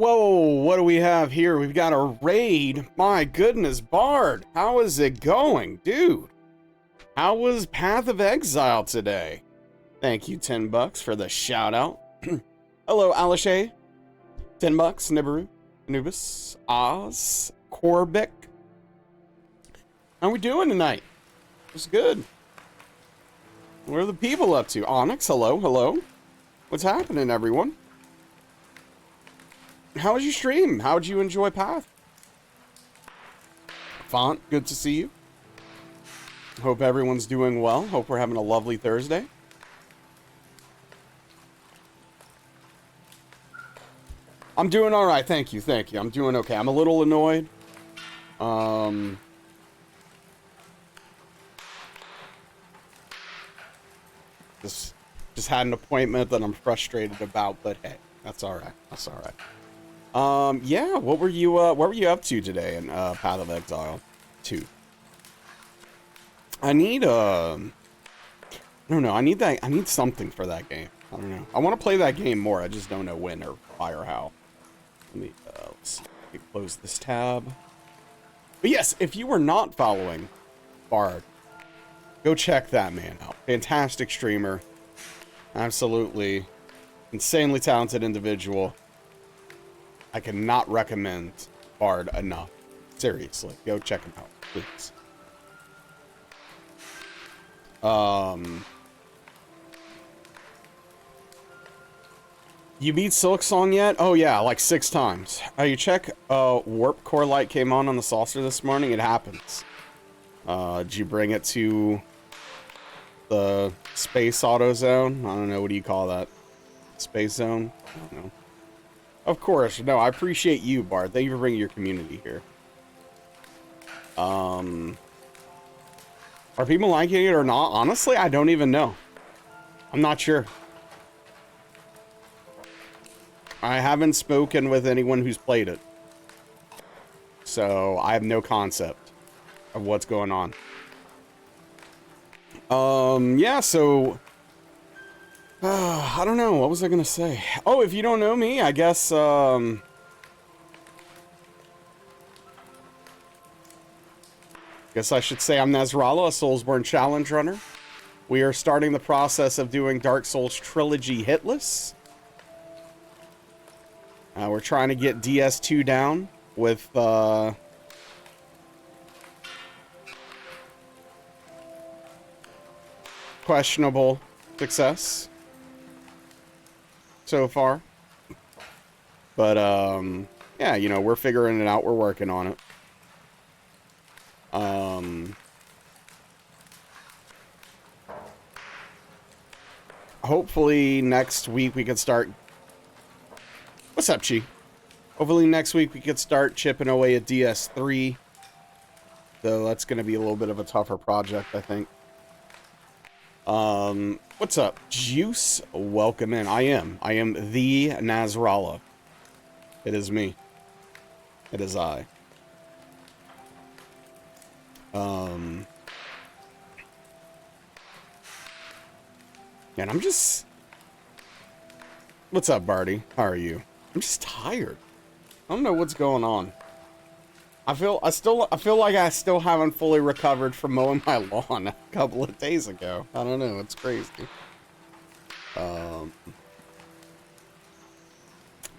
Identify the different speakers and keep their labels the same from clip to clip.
Speaker 1: Whoa, what do we have here? We've got a raid. My goodness, Bard, how is it going? Dude, how was Path of Exile today? Thank you, 10 bucks for the shout out. Hello, Alishay. 10 bucks, Nibiru, Anubis, Oz, Corbic. How we doing tonight? It's good. What are the people up to? Onyx, hello, hello. What's happening, everyone? How was your stream? How'd you enjoy Path? Font, good to see you. Hope everyone's doing well. Hope we're having a lovely Thursday. I'm doing all right, thank you, thank you. I'm doing okay. I'm a little annoyed. Just had an appointment that I'm frustrated about, but hey, that's all right. That's all right. Yeah, what were you up to today in Path of Exile 2? I need I don't know, I need something for that game. I don't know. I want to play that game more. I just don't know when or why or how. Let me let's see. Let me close this tab. But yes, if you were not following Bard, go check that man out. Fantastic streamer. Absolutely insanely talented individual. I cannot recommend Bard enough. Seriously, go check him out, please. You beat Silk Song yet? Oh yeah, like 6 times. You check, Warp Core Light came on the saucer this morning. It happens. Did you bring it to the Space Auto Zone? I don't know, what do you call that? Space Zone? I don't know. Of course, no, I appreciate you, Bard. Thank you for bringing your community here. Are people liking it or not? Honestly, I don't even know. I'm not sure. I haven't spoken with anyone who's played it. So, I have no concept of what's going on. Yeah, so... I don't know, what was I gonna say? Oh, if you don't know me, I guess, guess I should say I'm Nasrallah, a Soulsborne challenge runner. We are starting the process of doing Dark Souls Trilogy Hitless. We're trying to get DS2 down with, questionable success so far. But, yeah, you know, we're figuring it out. We're working on it. Hopefully next week we could start... What's up, Chi? Hopefully next week we could start chipping away at DS3. Though that's going to be a little bit of a tougher project, I think. What's up? Juice, welcome in. I am the Nasrallah. It is me. It is I. And I'm just... What's up, Barty? How are you? I'm just tired. I don't know what's going on. I feel like I still haven't fully recovered from mowing my lawn a couple of days ago. I don't know, it's crazy.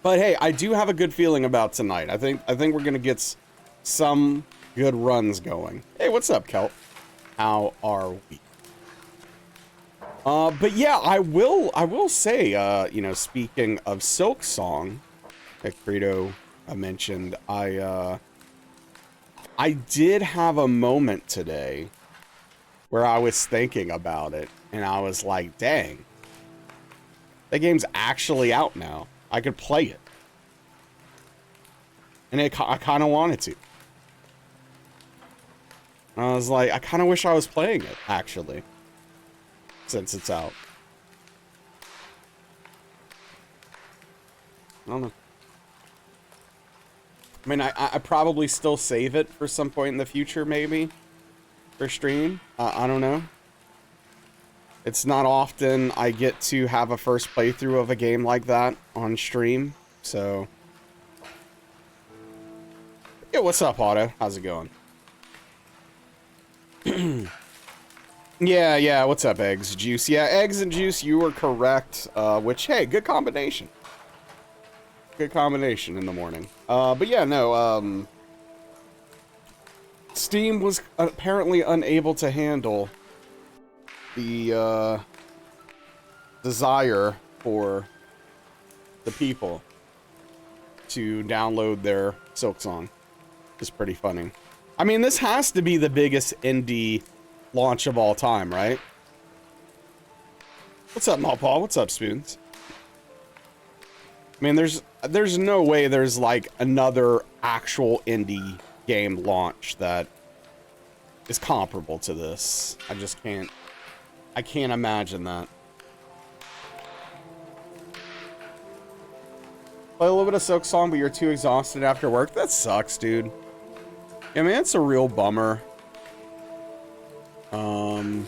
Speaker 1: But hey, I do have a good feeling about tonight. I think we're gonna get some good runs going. Hey, what's up, Kelp? How are we? But yeah, I will say, you know, speaking of Silk Song, that Credo mentioned, I did have a moment today where I was thinking about it, and I was like, dang, that game's actually out now. I could play it. And I kind of wanted to. I was like, I kind of wish I was playing it, actually. Since it's out. I don't know. I mean, I probably still save it for some point in the future, maybe. For stream. I don't know. It's not often I get to have a first playthrough of a game like that on stream. So, Yeah, what's up, Otto? How's it going? Yeah, what's up, eggs, juice? Yeah, eggs and juice, you were correct. Which, hey, good combination. Good combination in the morning. But yeah, no, Steam was apparently unable to handle the, desire for the people to download their Silksong. It's pretty funny. I mean, this has to be the biggest indie launch of all time, right? What's up, Malpaw? What's up, Spoons? I mean, there's no way there's like another actual indie game launch that is comparable to this. I just can't. I can't imagine that. Play a little bit of Silksong, but you're too exhausted after work. That sucks, dude. Yeah, man, it's a real bummer. Ugh.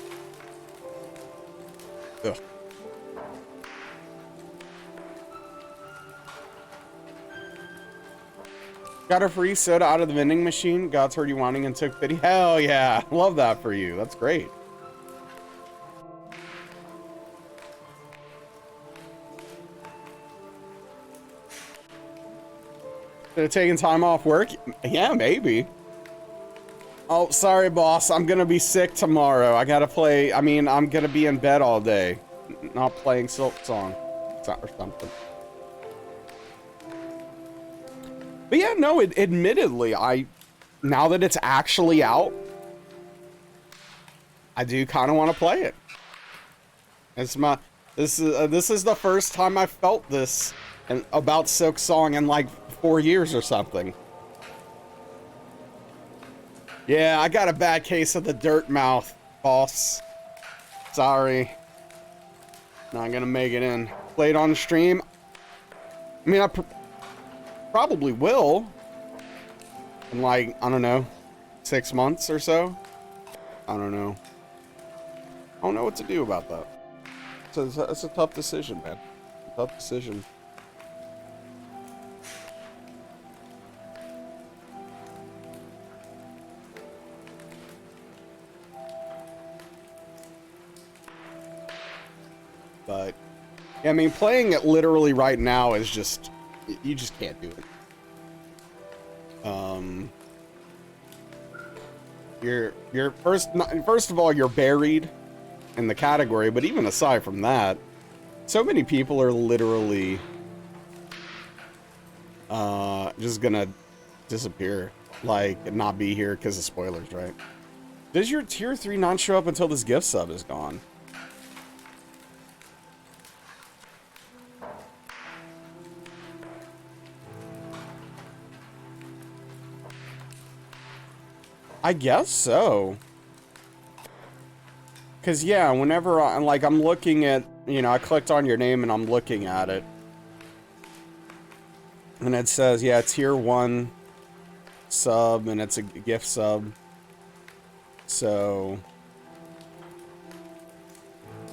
Speaker 1: Got a free soda out of the vending machine. God's heard you wanting and took pity. Hell yeah. Love that for you. That's great. Should have taken time off work? Yeah, maybe. Oh, sorry, boss. I'm gonna be sick tomorrow. I gotta play. I mean, I'm gonna be in bed all day. Not playing Silksong or something. But yeah, no, admittedly, now that it's actually out, I do kind of want to play it. This is the first time I felt this about Silksong in like 4 years or something. Yeah, I got a bad case of the dirt mouth, boss. Sorry. Not gonna make it in. Played on stream. I mean, I probably will. In like, I don't know, 6 months or so. I don't know. I don't know what to do about that. It's a tough decision, man. A tough decision. But, yeah, I mean, playing it literally right now is just, you just can't do it. You're first of all, you're buried in the category, but even aside from that, so many people are literally just gonna disappear, like not be here because of spoilers, right? Does your tier 3 not show up until this gift sub is gone? I guess so. Cause yeah, whenever I'm looking at, you know, I clicked on your name and I'm looking at it. And it says, yeah, tier 1 sub and it's a gift sub. So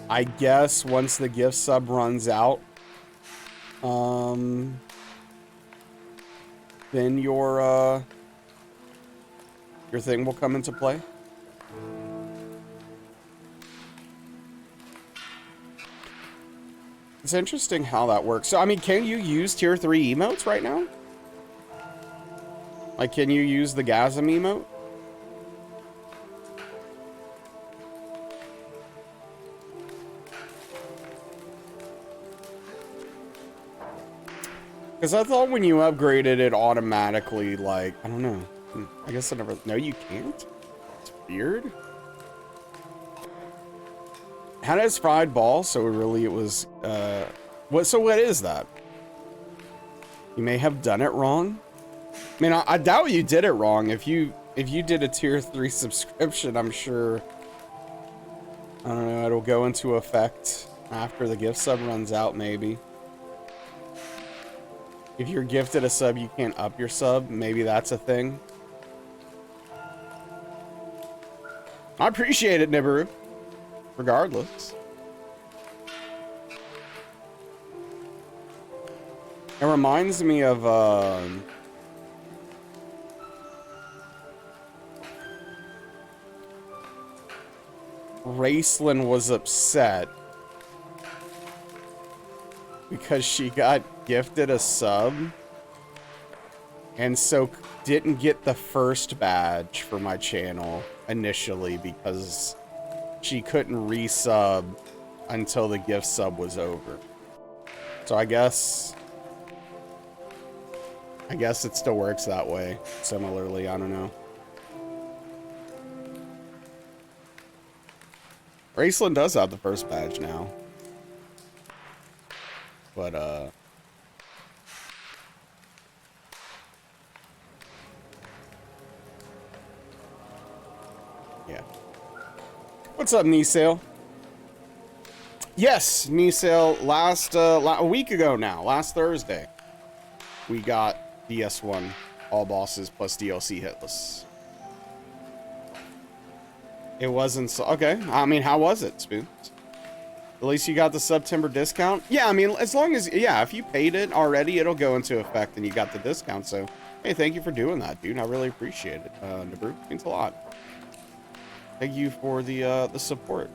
Speaker 1: I guess once the gift sub runs out, then your thing will come into play. It's interesting how that works. So, I mean, can you use tier 3 emotes right now? Like, can you use the Gasm emote? Because I thought when you upgraded it automatically, like, I don't know. I guess I never... No, you can't? It's weird. Had it as fried ball, so really it was, So what is that? You may have done it wrong? I mean, I doubt you did it wrong. If you did a tier 3 subscription, I'm sure... I don't know, it'll go into effect after the gift sub runs out, maybe. If you're gifted a sub, you can't up your sub. Maybe that's a thing. I appreciate it, Nibiru. Regardless. It reminds me of, Raceland was upset because she got gifted a sub and so didn't get the first badge for my channel initially because she couldn't resub until the gift sub was over. So I guess it still works that way. Similarly, I don't know. Raceland does have the first badge now. But, yeah. What's up, Nisale? Yes, Nisale, a week ago now, last Thursday, we got DS1, all bosses plus DLC hitless. It wasn't so, okay. I mean, how was it, Spoons? At least you got the September discount? Yeah, I mean, as long as, yeah, if you paid it already, it'll go into effect and you got the discount. So, hey, thank you for doing that, dude. I really appreciate it. Nabru, means a lot. Thank you for the support.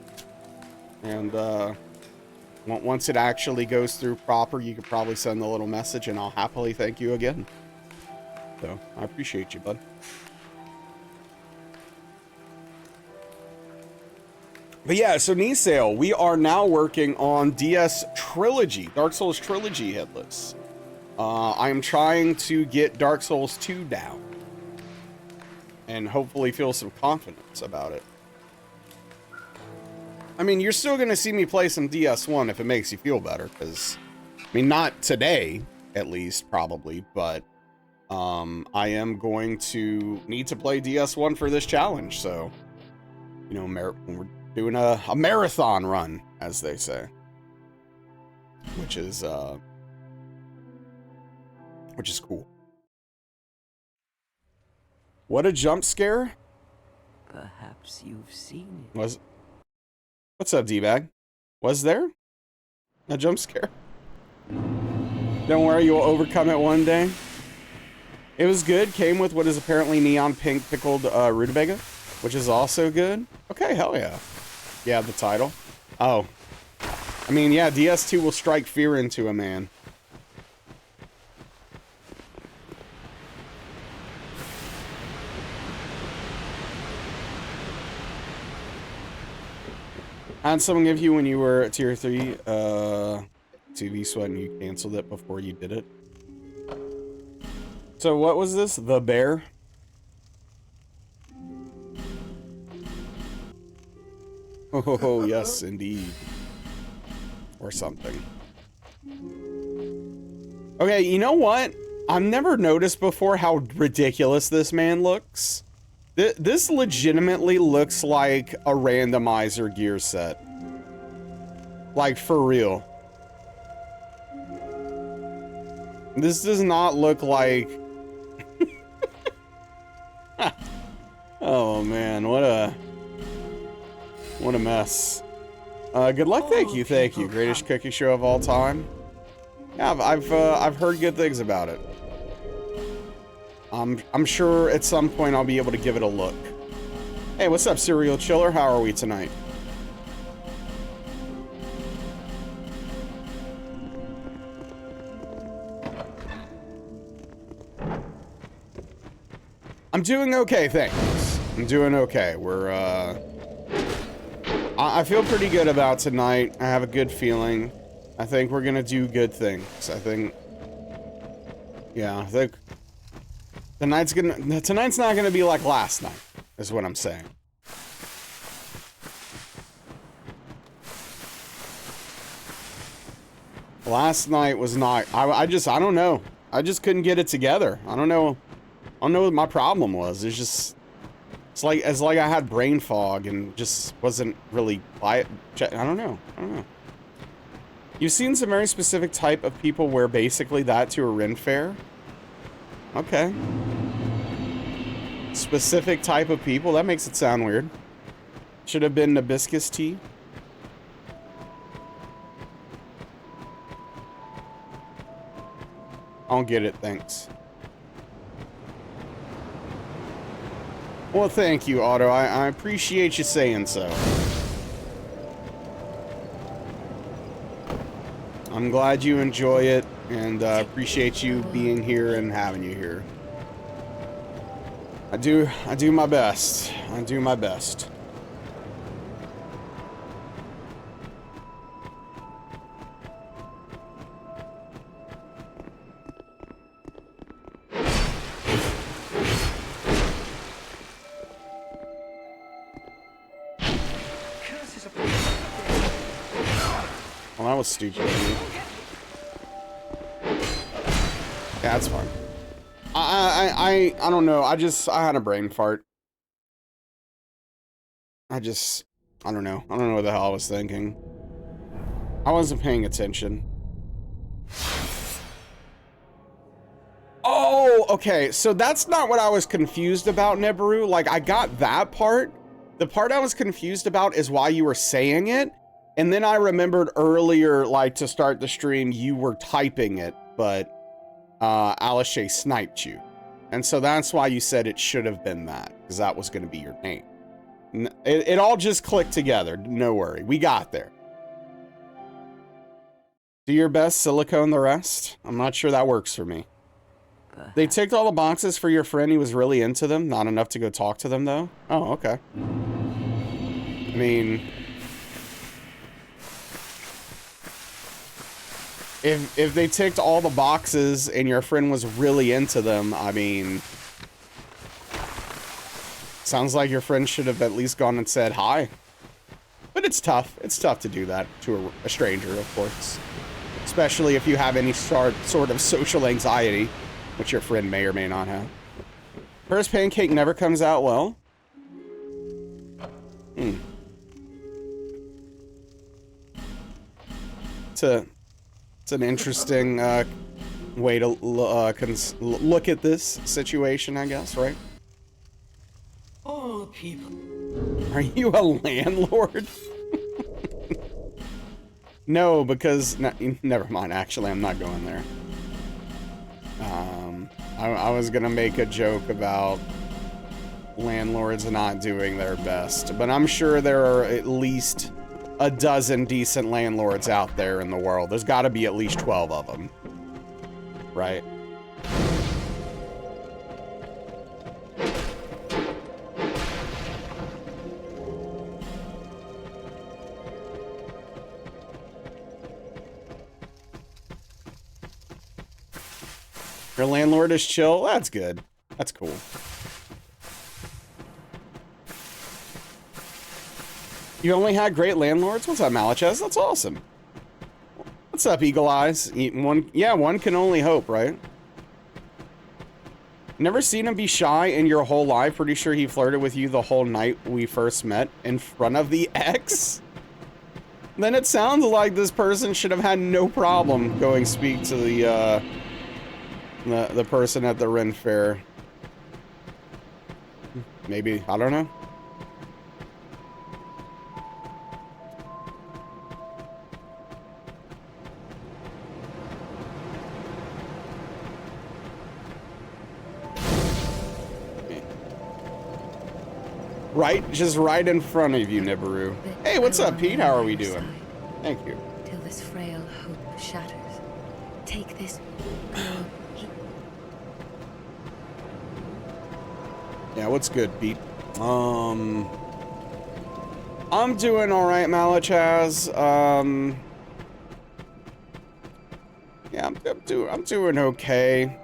Speaker 1: And, once it actually goes through proper, you could probably send a little message and I'll happily thank you again. So, I appreciate you, bud. But yeah, so Nisale, we are now working on DS Trilogy, Dark Souls Trilogy Hitless. I am trying to get Dark Souls 2 down. And hopefully feel some confidence about it. I mean, you're still going to see me play some DS1 if it makes you feel better, because, I mean, not today, at least, probably, but I am going to need to play DS1 for this challenge, so, you know, we're doing a marathon run, as they say, which is cool. What a jump scare!
Speaker 2: Perhaps you've seen it.
Speaker 1: What's up, D-Bag? Was there a jump scare? Don't worry, you'll overcome it one day. It was good. Came with what is apparently neon pink pickled rutabaga, which is also good. Okay, hell yeah. Yeah, the title. Oh. I mean, yeah, DS2 will strike fear into a man. Had someone give you when you were at tier 3 TV sweat and you canceled it before you did it? So what was this? The bear? Oh, yes, indeed. Or something. Okay, you know what? I've never noticed before how ridiculous this man looks. This legitimately looks like a randomizer gear set. Like, for real. This does not look like... Oh, man, what a mess. Good luck, thank you. Greatest cookie show of all time. Yeah, I've heard good things about it. I'm sure at some point I'll be able to give it a look. Hey, what's up, Serial Chiller? How are we tonight? I'm doing okay, thanks. I'm doing okay. We're, I feel pretty good about tonight. I have a good feeling. I think we're gonna do good things. I think... Yeah, I think... Tonight's not gonna be like last night, is what I'm saying. Last night was not... I don't know. I just couldn't get it together. I don't know what my problem was. It's like I had brain fog and just wasn't really quiet. I don't know. You've seen some very specific type of people wear basically that to a Ren fair? Okay. Specific type of people? That makes it sound weird. Should have been hibiscus tea. I don't get it, thanks. Well, thank you, Otto. I appreciate you saying so. I'm glad you enjoy it, and appreciate you being here and having you here. I do my best. I do my best. Well, that was stupid of me. Yeah, that's fine. I don't know. I had a brain fart. I don't know. I don't know what the hell I was thinking. I wasn't paying attention. Oh, okay. So that's not what I was confused about, Nibiru. Like, I got that part. The part I was confused about is why you were saying it. And then I remembered earlier, like, to start the stream, you were typing it, but Alice sniped you. And so that's why you said it should have been that, because that was going to be your name. It all just clicked together. No worry. We got there. Do your best, silicone the rest. I'm not sure that works for me. They ticked all the boxes for your friend. He was really into them. Not enough to go talk to them, though. Oh, okay. I mean, if they ticked all the boxes and your friend was really into them, I mean, sounds like your friend should have at least gone and said hi. But it's tough. It's tough to do that to a stranger, of course. Especially if you have any sort of social anxiety, which your friend may or may not have. First pancake never comes out well. It's an interesting way to look at this situation, I guess, right?
Speaker 2: All people.
Speaker 1: Are you a landlord? No, because never mind. Actually, I'm not going there. I was gonna make a joke about landlords not doing their best, but I'm sure there are at least a dozen decent landlords out there in the world. There's got to be at least 12 of them, right? Your landlord is chill? That's good. That's cool. You only had great landlords? What's up, Malachaz? That's awesome. What's up, Eagle Eyes? One can only hope, right? Never seen him be shy in your whole life? Pretty sure he flirted with you the whole night we first met in front of the ex? Then it sounds like this person should have had no problem going speak to the person at the Ren Fair. Maybe, I don't know. Right, just right in front of you, Nibiru. Hey, what's up, Pete? How are we doing? Thank you.
Speaker 3: Till this frail hope shatters. Take this.
Speaker 1: Yeah, what's good, Pete? I'm doing all right, Malachaz. Yeah, I'm doing okay.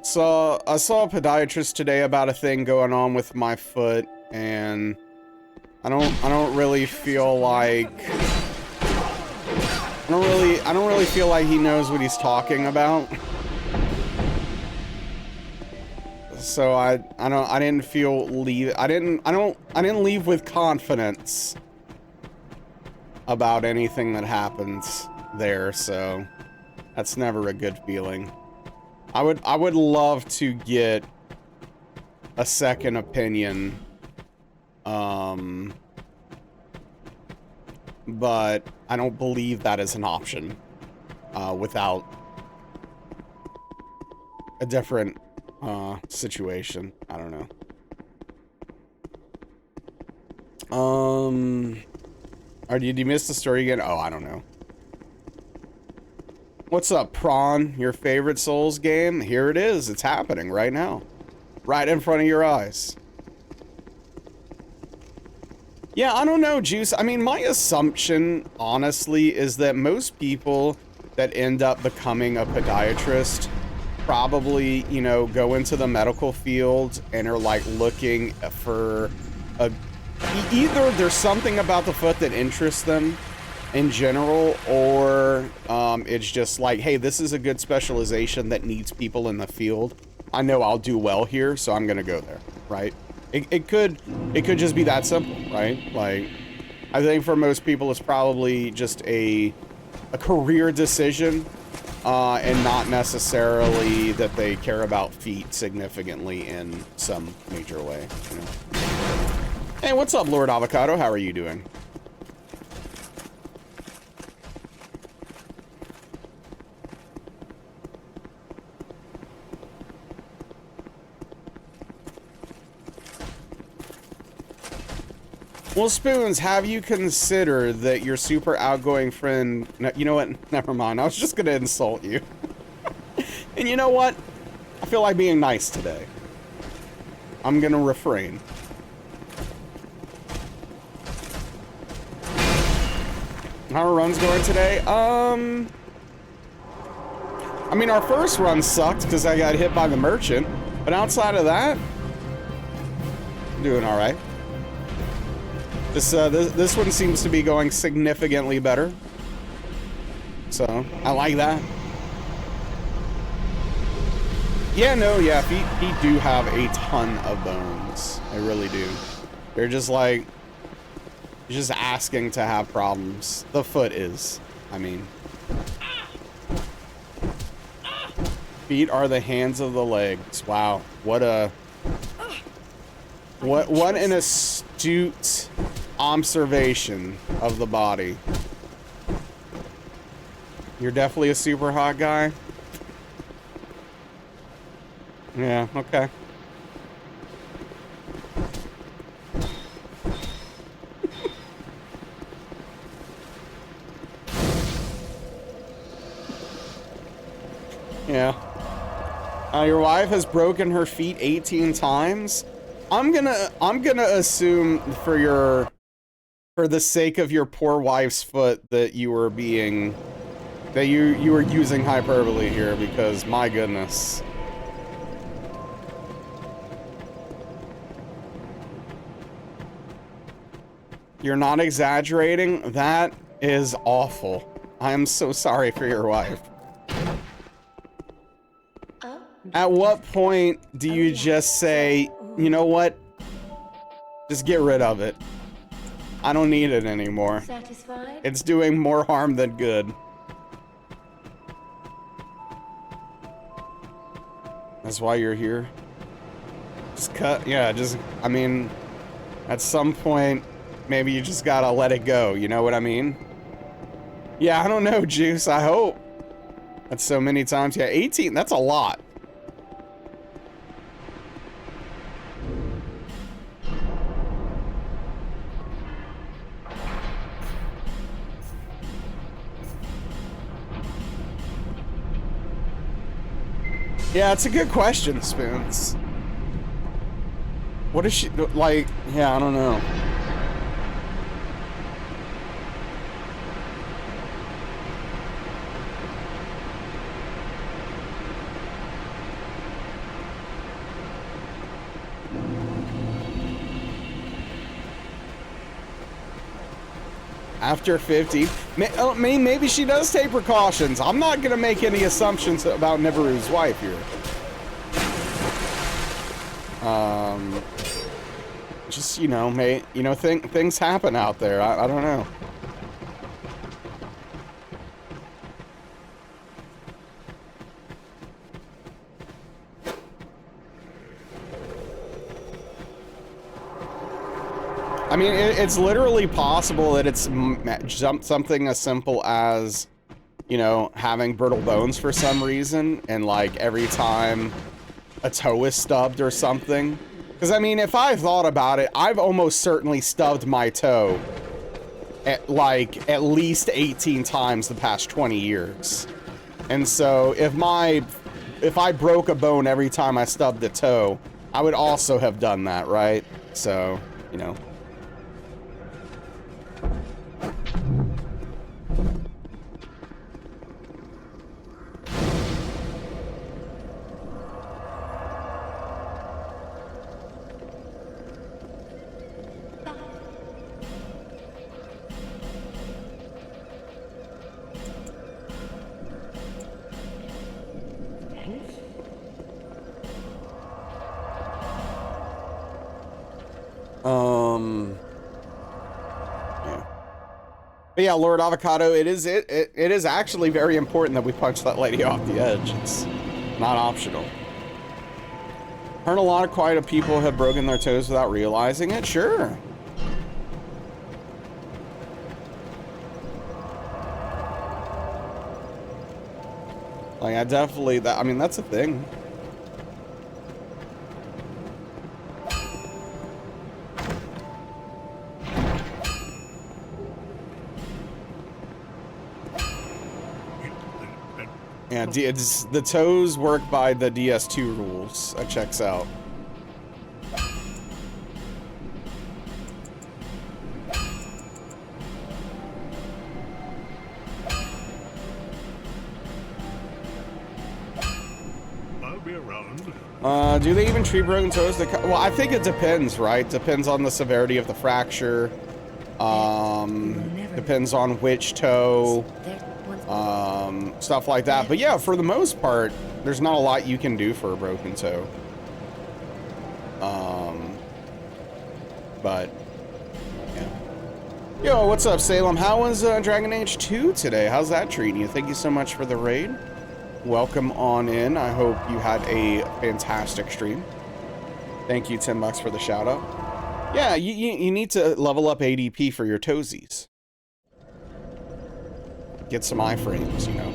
Speaker 1: So I saw a podiatrist today about a thing going on with my foot, and I don't really feel like I don't really feel like he knows what he's talking about. So I didn't leave with confidence about anything that happens there, so that's never a good feeling. I would love to get a second opinion, but I don't believe that is an option without a different situation. I don't know. Or did you miss the story again? Oh, I don't know. What's up, Prawn? Your favorite Souls game? Here it is. It's happening right now. Right in front of your eyes. Yeah, I don't know, Juice. I mean, my assumption, honestly, is that most people that end up becoming a podiatrist probably, you know, go into the medical field and are, like, looking for a... Either there's something about the foot that interests them in general, or it's just like, hey, this is a good specialization that needs people in the field. I know I'll do well here, so I'm gonna go there, right? It could just be that simple, right? Like, I think for most people it's probably just a career decision, and not necessarily that they care about feet significantly in some major way, you know? Hey, what's up, Lord Avocado? How are you doing? Well, Spoons, have you considered that your super outgoing friend... No, you know what? Never mind. I was just going to insult you. And you know what? I feel like being nice today. I'm going to refrain. How are runs going today? I mean, our first run sucked because I got hit by the merchant. But outside of that, I'm doing all right. This one seems to be going significantly better. So, I like that. Yeah, no, yeah, feet do have a ton of bones. They really do. They're just like, just asking to have problems. The foot is, I mean. Feet are the hands of the legs. Wow, what an astute observation of the body. You're definitely a super hot guy. Yeah, okay. Yeah. Your wife has broken her feet 18 times. I'm gonna assume for the sake of your poor wife's foot that you were being, that you were using hyperbole here, because my goodness. You're not exaggerating. That is awful. I am so sorry for your wife. At what point do you just say, you know what? Just get rid of it. I don't need it anymore.
Speaker 3: Satisfied?
Speaker 1: It's doing more harm than good. That's why you're here. Just cut, yeah, just, I mean, at some point, maybe you just gotta let it go, you know what I mean? Yeah, I don't know, Juice, I hope. That's so many times, yeah, 18, that's a lot. Yeah, it's a good question, Spoons. What is she, like, yeah, I don't know. After 50, maybe she does take precautions. I'm not gonna make any assumptions about Nibiru's wife here. Just, you know, things happen out there. I don't know. I mean, it's literally possible that it's something as simple as, you know, having brittle bones for some reason, and like every time a toe is stubbed or something. Because, I mean, if I thought about it, I've almost certainly stubbed my toe at least 18 times the past 20 years. And so if I broke a bone every time I stubbed a toe, I would also have done that, right? So, you know. Yeah. But yeah, Lord Avocado, it is actually very important that we punch that lady off the edge. It's not optional. Heard a lot of quiet people have broken their toes without realizing it. Sure. Like, I definitely, I mean, that's a thing. Yeah, it's, the toes work by the DS2 rules. That checks out.
Speaker 4: I'll be around.
Speaker 1: Do they even treat broken toes? Well, I think it depends, right? Depends on the severity of the fracture. Depends on which toe. Stuff like that. But yeah, for the most part, there's not a lot you can do for a broken toe. But yeah. Yo, what's up, Salem? How was Dragon Age 2 today? How's that treating you? Thank you so much for the raid. Welcome on in. I hope you had a fantastic stream. Thank you, $10 for the shout out. Yeah, you need to level up ADP for your toesies. Get some iframes, you know.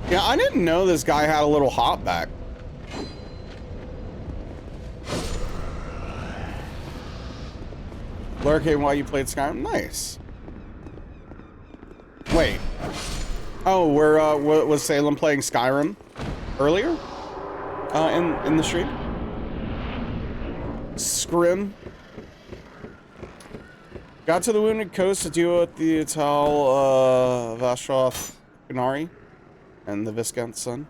Speaker 1: Yeah, I didn't know this guy had a little hop back. Lurking while you played Skyrim? Nice. Wait. Oh, was Salem playing Skyrim earlier? In the stream? Scrim. Got to the Wounded Coast to deal with the Tal Vastroth Canari and the Viscount's son.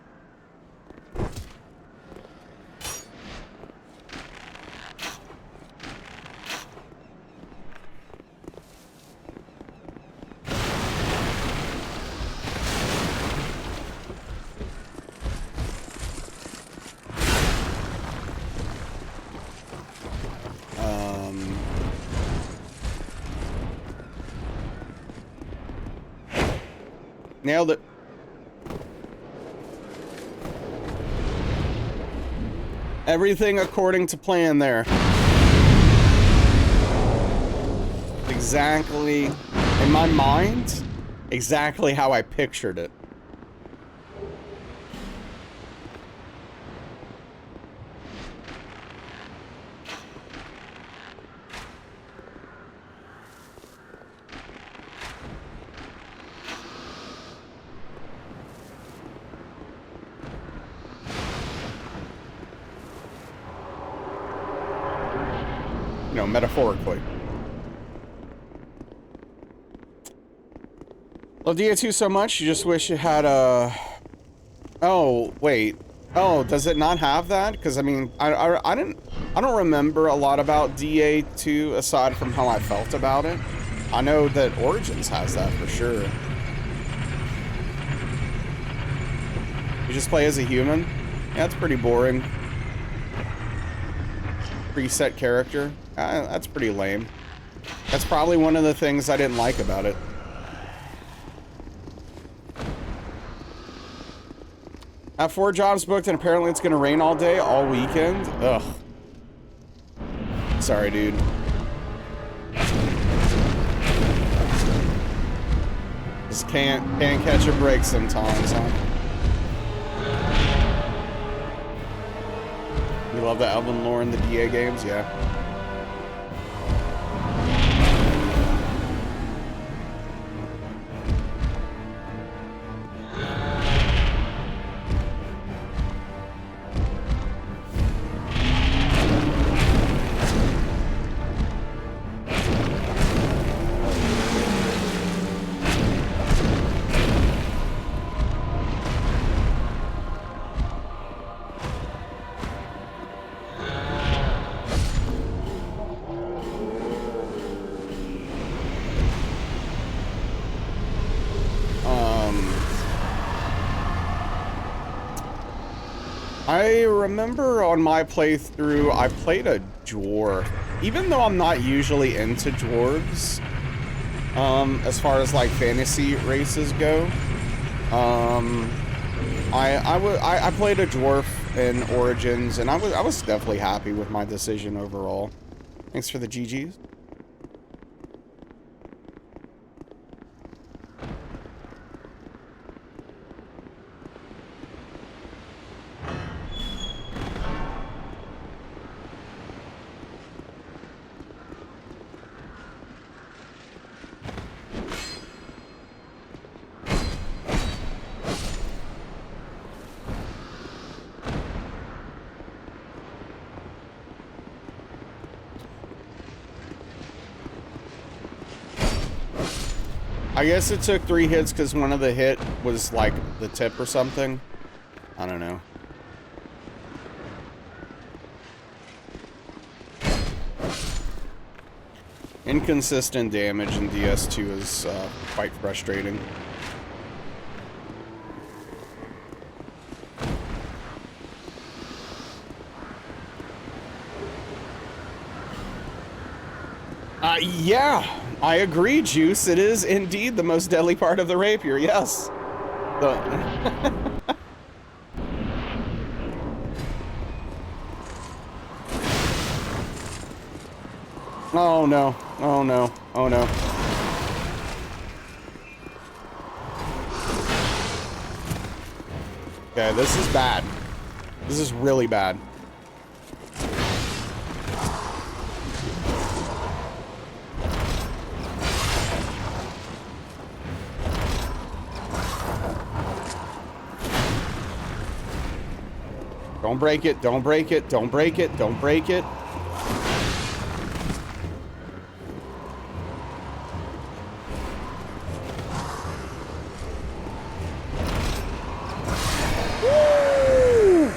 Speaker 1: Nailed it. Everything according to plan there. Exactly, in my mind, exactly how I pictured it. Metaphorically. Love DA2 so much, you just wish it had a... Oh, wait. Oh, does it not have that? Because, I mean, I don't remember a lot about DA2 aside from how I felt about it. I know that Origins has that for sure. You just play as a human? Yeah, that's pretty boring. Preset character. That's pretty lame. That's probably one of the things I didn't like about it. Have 4 jobs booked and apparently it's gonna rain all day, all weekend. Ugh. Sorry, dude. Just can't catch a break sometimes, huh? You love the Alvin lore in the DA games? Yeah. I remember on my playthrough, I played a dwarf. Even though I'm not usually into dwarves, as far as like fantasy races go, I played a dwarf in Origins, and I was definitely happy with my decision overall. Thanks for the GGs. I guess it took 3 hits because one of the hit was like the tip or something. I don't know. Inconsistent damage in DS2 is quite frustrating. Yeah, I agree, Juice. It is indeed the most deadly part of the rapier, yes. Oh no, oh no, oh no. Okay, this is bad. This is really bad. Don't break it, don't break it, don't break it, don't break it. Woo!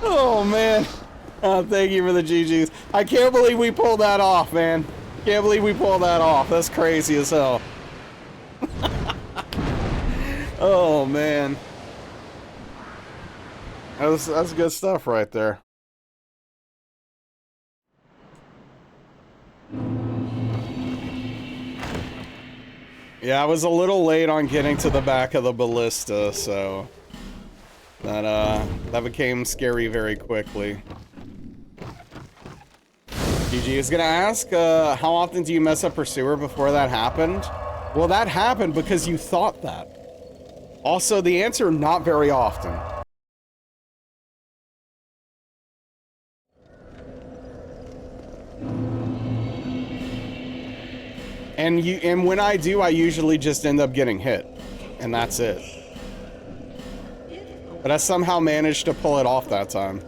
Speaker 1: Oh man. Oh, thank you for the GGs. I can't believe we pulled that off, man. Can't believe we pulled that off. That's crazy as hell. Oh man. That's good stuff right there. Yeah, I was a little late on getting to the back of the ballista, so that became scary very quickly. GG is gonna ask, how often do you mess up Pursuer before that happened? Well, that happened because you thought that. Also, the answer, not very often. And when I do, I usually just end up getting hit. And that's it. But I somehow managed to pull it off that time.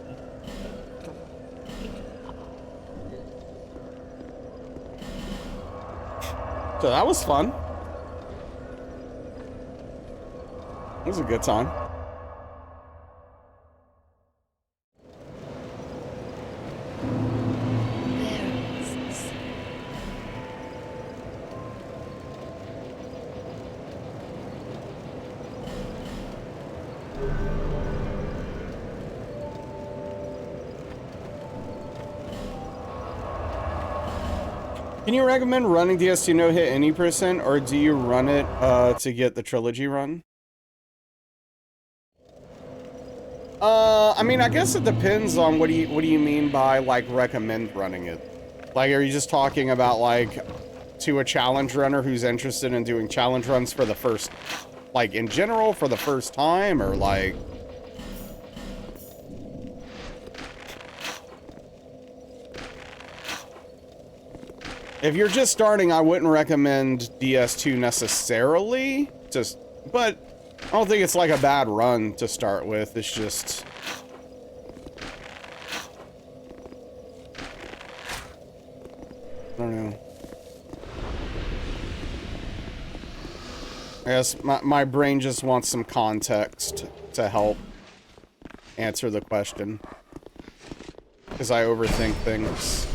Speaker 1: So that was fun. It was a good time. Can you recommend running DS2 no hit any percent, or do you run it to get the trilogy run? I mean, I guess it depends on what do you mean by like recommend running it? Like, are you just talking about like to a challenge runner who's interested in doing challenge runs for the first, like in general for the first time, or like? If you're just starting, I wouldn't recommend DS2 necessarily, but I don't think it's like a bad run to start with. It's just, I don't know. I guess my brain just wants some context to help answer the question, because I overthink things.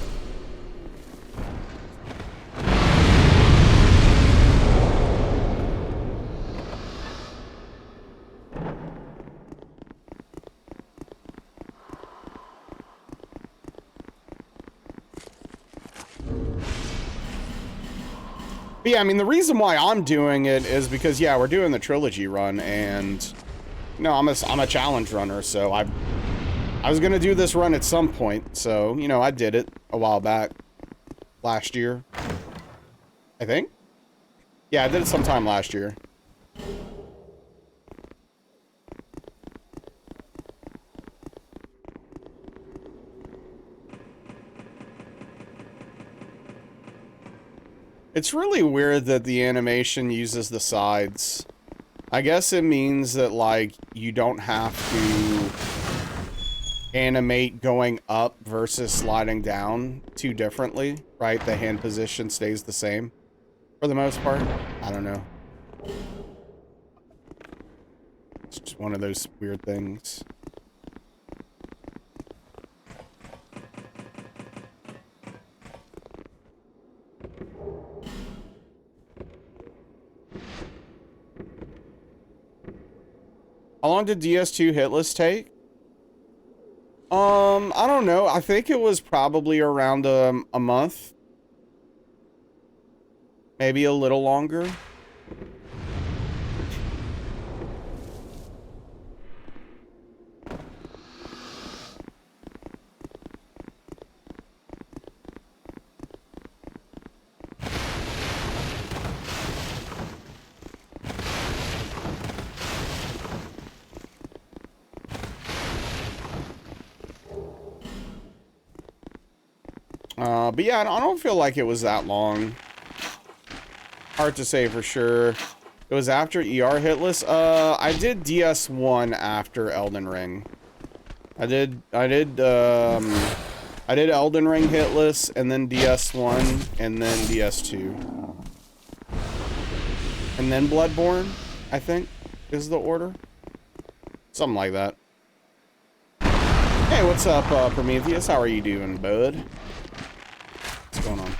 Speaker 1: But yeah, I mean, the reason why I'm doing it is because, yeah, we're doing the trilogy run, and, you know, I'm a challenge runner, so I was gonna do this run at some point, so, you know, I did it a while back, last year, I think? Yeah, I did it sometime last year. It's really weird that the animation uses the sides. I guess it means that, like, you don't have to animate going up versus sliding down too differently, right? The hand position stays the same for the most part. I don't know. It's just one of those weird things. How long did DS2 Hitless take? I don't know. I think it was probably around a month. Maybe a little longer. But yeah, I don't feel like it was that long. Hard to say for sure. It was after ER Hitless. I did DS1 after Elden Ring. I did Elden Ring Hitless, and then DS1, and then DS2. And then Bloodborne, I think, is the order. Something like that. Hey, what's up, Prometheus? How are you doing, bud? What's going on?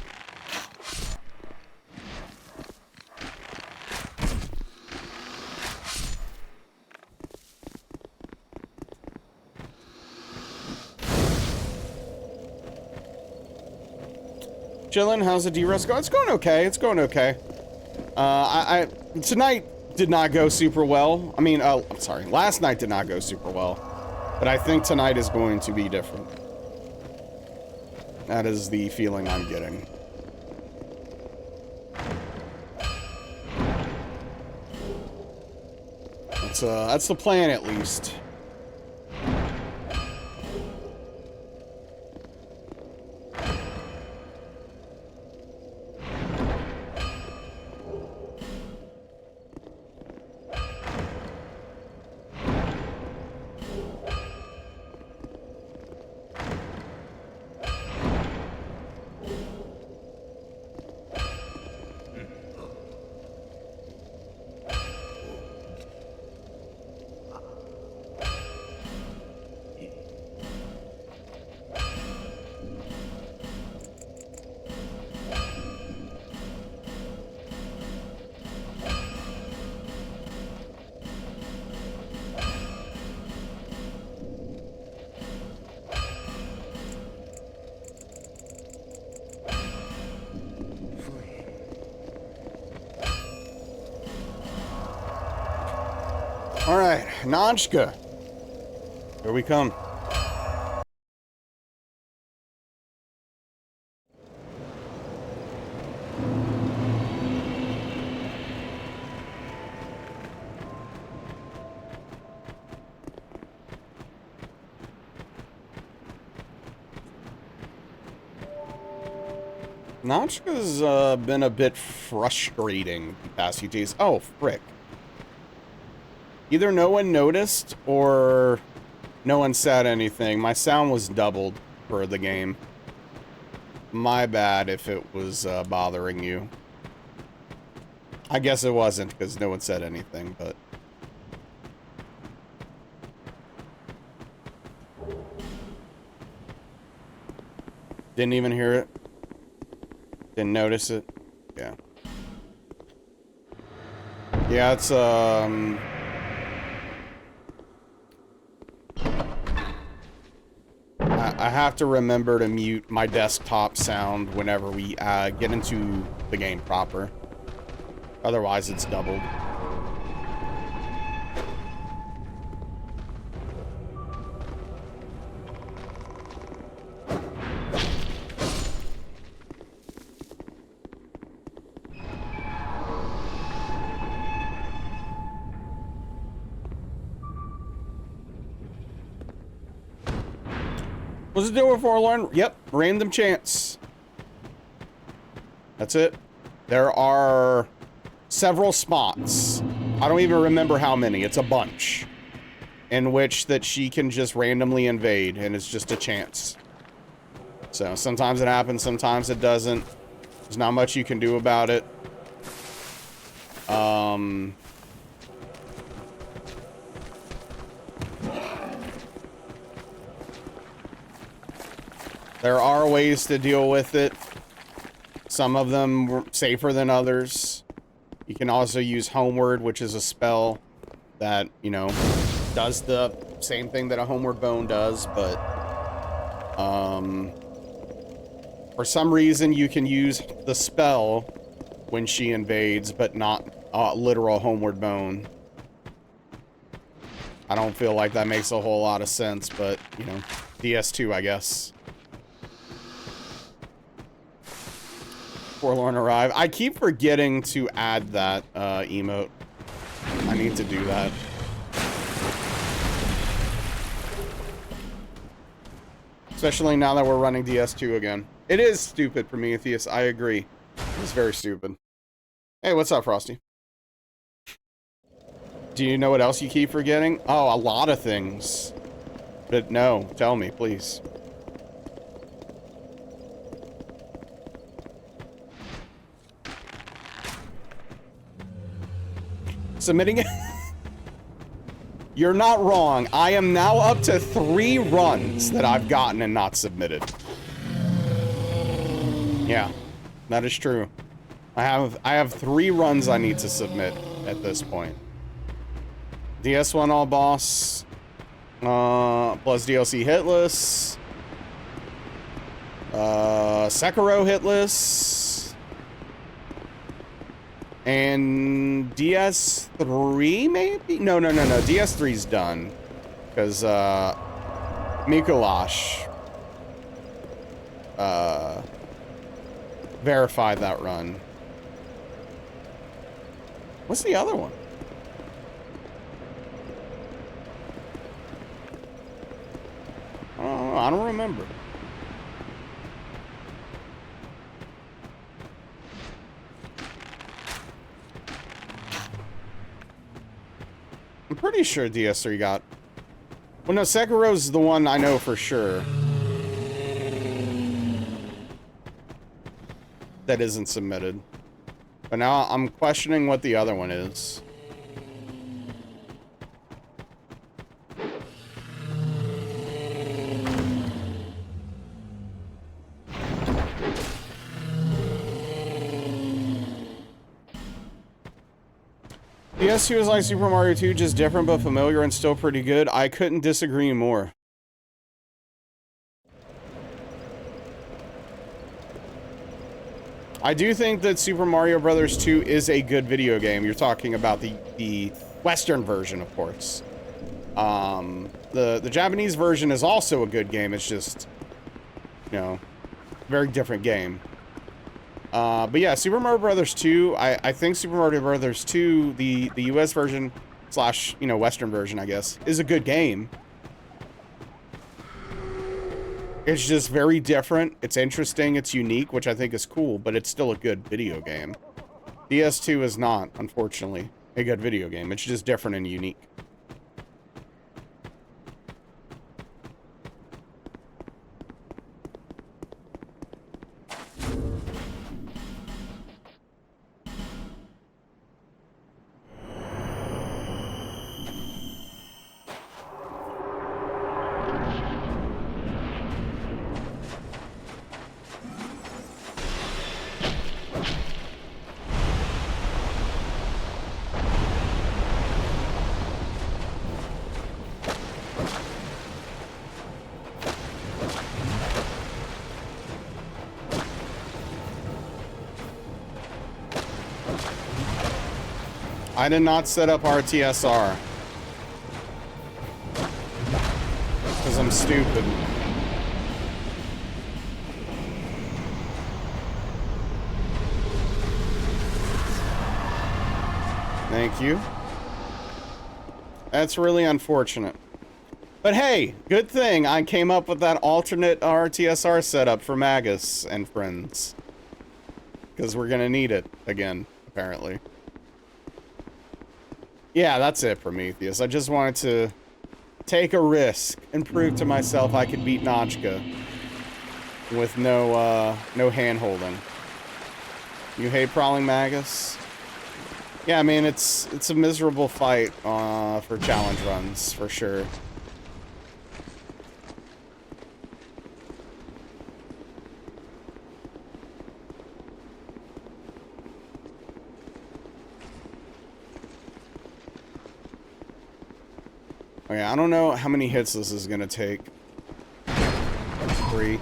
Speaker 1: Chillin', how's the D-Rust going? It's going okay, it's going okay. Tonight did not go super well. I mean, sorry, last night did not go super well. But I think tonight is going to be different. That is the feeling I'm getting. That's the plan, at least. Alright, Nanchka. Here we come. Nanchka's been a bit frustrating the past few days. Oh, frick. Either no one noticed or no one said anything. My sound was doubled for the game. My bad if it was bothering you. I guess it wasn't because no one said anything, but... Didn't even hear it. Didn't notice it. Yeah. Yeah, it's, I have to remember to mute my desktop sound whenever we get into the game proper. Otherwise, it's doubled. What's it doing for Forlorn? Yep, random chance. That's it. There are several spots. I don't even remember how many. It's a bunch. In which that she can just randomly invade, and it's just a chance. So sometimes it happens, sometimes it doesn't. There's not much you can do about it. There are ways to deal with it. Some of them were safer than others. You can also use Homeward, which is a spell that, you know, does the same thing that a Homeward Bone does, but for some reason you can use the spell when she invades, but not literal Homeward Bone. I don't feel like that makes a whole lot of sense, but, you know, DS2, I guess. Forlorn Arrive. I keep forgetting to add that emote. I need to do that. Especially now that we're running DS2 again. It is stupid, Prometheus. I agree. It's very stupid. Hey, what's up, Frosty? Do you know what else you keep forgetting? Oh, a lot of things. But no, tell me, please. Submitting it. You're not wrong. I am now up to 3 runs that I've gotten and not submitted. Yeah, that is true. I have 3 runs I need to submit at this point. DS1 all boss, plus DLC hitless, Sekiro hitless, and DS3 maybe? No. DS3's done because Mikulash verified that run. What's the other one? Oh, I don't remember. I'm pretty sure DS3 got... Well, no, Sekiro's the one I know for sure. That isn't submitted. But now I'm questioning what the other one is. PS2 is like Super Mario 2, just different but familiar and still pretty good. I couldn't disagree more. I do think that Super Mario Bros. 2 is a good video game. You're talking about the Western version, of course. The Japanese version is also a good game. It's just, you know, very different game. But yeah, Super Mario Brothers 2, I think Super Mario Brothers 2, the US version slash, you know, Western version, I guess, is a good game. It's just very different. It's interesting. It's unique, which I think is cool, but it's still a good video game. DS2 is not, unfortunately, a good video game. It's just different and unique. I did not set up RTSR. Because I'm stupid. Thank you. That's really unfortunate. But hey, good thing I came up with that alternate RTSR setup for Magus and friends. Because we're gonna need it again, apparently. Yeah, that's it, Prometheus. I just wanted to take a risk and prove to myself I could beat Notchka with no hand-holding. You hate Prowling Magus? Yeah, I mean, it's a miserable fight for challenge runs, for sure. Okay, I don't know how many hits this is gonna take. 3.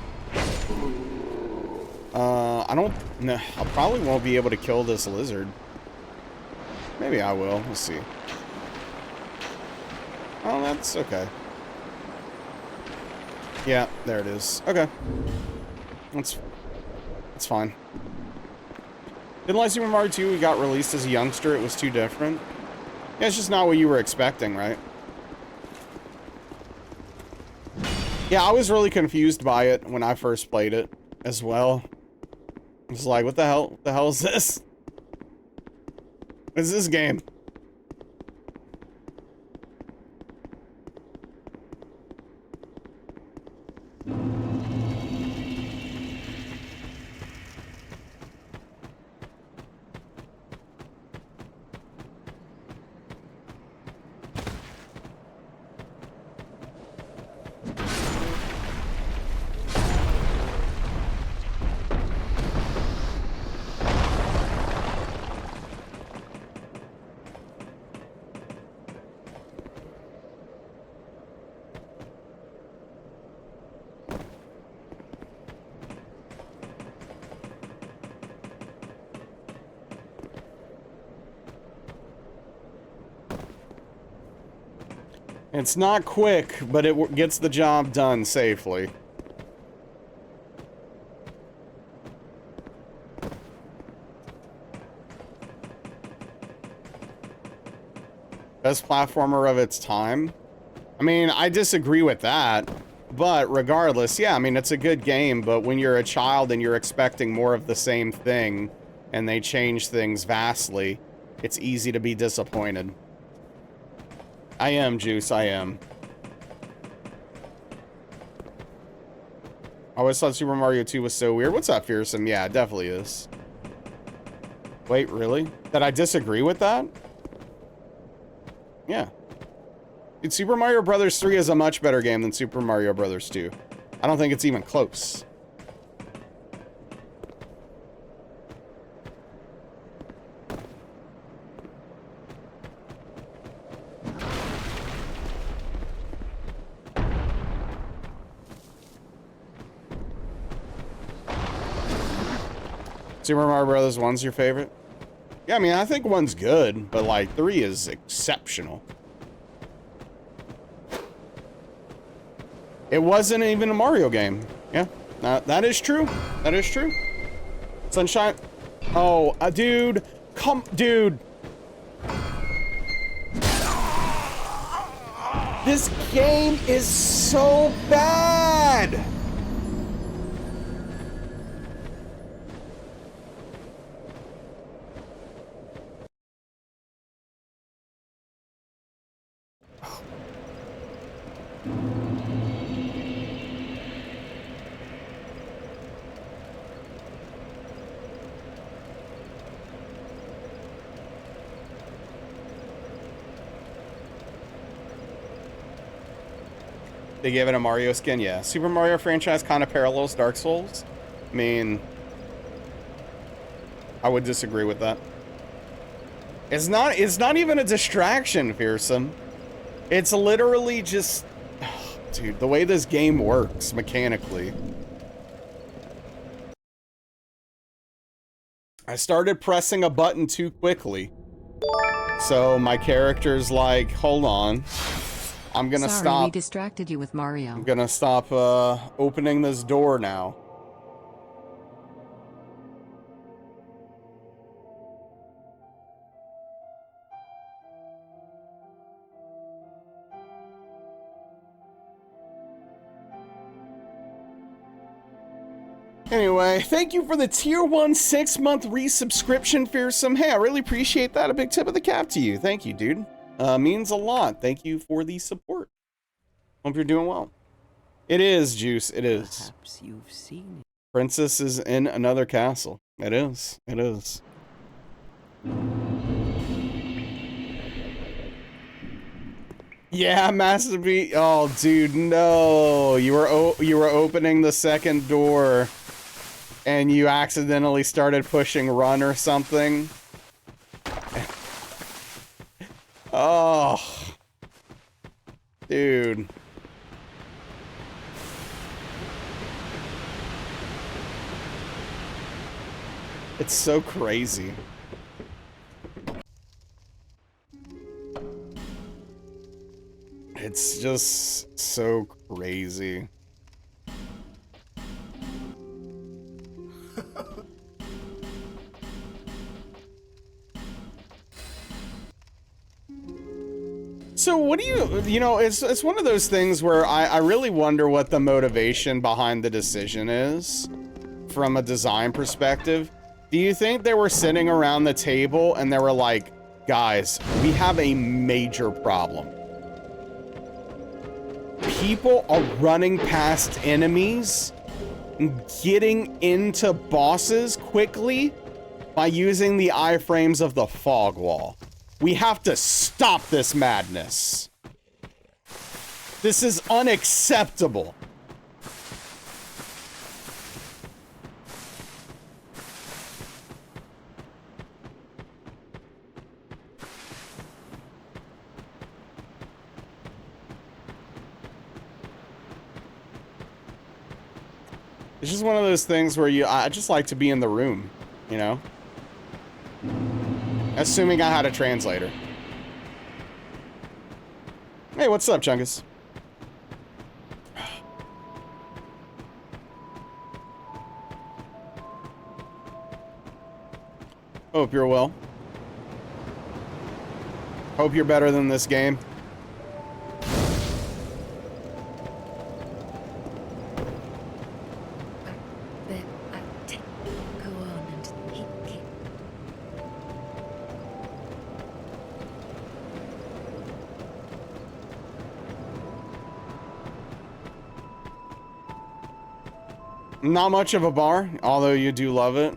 Speaker 1: I don't... No, I probably won't be able to kill this lizard. Maybe I will. We'll see. Oh, that's okay. Yeah, there it is. Okay. That's fine. Didn't like Super Mario 2, we got released as a youngster. It was too different. Yeah, it's just not what you were expecting, right? Yeah, I was really confused by it when I first played it as well. I was like, what the hell? What the hell is this? What is this game? It's not quick, but it gets the job done safely. Best platformer of its time? I mean, I disagree with that, but regardless, yeah, I mean, it's a good game, but when you're a child and you're expecting more of the same thing, and they change things vastly, it's easy to be disappointed. I am, Juice, I am. I always thought Super Mario 2 was so weird. What's up, Fearsome? Yeah, it definitely is. Wait, really? Did I disagree with that? Yeah. Dude, Super Mario Brothers 3 is a much better game than Super Mario Brothers 2. I don't think it's even close. Super Mario Brothers 1's your favorite? Yeah, I mean, I think 1's good, but like 3 is exceptional. It wasn't even a Mario game. Yeah, that is true. That is true. Sunshine. Oh, dude. Dude. This game is so bad. They gave it a Mario skin, yeah. Super Mario franchise kind of parallels Dark Souls. I mean, I would disagree with that. It's not even a distraction, Fearsome. It's literally just, dude, the way this game works mechanically. I started pressing a button too quickly. So my character's like, hold on. I'm gonna stop.
Speaker 3: Sorry, we distracted you with Mario.
Speaker 1: I'm gonna stop opening this door now. Anyway, thank you for the tier 1 6-month resubscription, Fearsome. Hey, I really appreciate that. A big tip of the cap to you. Thank you, dude. Means a lot. Thank you for the support. Hope you're doing well. It is, Juice. It is.
Speaker 2: Perhaps you've seen it.
Speaker 1: Princess is in another castle. It is. It is. Yeah, Master B. Oh, dude, no. You were opening the second door, and you accidentally started pushing run or something. Oh, dude. It's so crazy. It's just so crazy. So what do you know, it's one of those things where I really wonder what the motivation behind the decision is from a design perspective. Do you think they were sitting around the table and they were like, guys, we have a major problem. People are running past enemies and getting into bosses quickly by using the iframes of the fog wall. We have to stop this madness. This is unacceptable. It's just one of those things where I just like to be in the room, you know? Assuming I had a translator. Hey, what's up, Chungus? Hope you're well. Hope you're better than this game. Not much of a bar, although you do love it.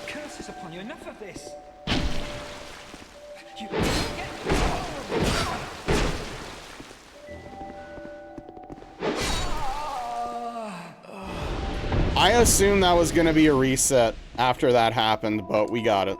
Speaker 5: Curses upon you, enough of this! You...
Speaker 1: I assumed that was gonna be a reset after that happened, but we got it.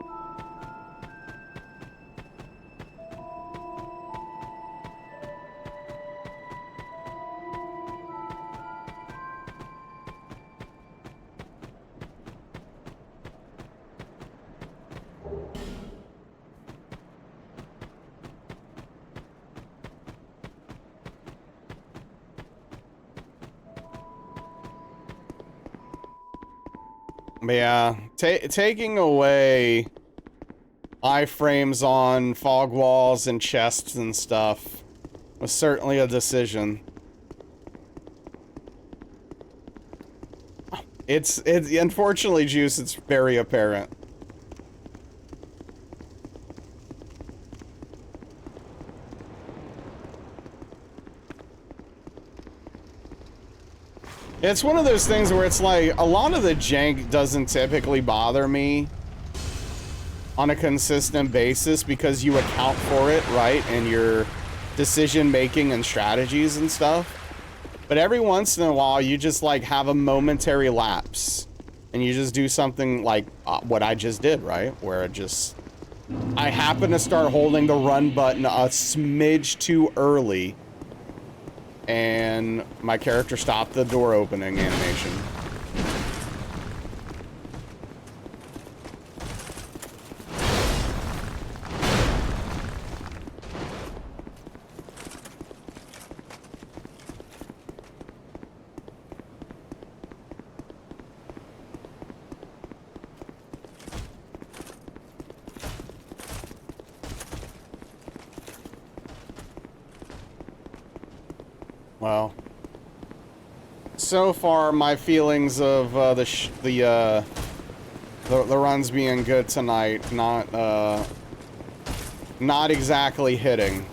Speaker 1: But yeah, taking away iframes on fog walls and chests and stuff was certainly a decision. It's unfortunately, Juice, it's very apparent. It's one of those things where it's like, a lot of the jank doesn't typically bother me on a consistent basis because you account for it, right, in your decision making and strategies and stuff. But every once in a while, you just like have a momentary lapse and you just do something like what I just did, right? Where I happen to start holding the run button a smidge too early and my character stopped the door opening animation. Well, so far my feelings of the runs being good tonight not exactly hitting.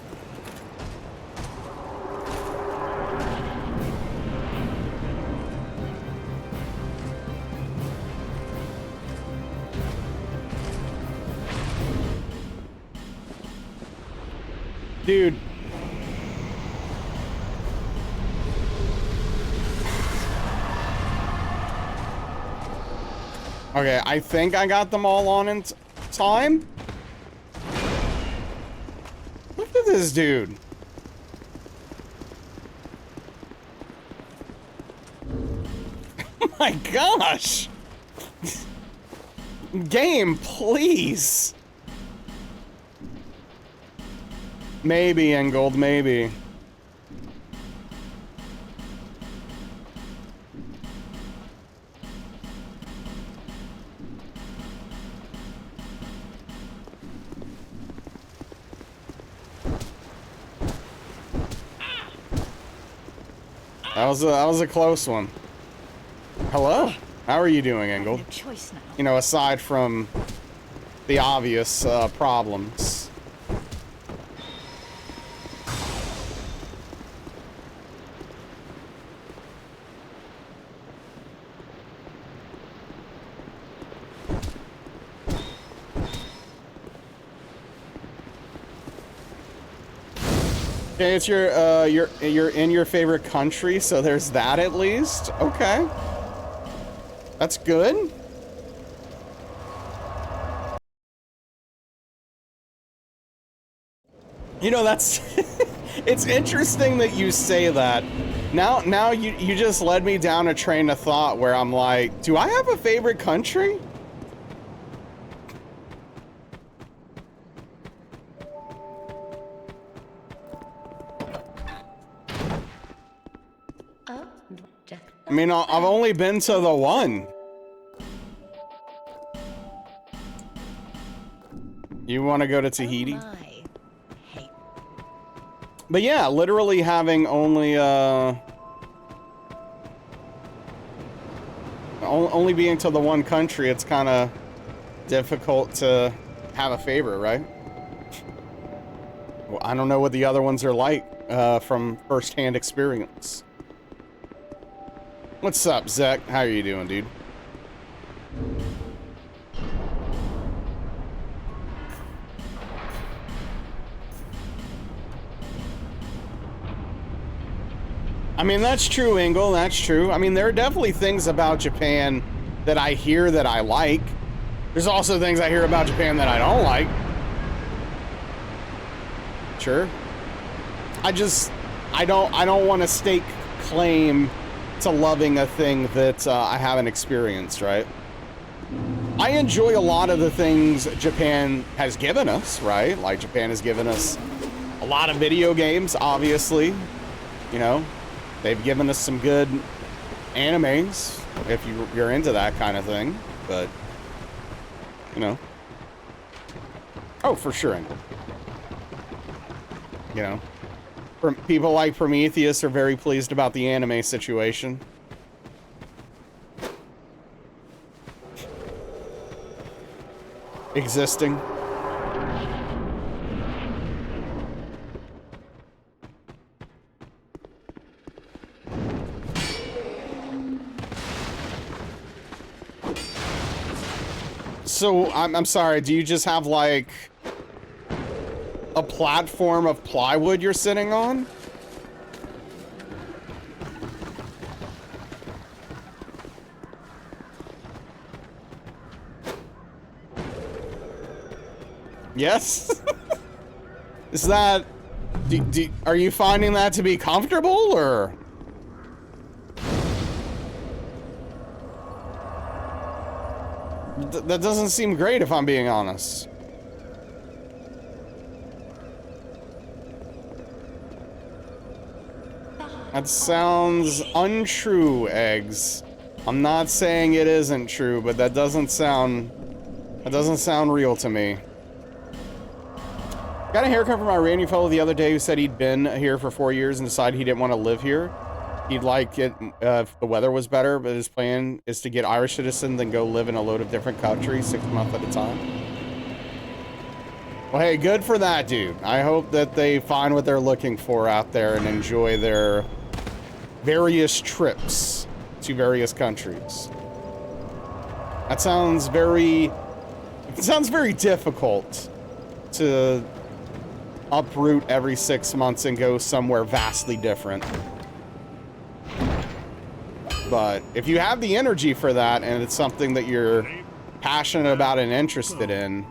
Speaker 1: Dude. Okay, I think I got them all on in time. Look at this dude. Oh my gosh. Game, please. Maybe, Engold, maybe. That was a close one. Hello? How are you doing, Engold?
Speaker 3: No choice now.
Speaker 1: You know, aside from the obvious problems. Okay, it's you're in your favorite country, so there's that at least. Okay. That's good. You know, that's it's interesting that you say that. Now you just led me down a train of thought where I'm like, do I have a favorite country? I mean, I've only been to the one. You want to go to Tahiti? But yeah, literally having only only being to the one country, it's kind of difficult to have a favorite, right? Well, I don't know what the other ones are like from first-hand experience. What's up, Zek? How are you doing, dude? I I mean, that's true, Engel. That's true. I mean, there are definitely things about Japan that I hear that I like. There's also things I hear about Japan that I don't like. Sure. I don't want to stake claim to loving a thing that I haven't experienced, right? I enjoy a lot of the things Japan has given us, right? Like, Japan has given us a lot of video games, obviously. You know, they've given us some good animes, if you're into that kind of thing. But, you know. Oh, for sure. You know. People like Prometheus are very pleased about the anime situation. Existing. So, I'm sorry, do you just have, like, a platform of plywood you're sitting on? Yes? Is that... are you finding that to be comfortable, or...? That doesn't seem great, if I'm being honest. That sounds untrue, Eggs. I'm not saying it isn't true, but that doesn't sound real to me. Got a haircut from a Iranian fellow the other day who said he'd been here for 4 years and decided he didn't want to live here. He'd like it if the weather was better, but his plan is to get Irish citizen, then go live in a load of different countries 6 months at a time. Well, hey, good for that, dude. I hope that they find what they're looking for out there and enjoy their various trips to various countries. That sounds very... It sounds very difficult to uproot every 6 months and go somewhere vastly different. But if you have the energy for that and it's something that you're passionate about and interested in,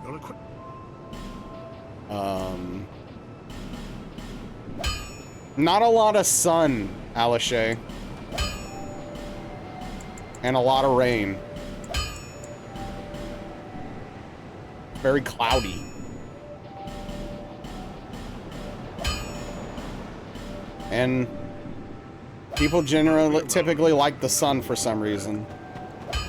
Speaker 1: not a lot of sun, Alishay, and a lot of rain. Very cloudy. And people typically like the sun for some reason.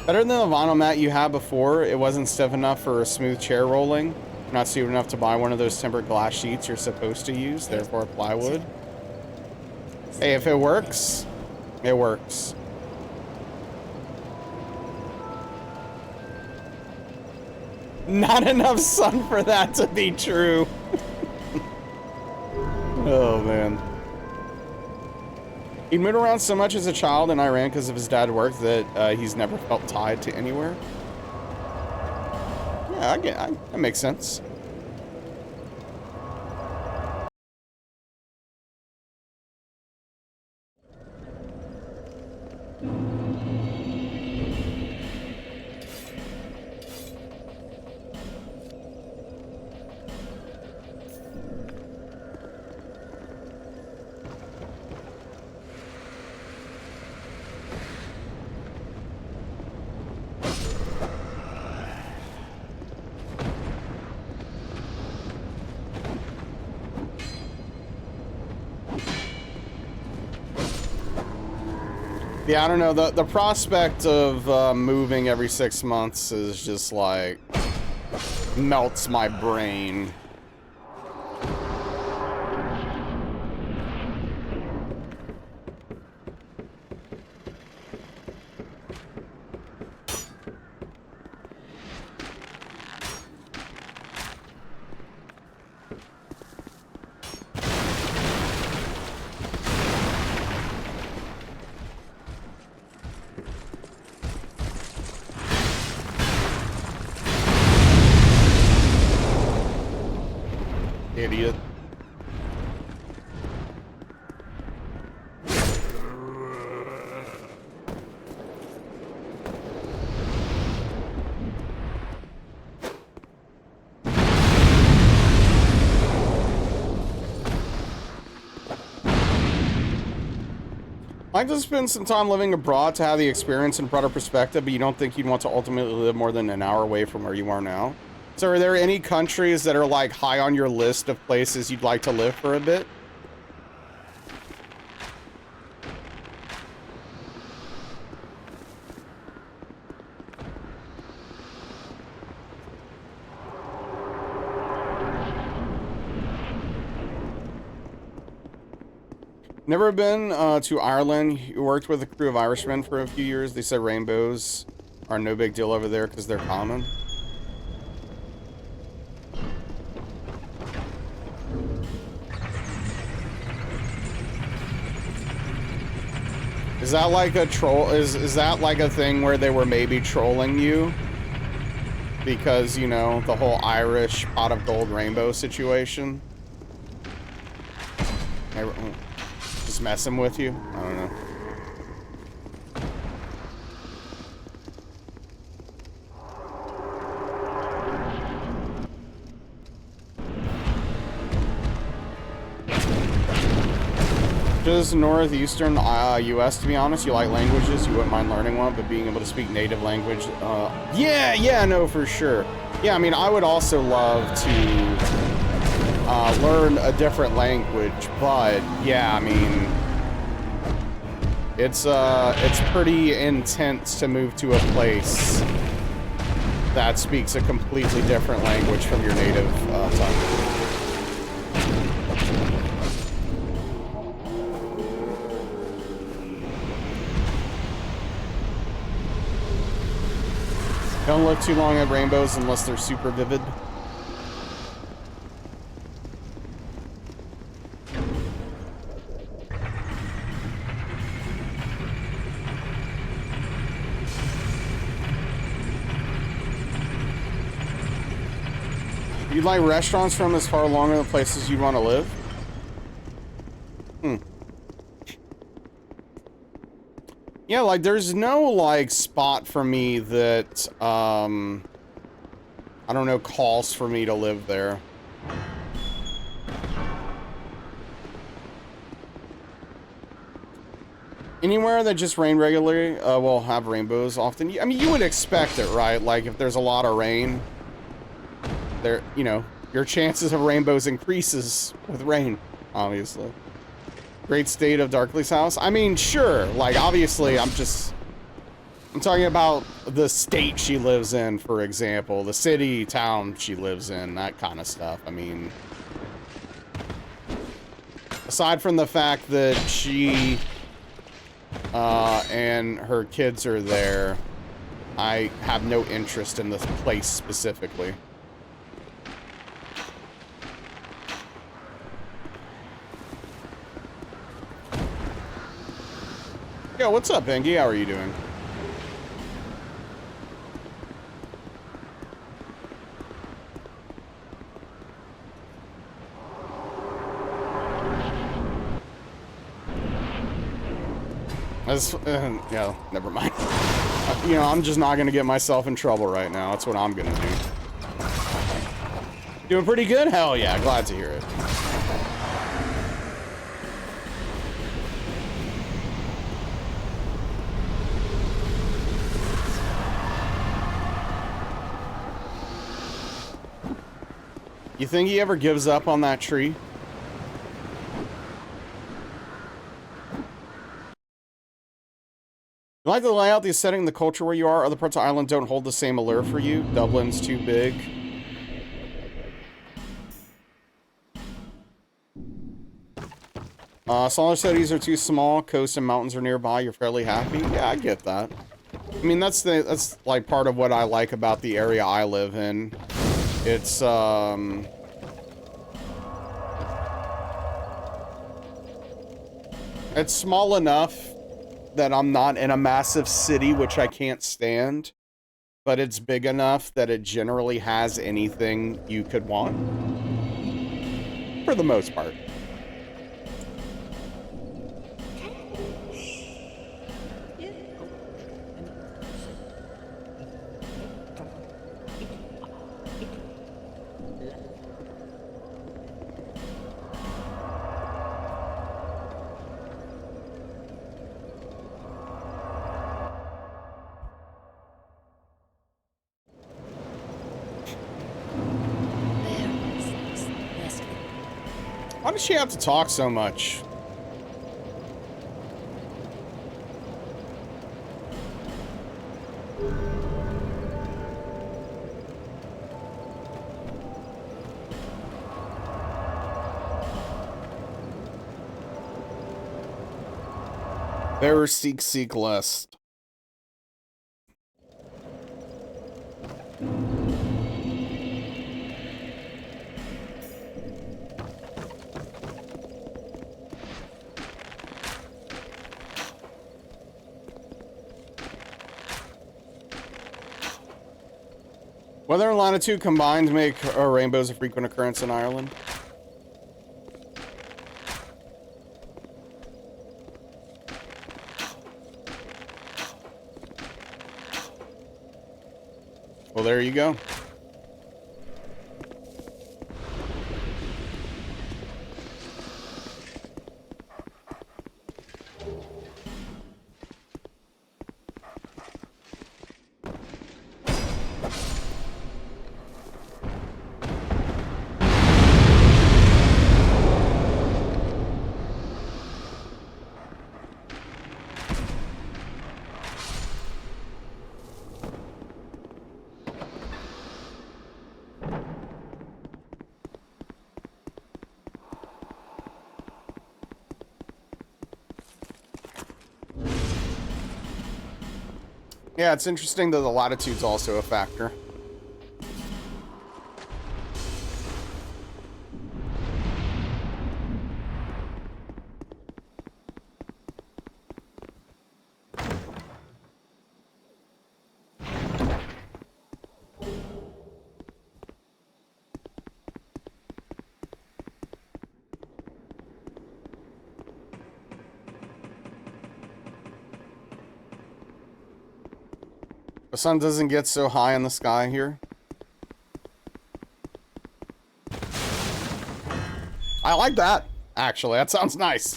Speaker 1: Better than the vinyl mat you had before. It wasn't stiff enough for a smooth chair rolling. Not stupid enough to buy one of those tempered glass sheets you're supposed to use, therefore plywood. Hey, if it works, it works. Not enough sun for that to be true. Oh, man. He'd moved around so much as a child in Iran because of his dad's work that he's never felt tied to anywhere. Yeah, that makes sense. Yeah, I don't know. The prospect of moving every 6 months is just like melts my brain. Idiot. I'd like to spend some time living abroad to have the experience and broader perspective, but you don't think you'd want to ultimately live more than an hour away from where you are now? So are there any countries that are like high on your list of places you'd like to live for a bit? Never been to Ireland. You worked with a crew of Irishmen for a few years. They said rainbows are no big deal over there because they're common. Is that like a troll? Is that like a thing where they were maybe trolling you? Because, you know, the whole Irish pot of gold rainbow situation? Just messing with you? I don't know. Just northeastern U.S. to be honest. You like languages, you wouldn't mind learning one, but being able to speak native language, yeah, no, for sure. Yeah, I mean, I would also love to learn a different language, but yeah, I mean, it's pretty intense to move to a place that speaks a completely different language from your native tongue. Don't look too long at rainbows unless they're super vivid. You'd like restaurants from as far along as the places you want to live? Yeah, like there's no like spot for me that I don't know, calls for me to live there. Anywhere that just rain regularly will have rainbows often. I mean, you would expect it, right? Like if there's a lot of rain, there, you know, your chances of rainbows increases with rain, obviously. Great state of Darkley's house. I mean, sure. Like, obviously, I'm talking about the state she lives in, for example. The city, town she lives in, that kind of stuff. I mean, aside from the fact that she and her kids are there, I have no interest in this place specifically. Yo, what's up, Bengi? How are you doing? Yeah, never mind. You know, I'm just not gonna get myself in trouble right now. That's what I'm gonna do. Doing pretty good? Hell yeah, glad to hear it. You think he ever gives up on that tree? You like the layout, the aesthetic, the culture where you are? Other parts of Ireland don't hold the same allure for you. Dublin's too big. Smaller cities are too small. Coast and mountains are nearby. You're fairly happy. Yeah, I get that. I mean, that's like part of what I like about the area I live in. It's it's small enough that I'm not in a massive city, which I can't stand, but it's big enough that it generally has anything you could want. For the most part. Why does she have to talk so much? There, seek list. Weather and latitude combined make rainbows a frequent occurrence in Ireland. Well, there you go. Yeah, it's interesting that the latitude's also a factor. The sun doesn't get so high in the sky here. I like that, actually. That sounds nice.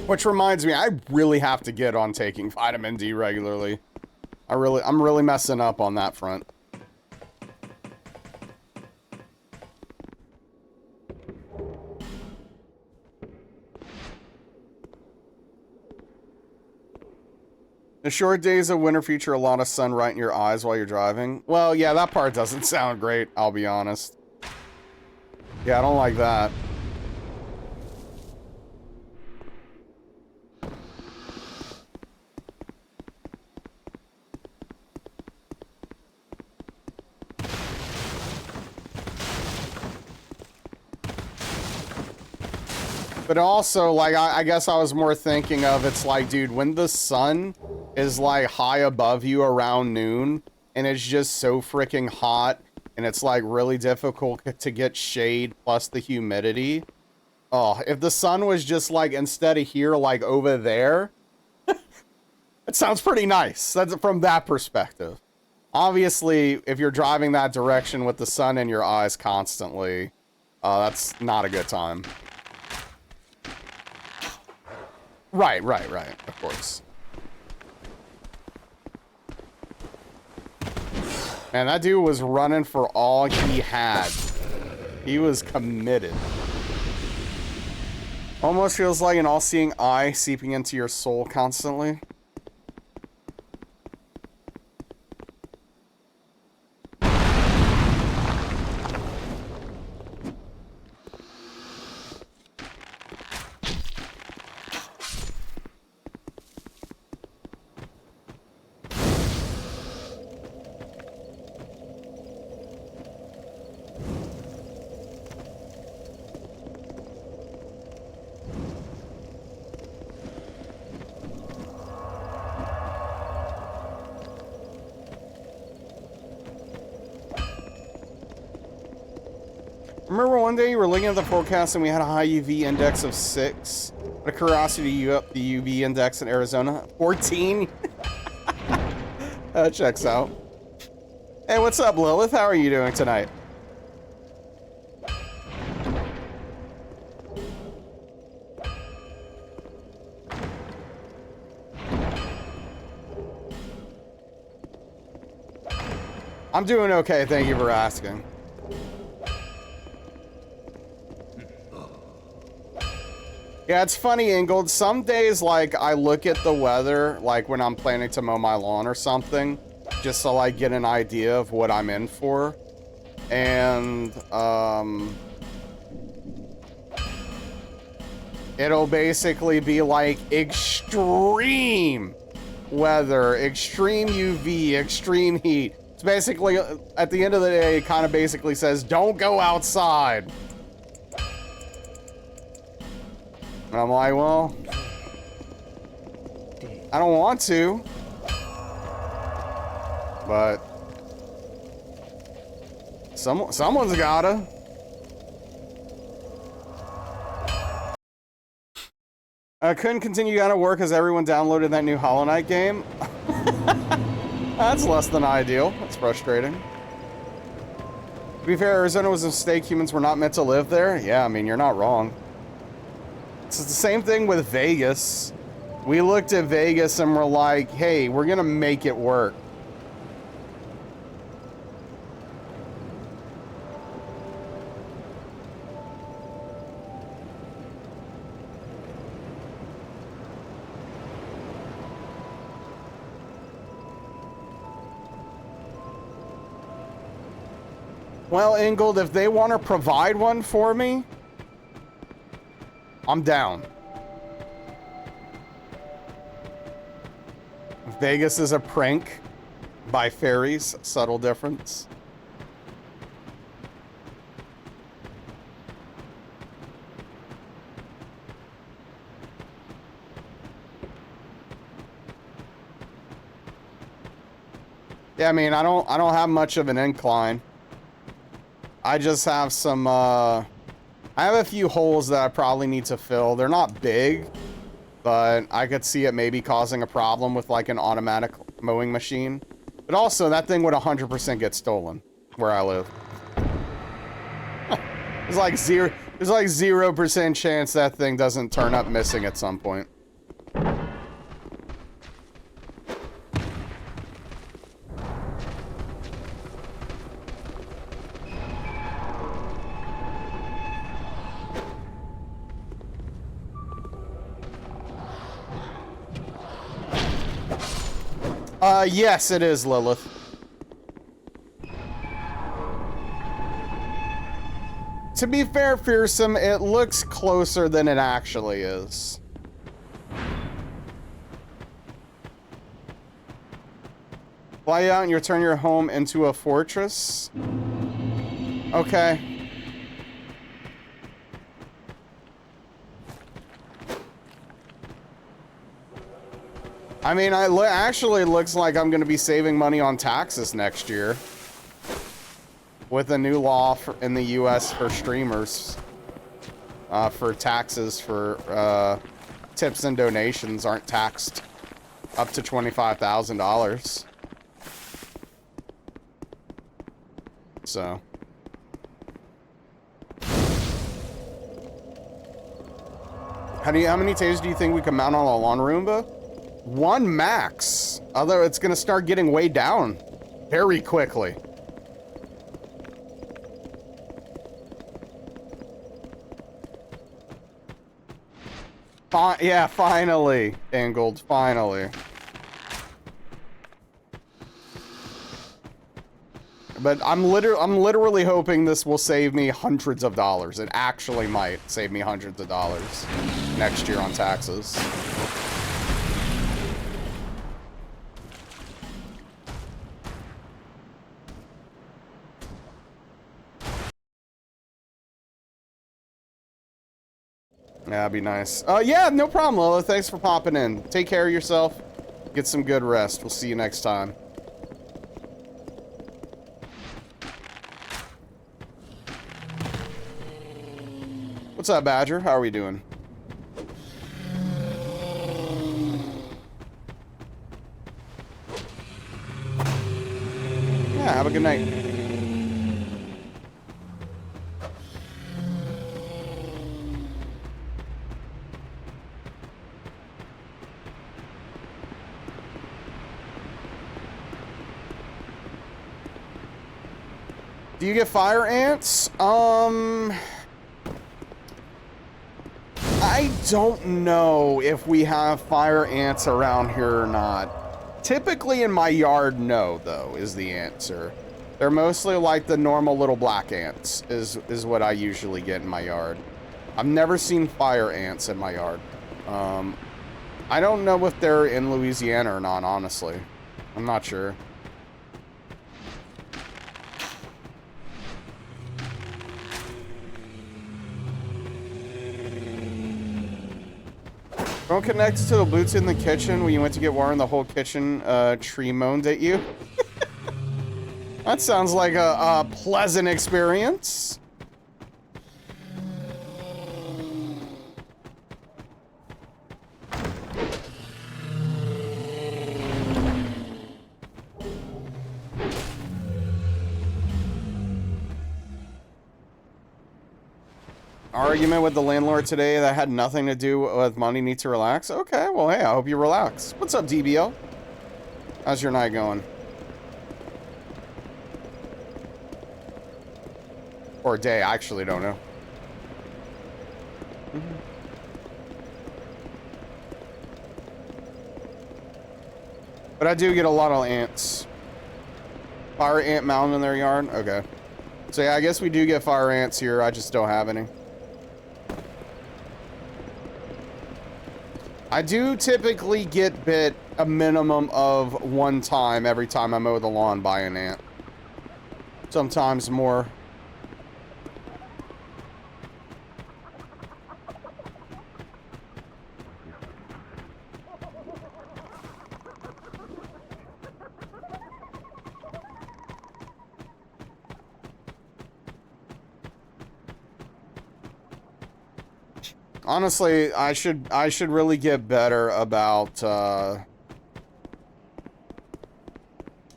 Speaker 1: Which reminds me, I really have to get on taking vitamin D regularly. I'm really messing up on that front. The short days of winter feature a lot of sun right in your eyes while you're driving. Well, yeah, that part doesn't sound great, I'll be honest. Yeah, I don't like that. But also, like, I guess I was more thinking of, it's like, dude, when the sun is, like, high above you around noon, and it's just so freaking hot, and it's, like, really difficult to get shade, plus the humidity. Oh, if the sun was just, like, instead of here, like, over there, it sounds pretty nice. That's from that perspective. Obviously, if you're driving that direction with the sun in your eyes constantly, that's not a good time. Right, of course. Man, that dude was running for all he had. He was committed. Almost feels like an all-seeing eye seeping into your soul constantly. Remember one day you were looking at the forecast and we had a high UV index of 6? Out of curiosity, you up the UV index in Arizona? 14? That checks out. Hey, what's up, Lilith? How are you doing tonight? I'm doing okay, thank you for asking. Yeah, it's funny, Ingold. Some days, like, I look at the weather, like when I'm planning to mow my lawn or something, just so I get an idea of what I'm in for. And, it'll basically be like extreme weather, extreme UV, extreme heat. It's basically, at the end of the day, it kind of basically says, don't go outside. And I'm like, well, I don't want to, but someone's gotta. I couldn't continue out of work as everyone downloaded that new Hollow Knight game. That's less than ideal. That's frustrating. To be fair, Arizona was a mistake. Humans were not meant to live there. Yeah, I mean, you're not wrong. It's the same thing with Vegas. We looked at Vegas and we're like, hey, we're gonna make it work. Well, Ingold, if they want to provide one for me, I'm down. Vegas is a prank by fairies. Subtle difference. Yeah, I mean, I don't have much of an incline. I just have some, I have a few holes that I probably need to fill. They're not big, but I could see it maybe causing a problem with like an automatic mowing machine. But also, that thing would 100% get stolen where I live. There's like 0% chance that thing doesn't turn up missing at some point. Yes, it is, Lilith. To be fair, Fearsome, it looks closer than it actually is. Fly out and you turn your home into a fortress? Okay. I mean, actually looks like I'm going to be saving money on taxes next year. With a new law in the US for streamers. For taxes for tips and donations aren't taxed up to $25,000. So. How many tasers do you think we can mount on a lawn Roomba? One max. Although it's gonna start getting way down very quickly. Yeah, finally, Angled, finally. But I'm literally hoping this will save me hundreds of dollars. It actually might save me hundreds of dollars next year on taxes. Yeah, that'd be nice. Yeah, no problem, Lola. Thanks for popping in. Take care of yourself. Get some good rest. We'll see you next time. What's up, Badger? How are we doing? Yeah, have a good night. Do you get fire ants? I don't know if we have fire ants around here or not. Typically in my yard, no, though, is the answer. They're mostly like the normal little black ants, is what I usually get in my yard. I've never seen fire ants in my yard. I don't know if they're in Louisiana or not, honestly. I'm not sure. Phone connected to the Bluetooth in the kitchen when you went to get water and the whole kitchen tree moaned at you. That sounds like a pleasant experience. Argument with the landlord today that had nothing to do with money, need to relax. Okay, well, hey, I hope you relax. What's up, DBL? How's your night going? Or day, I actually don't know. But I do get a lot of ants. Fire ant mountain in their yard? Okay. So yeah, I guess we do get fire ants here. I just don't have any. I do typically get bit a minimum of one time every time I mow the lawn by an ant. Sometimes more. Honestly, I should really get better about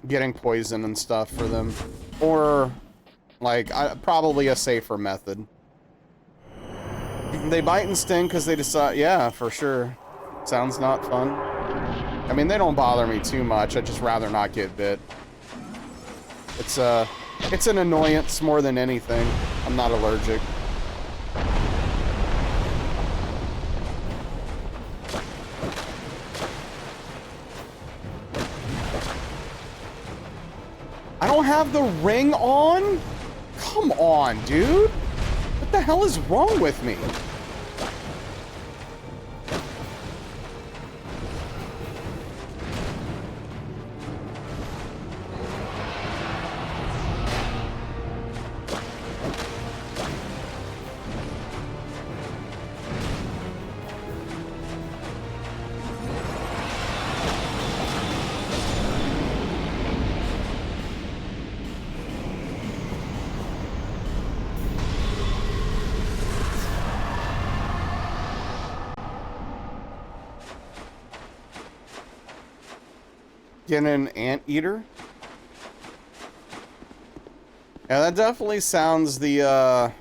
Speaker 1: getting poison and stuff for them, or like probably a safer method. They bite and sting because they decide. Yeah, for sure. Sounds not fun. I mean, they don't bother me too much. I'd just rather not get bit. It's an annoyance more than anything. I'm not allergic. I don't have the ring on? Come on, dude. What the hell is wrong with me? Get an anteater? Yeah, that definitely sounds the,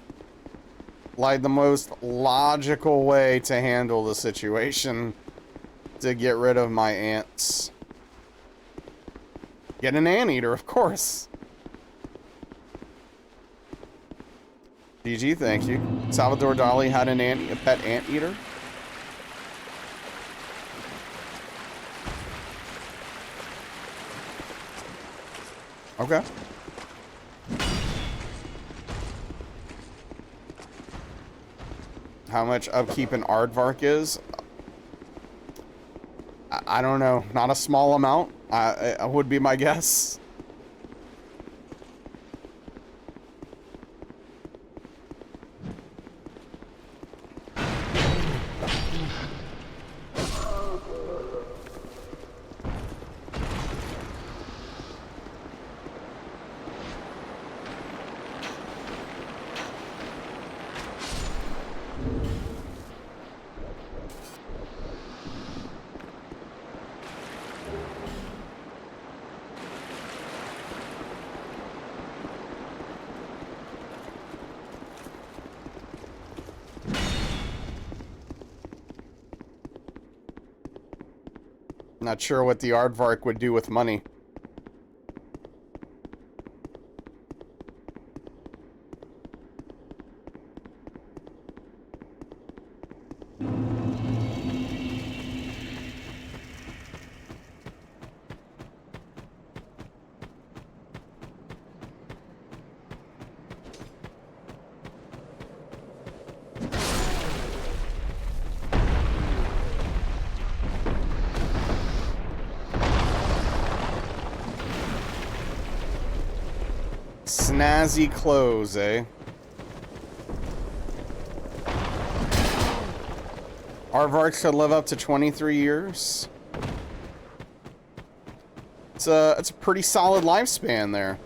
Speaker 1: like the most logical way to handle the situation to get rid of my ants. Get an anteater, of course. GG, thank you. Salvador Dali had a pet anteater. Okay. How much upkeep an aardvark is? I don't know. Not a small amount. I would be my guess. Not sure what the aardvark would do with money. Snazzy clothes, eh? Aardvarks could live up to 23 years. It's a pretty solid lifespan there.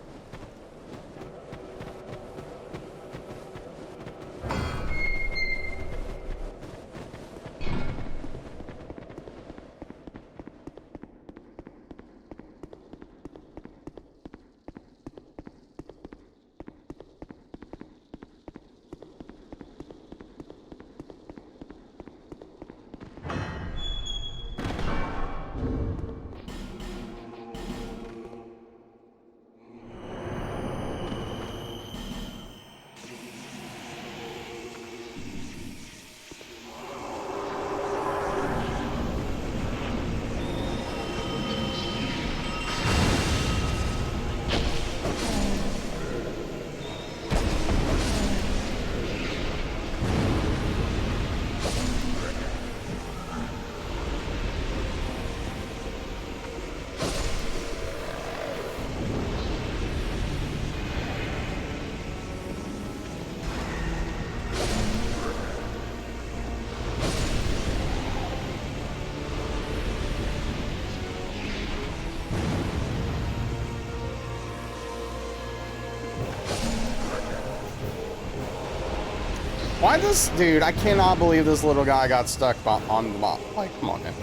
Speaker 1: Why this dude? I cannot believe this little guy got stuck on the bot. Like, come on, man.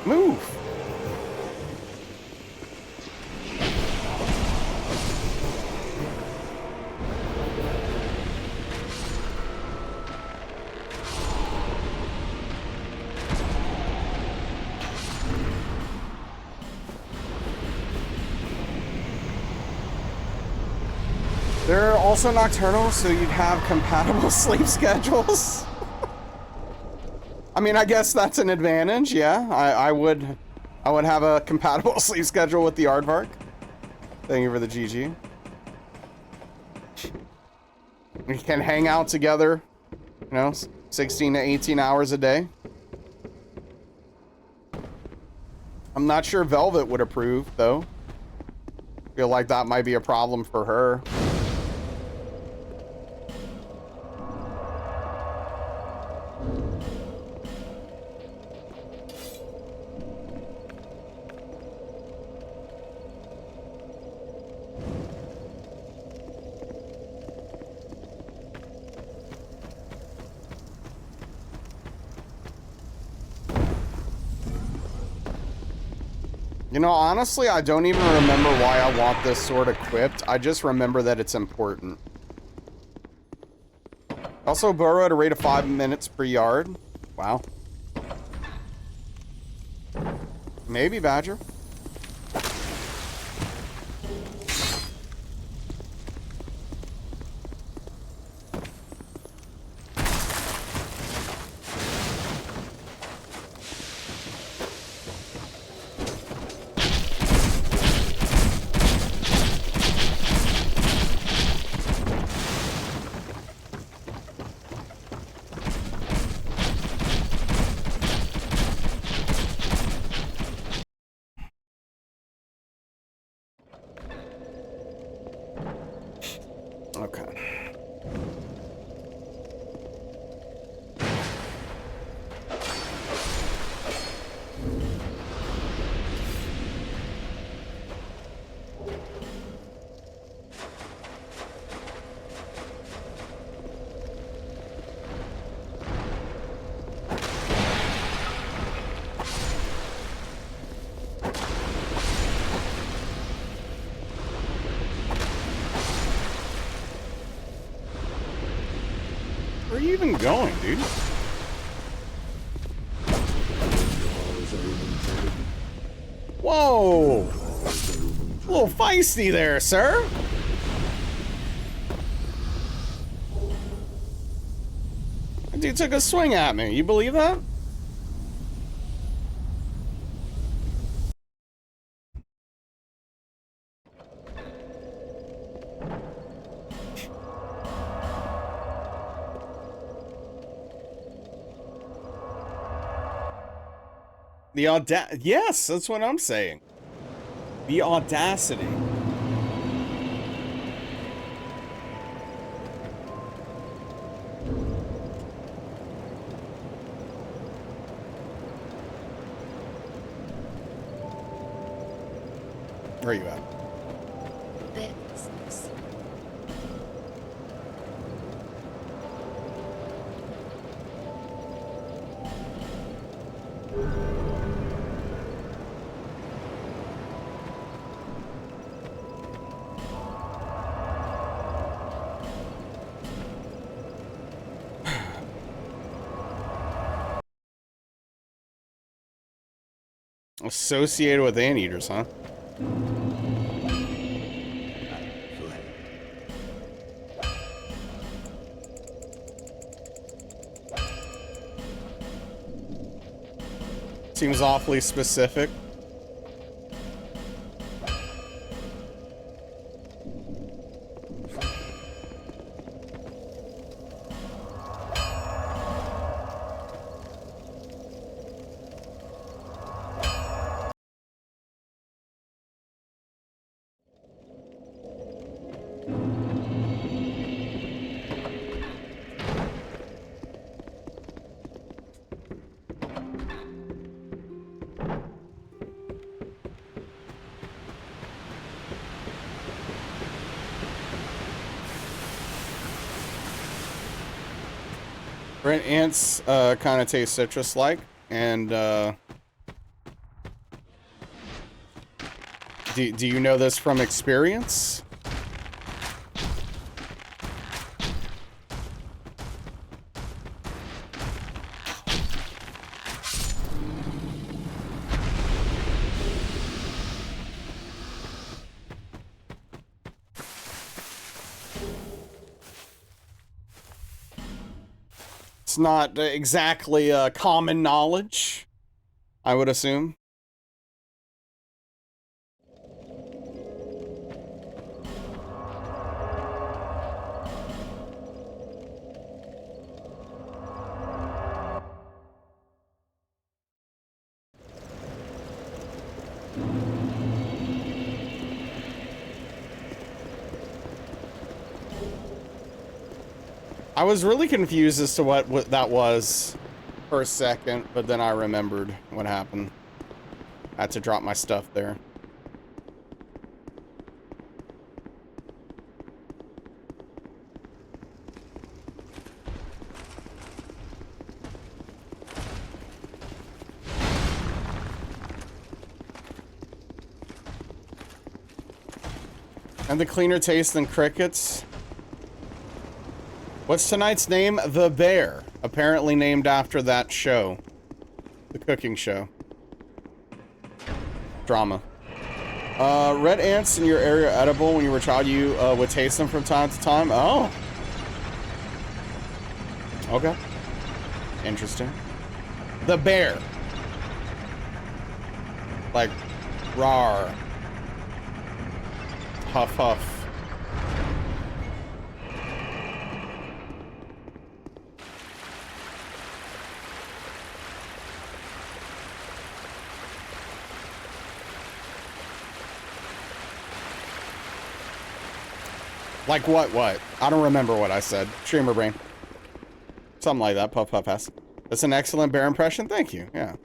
Speaker 1: Move. They're also nocturnal, so you'd have compatible sleep schedules. I mean, I guess that's an advantage, yeah. I would have a compatible sleep schedule with the Aardvark. Thank you for the GG. We can hang out together, you know, 16 to 18 hours a day. I'm not sure Velvet would approve, though. Feel like that might be a problem for her. You know, honestly, I don't even remember why I want this sword equipped. I just remember that it's important. Also burrow at a rate of 5 minutes per yard. Wow. Maybe, Badger. Okay. Where are you even going, dude? Whoa! A little feisty there, sir. That dude took a swing at me. You believe that? Yes, that's what I'm saying. The audacity. Where are you at?
Speaker 3: This.
Speaker 1: Associated with anteaters, huh? Seems awfully specific. Red ants kind of taste citrus-like, and do you know this from experience? It's not exactly common knowledge, I would assume. I was really confused as to what that was for a second, but then I remembered what happened. I had to drop my stuff there. And the cleaner taste than crickets. What's tonight's name? The Bear. Apparently named after that show. The cooking show. Drama. Red ants in your area are edible. When you were a child, you would taste them from time to time. Oh. Okay. Interesting. The Bear. Like, rawr. Huff, huff. Like what? I don't remember what I said. Streamer brain. Something like that. Puff, puff, pass. That's an excellent bear impression. Thank you. Yeah.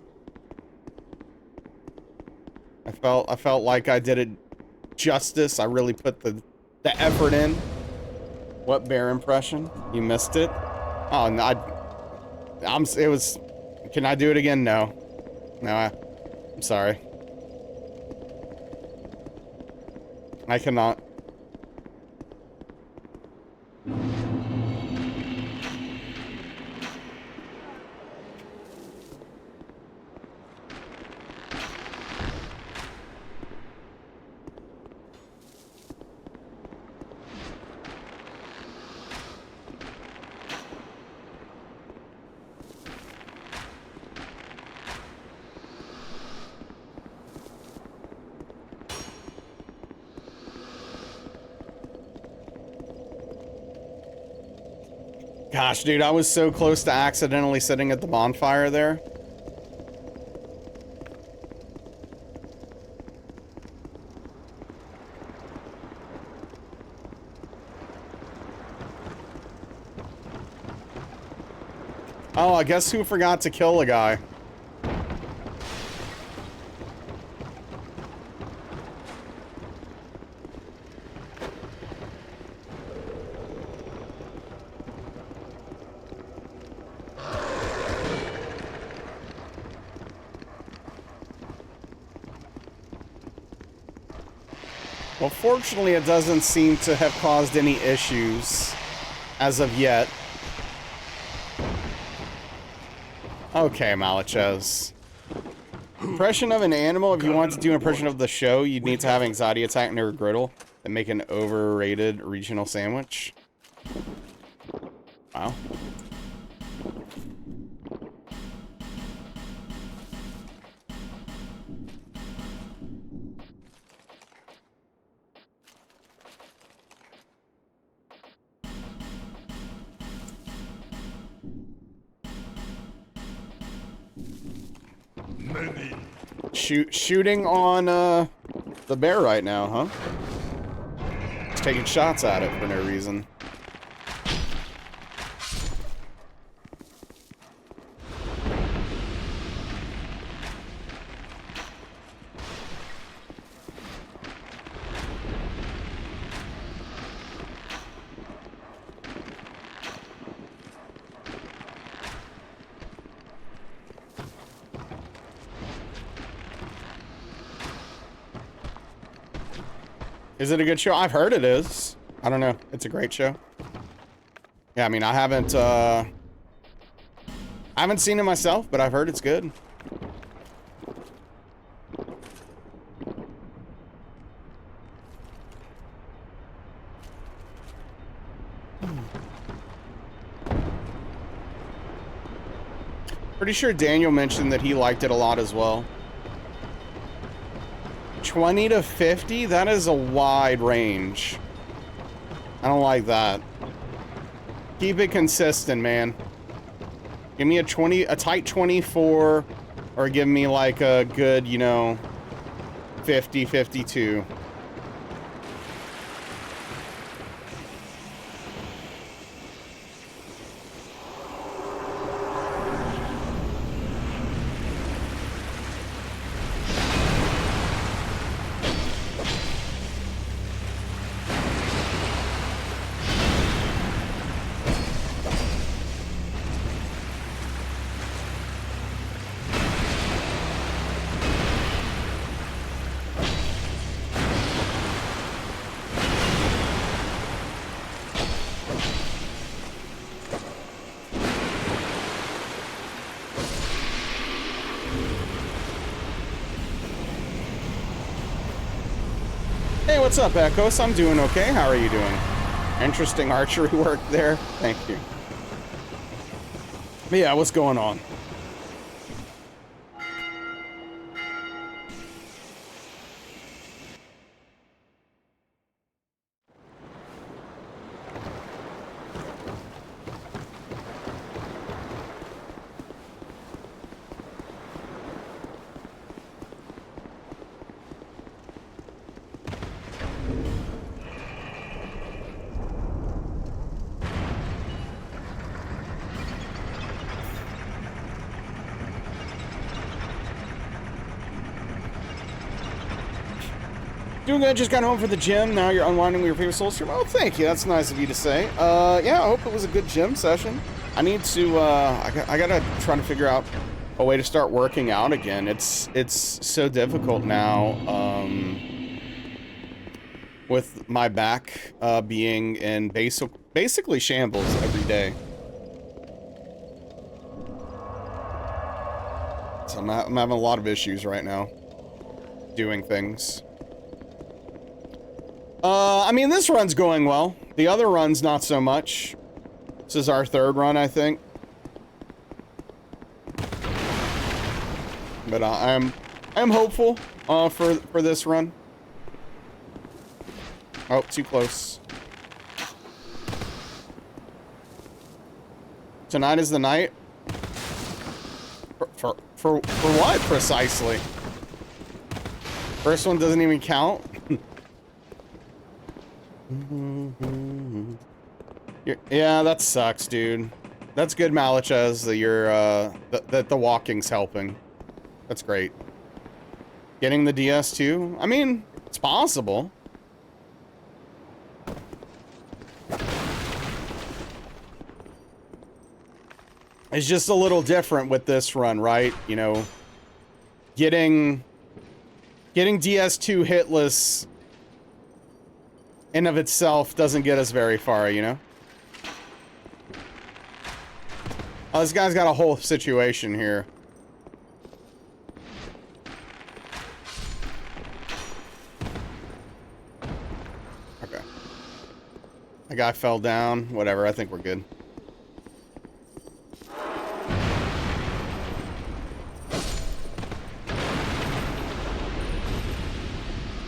Speaker 1: I felt like I did it justice. I really put the effort in. What bear impression? You missed it? Oh, no, it was... Can I do it again? No. No, I'm sorry. I cannot. Gosh, dude, I was so close to accidentally sitting at the bonfire there. Oh, I guess who forgot to kill a guy? Well, fortunately, it doesn't seem to have caused any issues as of yet. Okay, Malachez. Impression of an animal. If you want to do an impression of the show, you'd need to have anxiety attack near a griddle and make an overrated regional sandwich. Wow.
Speaker 4: Many.
Speaker 1: Shooting on the bear right now, huh? Just taking shots at it for no reason. Is it a good show? I've heard it is. I don't know. It's a great show. Yeah, I mean, I haven't seen it myself, but I've heard it's good. Pretty sure Daniel mentioned that he liked it a lot as well. 20 to 50? That is a wide range. I don't like that. Keep it consistent, man. Give me a tight 24, or give me like a good, you know, 50, 52. Hey, what's up, Echoes? I'm doing okay. How are you doing? Interesting archery work there. Thank you. But yeah, what's going on? Doing good, just got home from the gym. Now you're unwinding with your favorite Soul stream. Oh, thank you. That's nice of you to say. Yeah, I hope it was a good gym session. I need to, I gotta try to figure out a way to start working out again. It's so difficult now, with my back, being in basically shambles every day. So I'm having a lot of issues right now doing things. I mean, this run's going well. The other run's not so much. This is our third run, I think. But I'm hopeful for this run. Oh, too close. Tonight is the night. For what precisely? First one doesn't even count. Yeah, that sucks, dude. That's good, Malachez, that you're that the walking's helping. That's great. Getting the DS2? I mean, it's possible. It's just a little different with this run, right? You know, getting DS2 hitless in of itself doesn't get us very far, you know? Oh, this guy's got a whole situation here. Okay. The guy fell down. Whatever, I think we're good.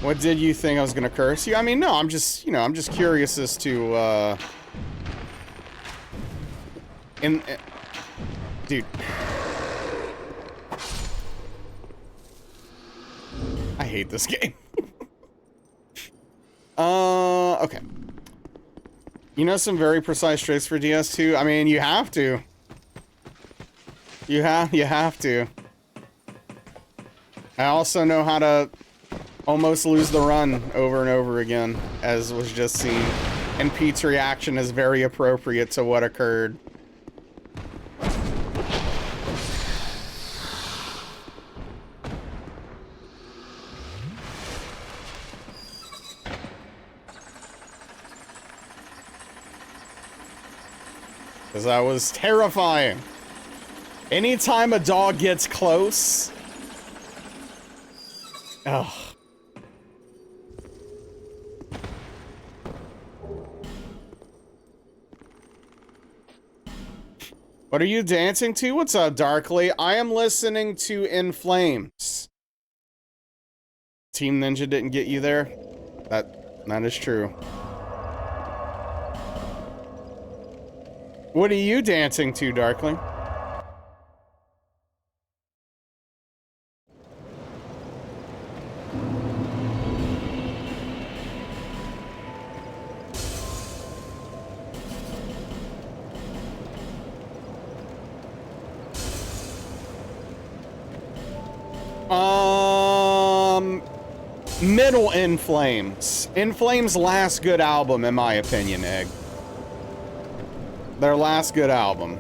Speaker 1: What did you think I was gonna curse you? I mean, no, I'm just, you know, I'm just curious as to, dude. I hate this game. Okay. You know some very precise tricks for DS2? I mean, you have to. You have to. I also know how to almost lose the run over and over again, as was just seen. And Pete's reaction is very appropriate to what occurred. Because that was terrifying. Anytime a dog gets close... Ugh. What are you dancing to? What's up, Darkly? I am listening to In Flames. Team Ninja didn't get you there? That is true. What are you dancing to, Darkling? Middle In Flames. In Flames' last good album, in my opinion, Egg. Their last good album.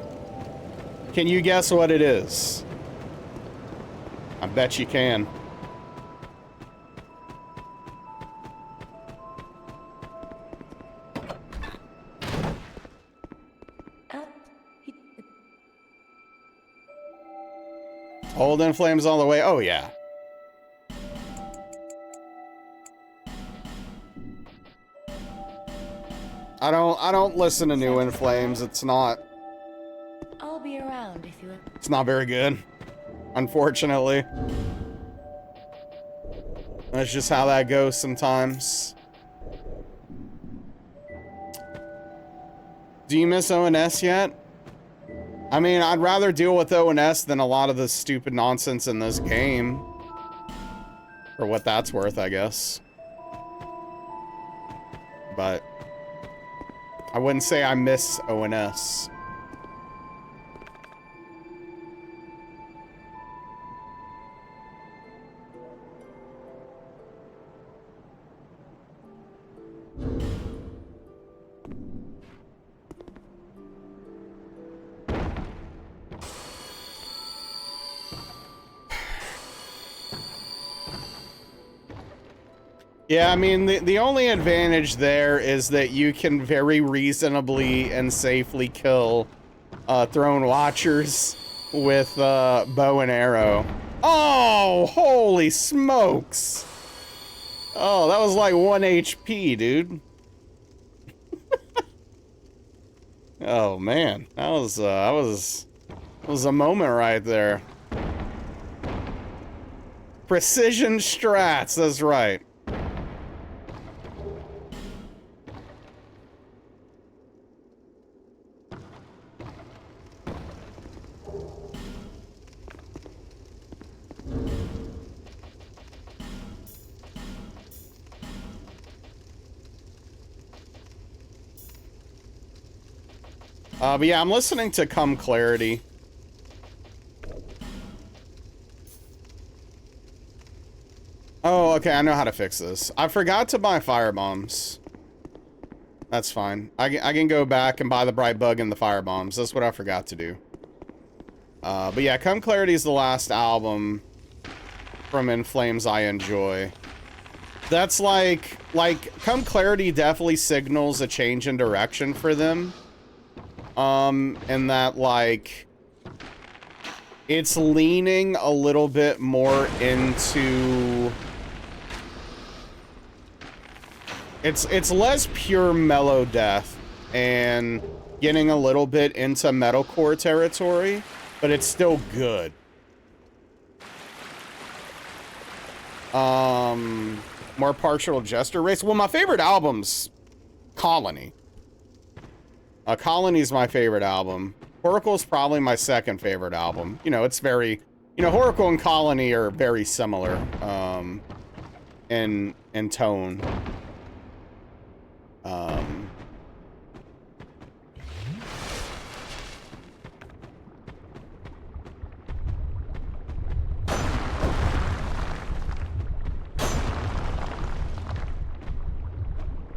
Speaker 1: Can you guess what it is? I bet you can. Old In Flames all the way. Oh, yeah. I don't listen to new In Flames. It's not.
Speaker 3: I'll be around if you.
Speaker 1: It's not very good, unfortunately. That's just how that goes sometimes. Do you miss ONS yet? I mean, I'd rather deal with ONS than a lot of the stupid nonsense in this game. For what that's worth, I guess. But I wouldn't say I miss ONS. Yeah, I mean, the only advantage there is that you can very reasonably and safely kill Throne Watchers with bow and arrow. Oh, holy smokes! Oh, that was like 1 HP, dude. Oh man, that was a moment right there. Precision strats, that's right. But yeah, I'm listening to Come Clarity. Oh, okay, I know how to fix this. I forgot to buy fire bombs. That's fine. I can go back and buy the bright bug and the fire bombs. That's what I forgot to do. But yeah, Come Clarity is the last album from In Flames I enjoy. That's like Come Clarity definitely signals a change in direction for them. And that, like, it's leaning a little bit more into... It's less pure mellow death and getting a little bit into metalcore territory, but it's still good. More partial Jester race. Well, my favorite album's Colony. Colony's my favorite album. Horacle's probably my second favorite album. You know, it's very... You know, Horacle and Colony are very similar, in tone.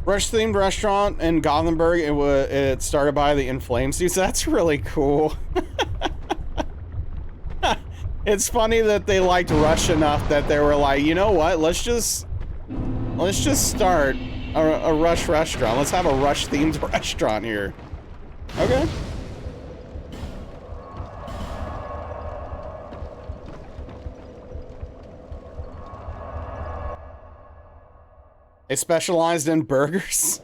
Speaker 1: Rush-themed restaurant in Gothenburg. It started by the In Flames dudes. That's really cool. It's funny that they liked Rush enough that they were like, you know what? Let's just start a Rush restaurant. Let's have a Rush-themed restaurant here. Okay. They specialized in burgers.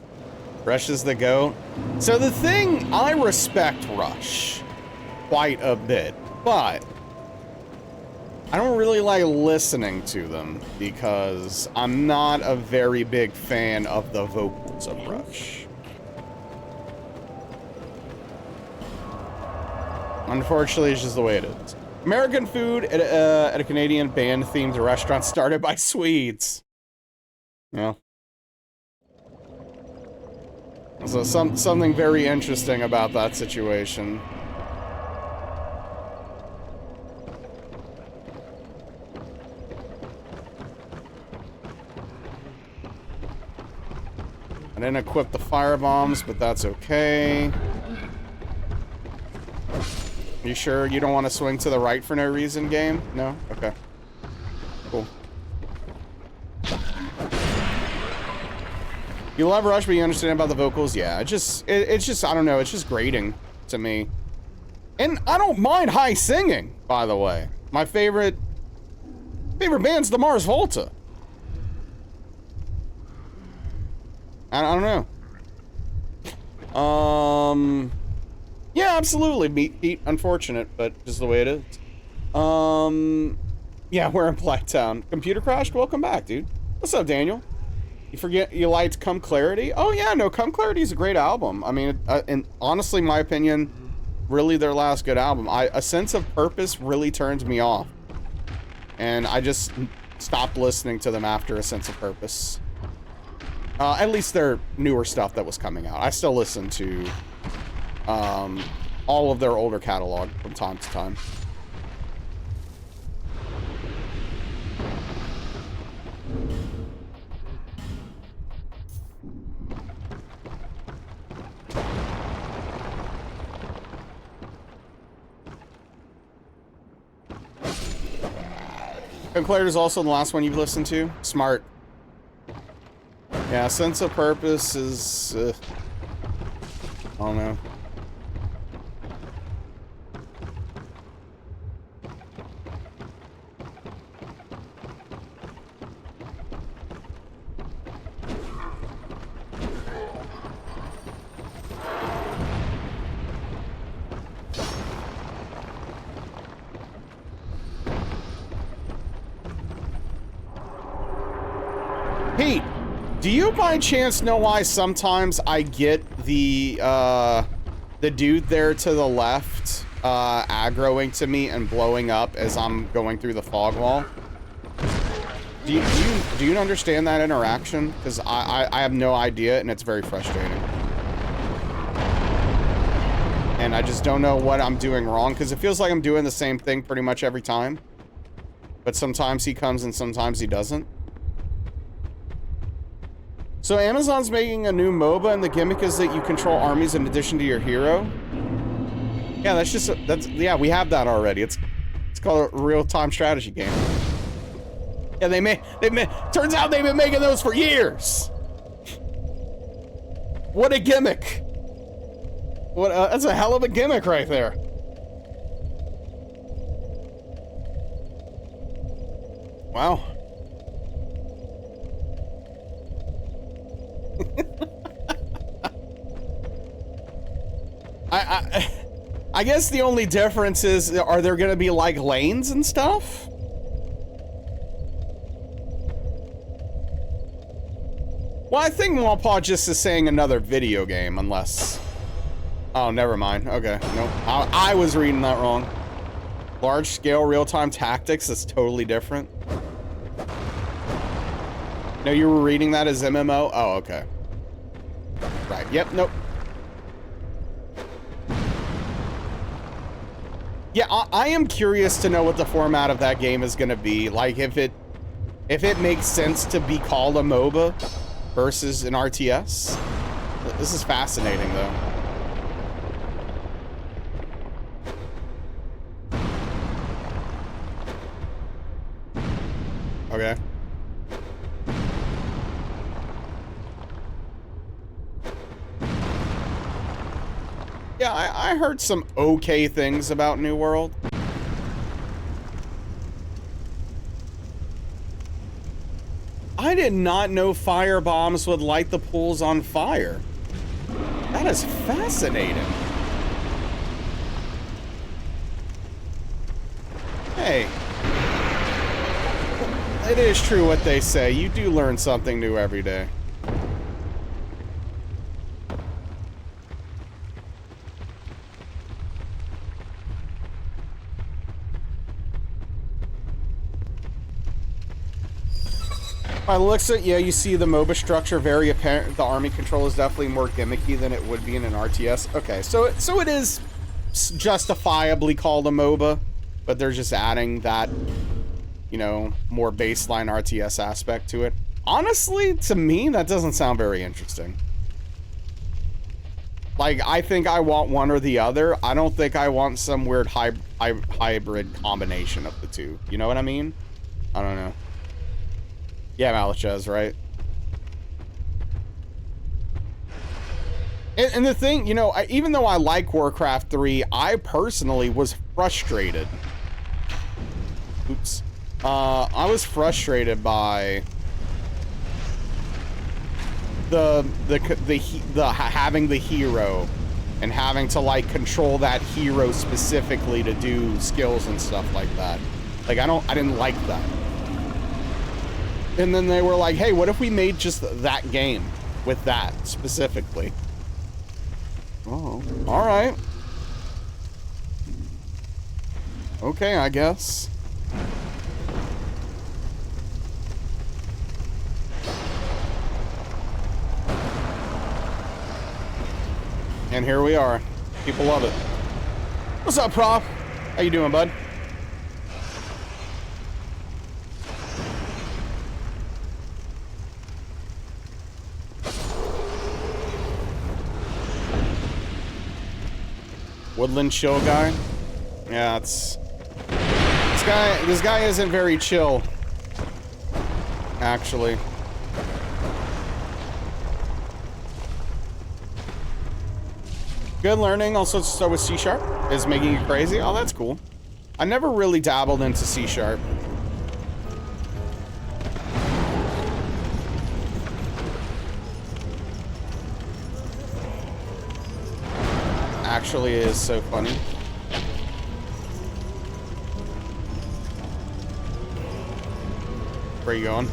Speaker 1: Rush is the GOAT. So the thing, I respect Rush quite a bit, but I don't really like listening to them because I'm not a very big fan of the vocals of Rush. Unfortunately, it's just the way it is. American food at a Canadian band-themed restaurant started by Swedes. Yeah. So something very interesting about that situation. I didn't equip the fire bombs, but that's okay. You sure you don't want to swing to the right for no reason, game? No? Okay. Cool. You love Rush, but you understand about the vocals? Yeah, it's just, I don't know, it's just grating to me. And I don't mind high singing, by the way. My favorite band's the Mars Volta. I don't know. Yeah, absolutely. Heat, unfortunate, but just the way it is. Yeah, we're in Blacktown. Computer crashed? Welcome back, dude. What's up, Daniel? You forget you liked Come Clarity? Oh yeah, no, Come Clarity is a great album. I mean, and honestly, my opinion, really their last good album. A Sense of Purpose really turned me off. And I just stopped listening to them after A Sense of Purpose. At least their newer stuff that was coming out. I still listen to all of their older catalog from time to time. Conclared is also the last one you've listened to. Smart. Yeah, Sense of Purpose is... I don't know. Pete, do you by chance know why sometimes I get the dude there to the left aggroing to me and blowing up as I'm going through the fog wall? Do you understand that interaction? Because I have no idea, and it's very frustrating. And I just don't know what I'm doing wrong, because it feels like I'm doing the same thing pretty much every time. But sometimes he comes and sometimes he doesn't. So Amazon's making a new MOBA, and the gimmick is that you control armies in addition to your hero. Yeah, that's yeah, we have that already. It's called a real-time strategy game. Yeah, turns out they've been making those for years. What a gimmick. That's a hell of a gimmick right there. Wow. I guess the only difference is, are there gonna be like lanes and stuff? Well, I think Wallpaw just is saying another video game, unless... Oh, never mind. Okay, nope. I was reading that wrong. Large-scale real-time tactics, that's totally different. No, you were reading that as MMO? Oh, okay. Right, yep, nope. Yeah, I am curious to know what the format of that game is going to be. Like, if it makes sense to be called a MOBA versus an RTS. This is fascinating, though. Okay. Yeah, I heard some okay things about New World. I did not know fire bombs would light the pools on fire. That is fascinating. Hey. It is true what they say. You do learn something new every day. By the looks of it, yeah, you see the MOBA structure very apparent. The army control is definitely more gimmicky than it would be in an RTS. Okay, so it is justifiably called a MOBA, but they're just adding that, you know, more baseline RTS aspect to it. Honestly, to me, that doesn't sound very interesting. Like, I think I want one or the other. I don't think I want some weird hybrid combination of the two. You know what I mean? I don't know. Yeah, Malachez, right? And the thing, you know, even though I like Warcraft 3, I personally was frustrated. Oops. I was frustrated by the having the hero and having to like control that hero specifically to do skills and stuff like that. Like I didn't like that. And then they were like, hey, what if we made just that game with that specifically? Oh, all right. Okay, I guess. And here we are. People love it. What's up, Prof? How you doing, bud? Woodland chill guy? Yeah, it's... This guy isn't very chill. Actually. Good learning, also to start with C# is making you crazy. Oh, that's cool. I never really dabbled into C#. Actually is so funny. Where are you going?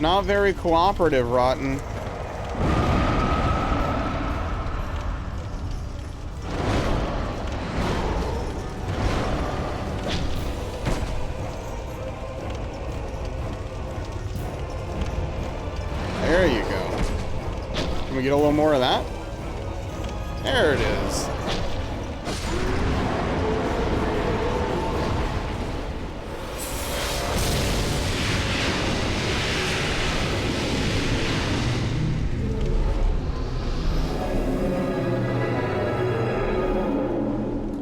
Speaker 1: Not very cooperative, Rotten. There you go. Can we get a little more of that? There it is.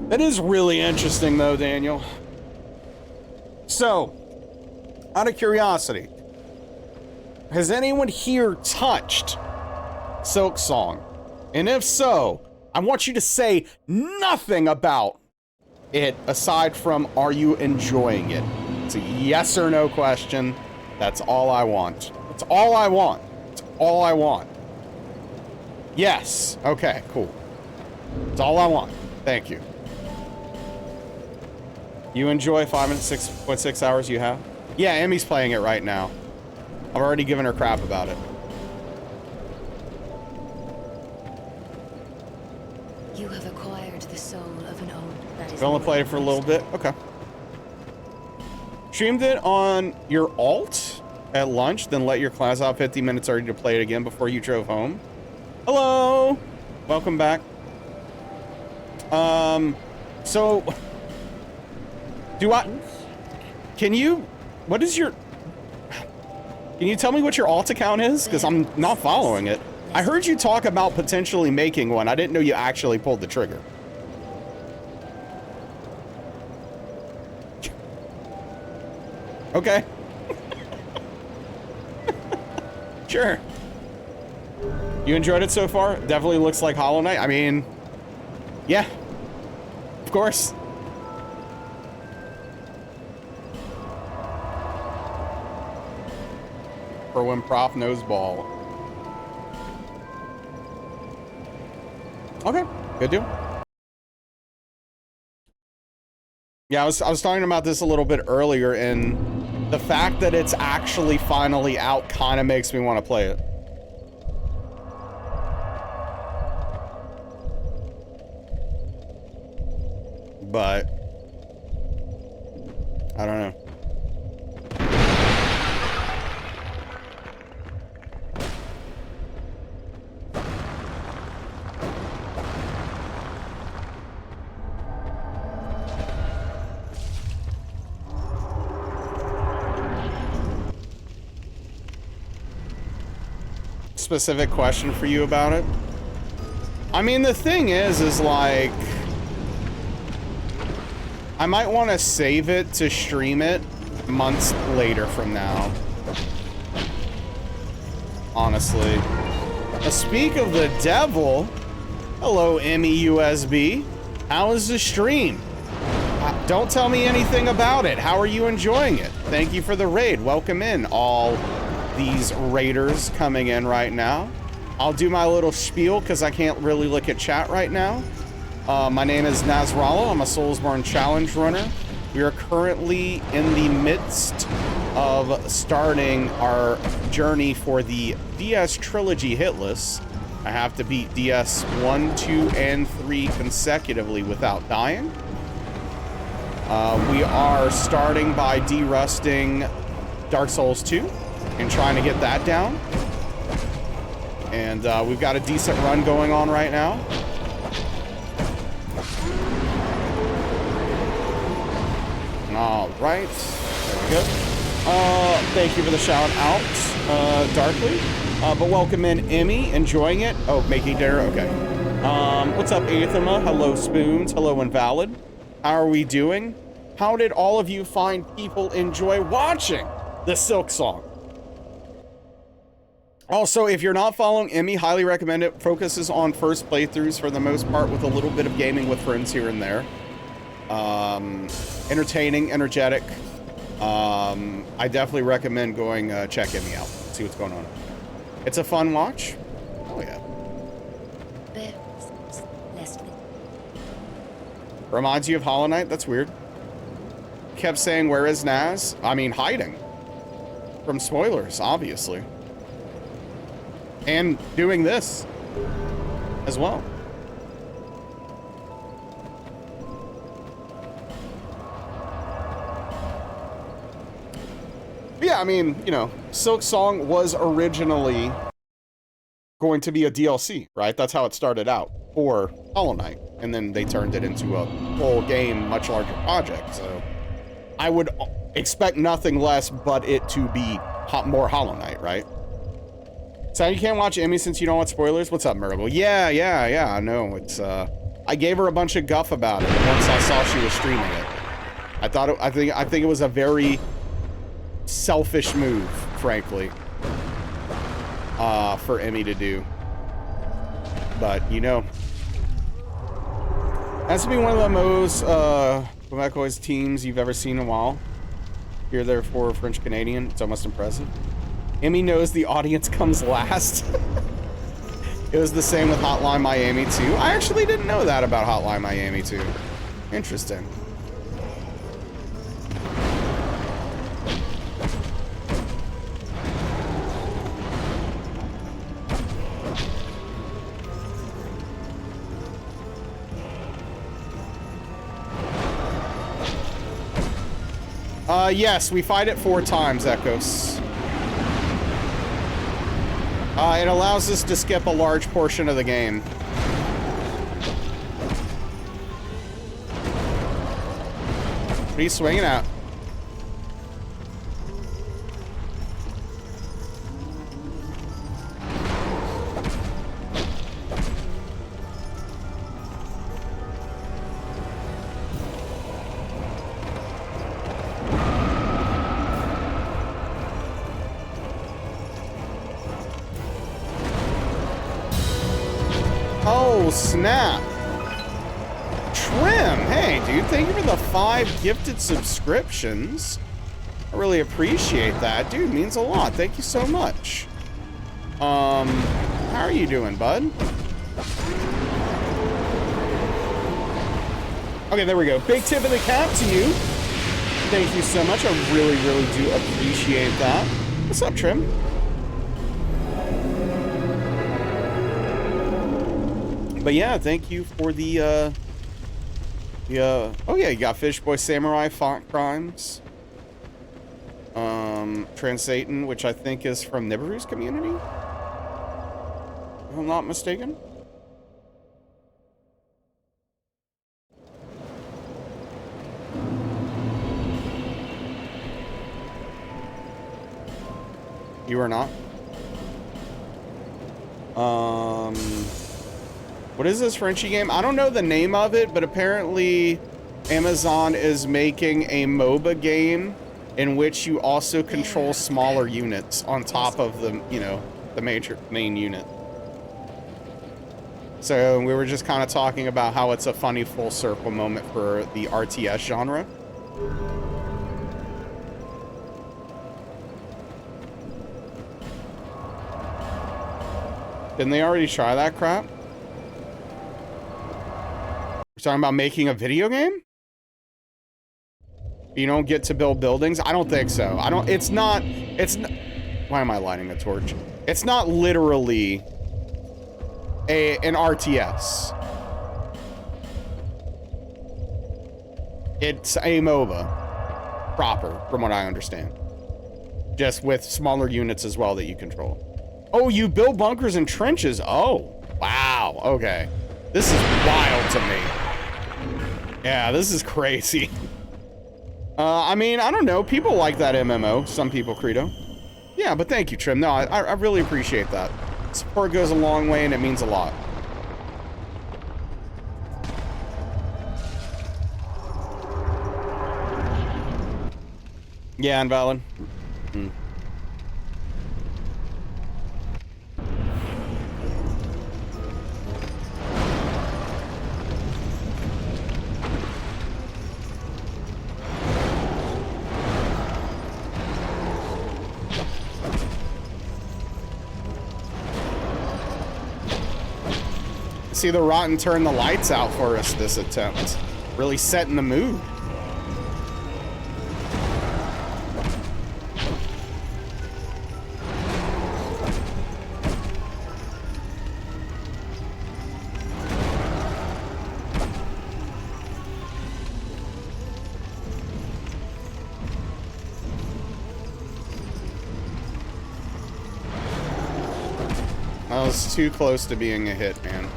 Speaker 1: That is really interesting, though, Daniel. So, out of curiosity, has anyone here touched Silk Song? And if so, I want you to say nothing about it aside from, are you enjoying it? It's a yes or no question. That's all I want. That's all I want. That's all I want. Yes. Okay, cool. That's all I want. Thank you. You enjoy 5 and 6.6 hours you have? Yeah, Emmy's playing it right now. I've already given her crap about it.
Speaker 3: You have acquired the soul of an old that is.
Speaker 1: You only played it for a little bit? Okay. Streamed it on your alt at lunch, then let your class out 50 minutes early to play it again before you drove home. Hello! Welcome back. So... Can you tell me what your alt account is? Because I'm not following it. I heard you talk about potentially making one. I didn't know you actually pulled the trigger. Okay. Sure. You enjoyed it so far? Definitely looks like Hollow Knight. I mean, yeah. Of course. For when Prof knows ball. Okay, good deal. Yeah, I was talking about this a little bit earlier, and the fact that it's actually finally out kind of makes me want to play it. But I don't know. Specific question for you about it. I mean, the thing is like, I might want to save it to stream it months later from now. Honestly. Speak of the devil. Hello, Emmy USB. How is the stream? Don't tell me anything about it. How are you enjoying it? Thank you for the raid. Welcome in, all these raiders coming in right now. I'll do my little spiel because I can't really look at chat right now. My name is Nazrallo. I'm a Soulsborne challenge runner. We are currently in the midst of starting our journey for the DS Trilogy Hitless. I have to beat DS 1, 2, and 3 consecutively without dying. We are starting by derusting Dark Souls 2 and trying to get that down. And we've got a decent run going on right now. All right, there we go. Thank you for the shout out, Darkly. But welcome in, Emmy, enjoying it. Oh, making dinner, okay. What's up, Aethema? Hello, Spoons. Hello, Invalid. How are we doing? How did all of you find people enjoy watching the Silk Song? Also, if you're not following Emmy, highly recommend it. Focuses on first playthroughs for the most part, with a little bit of gaming with friends here and there. Entertaining, energetic. I definitely recommend going check Emmy out, see what's going on. It's a fun watch. Oh yeah. Reminds you of Hollow Knight? That's weird. Kept saying, where is Naz? I mean, hiding from spoilers, obviously. And doing this as well. Yeah, I mean, you know, Silk Song was originally going to be a DLC, right? That's how it started out. for Hollow Knight, and then they turned it into a full game, much larger project. So I would expect nothing less but it to be more Hollow Knight, right? So you can't watch Emmy since you don't want spoilers? What's up, Miracle? Yeah, I know. It's, I gave her a bunch of guff about it once I saw she was streaming it. I think it was a very selfish move, frankly, for Emmy to do. But, you know, has to be one of the most, Quebecois teams you've ever seen in a while. Here, therefore, French-Canadian. It's almost impressive. Emmy knows the audience comes last. It was the same with Hotline Miami 2. I actually didn't know that about Hotline Miami 2. Interesting. Yes, we fight it 4 times, Echoes. It allows us to skip a large portion of the game. What are you swinging at? Oh, snap. Trim, hey, dude, thank you for the 5 gifted subscriptions. I really appreciate that. Dude, means a lot. Thank you so much. How are you doing, bud? Okay, there we go. Big tip of the cap to you. Thank you so much. I really, really do appreciate that. What's up, Trim? But yeah, thank you for the, oh yeah, you got Fish Boy Samurai, Font Crimes. Transatan, which I think is from Nibiru's community, if I'm not mistaken. You are not? What is this Frenchie game? I don't know the name of it, but apparently Amazon is making a MOBA game in which you also control smaller units on top of the, you know, the main unit. So we were just kind of talking about how it's a funny full circle moment for the RTS genre. Didn't they already try that crap? We're talking about making a video game? You don't get to build buildings? I don't think so. It's not, why am I lighting a torch? It's not literally an RTS. It's a MOBA proper, from what I understand. Just with smaller units as well that you control. Oh, you build bunkers and trenches. Oh, wow. Okay. This is wild to me. Yeah, this is crazy. I mean, I don't know. People like that MMO. Some people, Credo. Yeah, but thank you, Trim. No, I really appreciate that. Support goes a long way, and it means a lot. Yeah, invalid. Hmm. See the Rotten turn the lights out for us this attempt. Really setting the mood. That was too close to being a hit, man.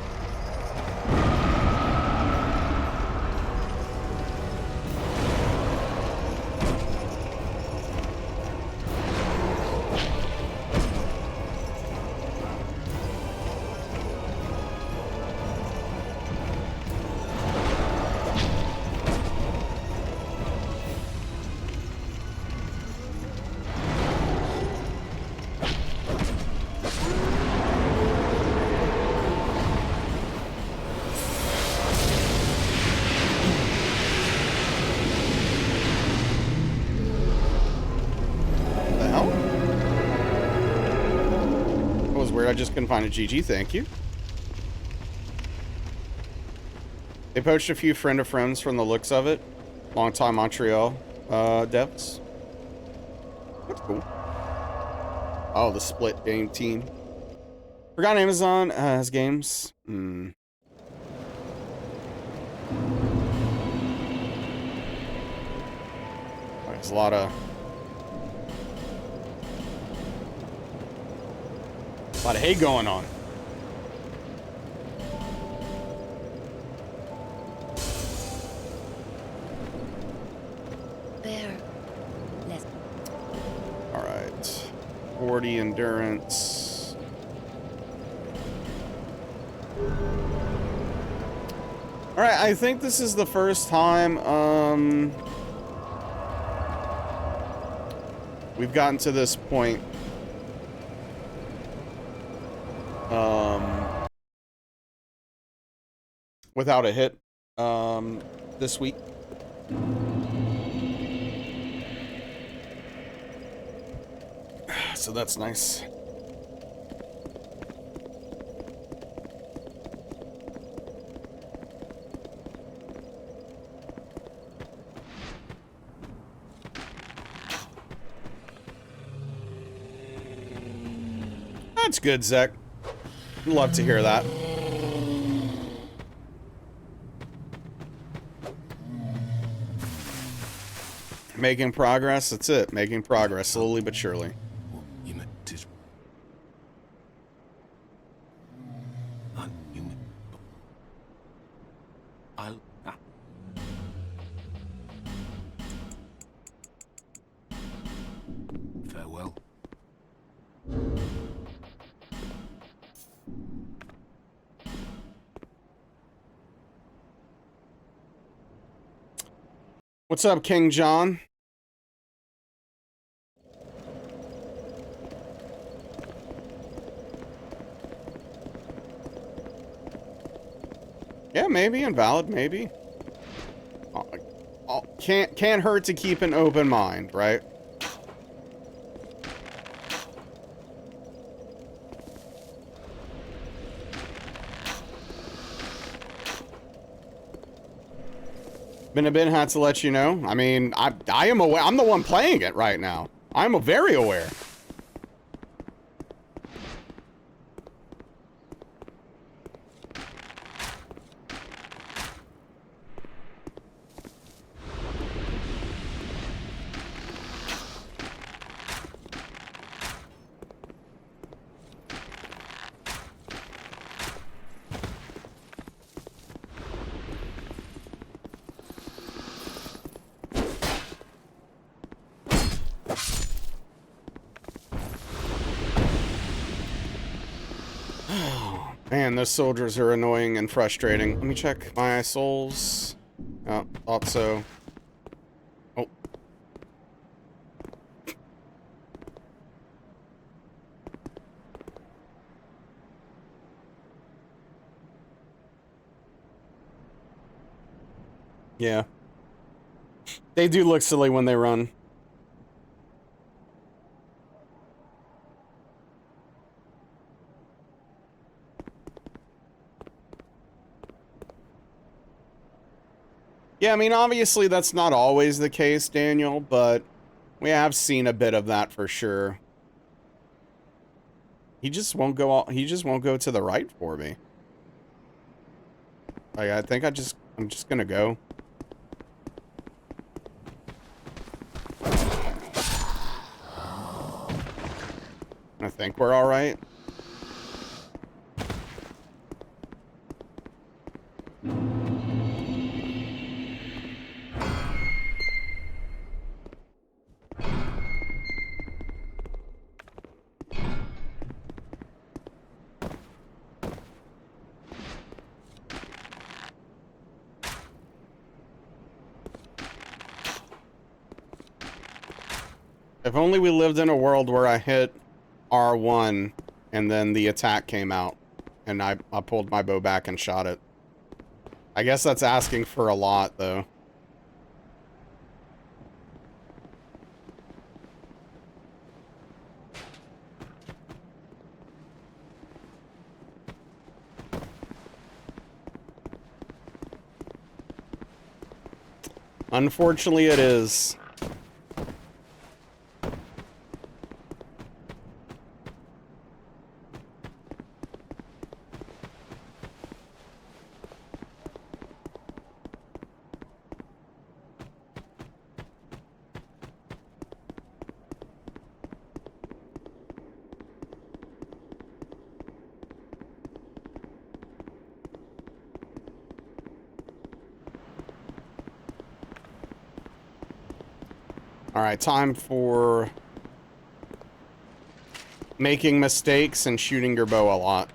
Speaker 1: I just couldn't find a GG. Thank you. They poached a few friend of friends from the looks of it. Long-time Montreal devs. That's cool. Oh, the split game team. Forgot Amazon has games. There's a lot of hate going on.
Speaker 3: There. Less.
Speaker 1: All right. 40 endurance. All right, I think this is the first time we've gotten to this point without a hit this week. So that's nice. That's good, Zek. Love to hear that. Making progress, that's it. Making progress, slowly but surely.
Speaker 5: Farewell.
Speaker 1: What's up, King John? Yeah, maybe invalid, maybe. Can't hurt to keep an open mind, right? Bin had to let you know. I mean, I am aware. I'm the one playing it right now. I'm very aware. Man, those soldiers are annoying and frustrating. Let me check my souls. Oh, thought so. Oh. Yeah. They do look silly when they run. Yeah, I mean, obviously that's not always the case, Daniel, but we have seen a bit of that for sure. He just won't go to the right for me. Like, I think I'm just gonna go. I think we're all right. If only we lived in a world where I hit R1 and then the attack came out and I pulled my bow back and shot it. I guess that's asking for a lot, though. Unfortunately, it is. Alright, time for making mistakes and shooting your bow a lot.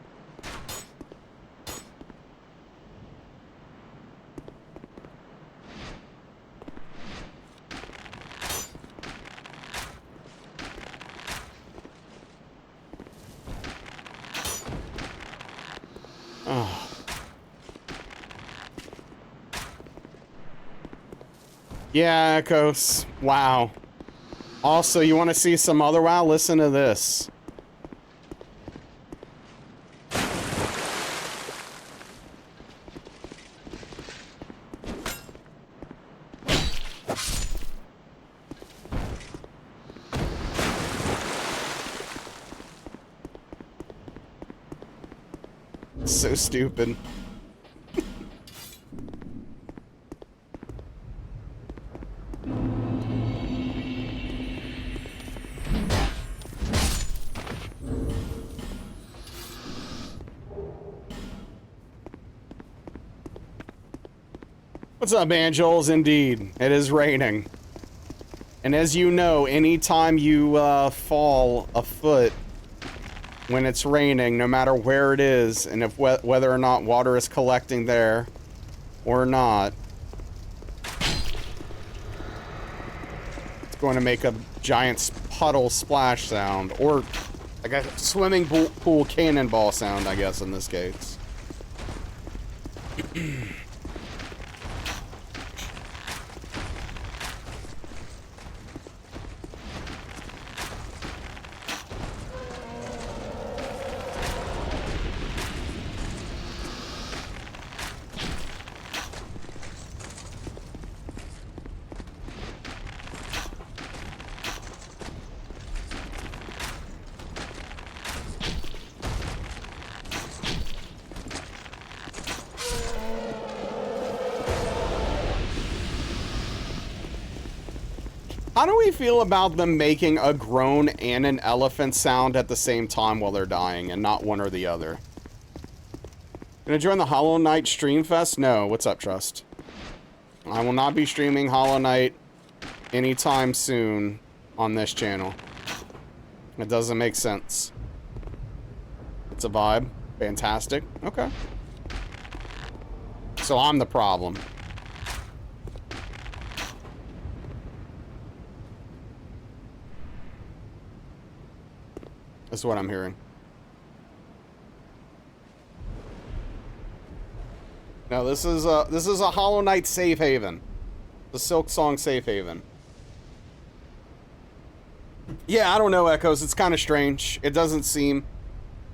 Speaker 1: Oh. Yeah, Echoes. Wow. Also, you want to see some other WoW? Listen to this. So stupid. What's up, Angels? Indeed, it is raining. And as you know, anytime you fall a foot when it's raining, no matter where it is, and if whether or not water is collecting there or not, it's going to make a giant puddle splash sound, or like a swimming pool cannonball sound, I guess, in this case. How do we feel about them making a groan and an elephant sound at the same time while they're dying, and not one or the other? Gonna join the Hollow Knight Stream Fest? No. What's up, Trust? I will not be streaming Hollow Knight anytime soon on this channel. It doesn't make sense. It's a vibe. Fantastic. Okay. So I'm the problem. That's what I'm hearing. No, this is a Hollow Knight safe haven. The Silk Song safe haven. Yeah, I don't know, Echoes. It's kind of strange. It doesn't seem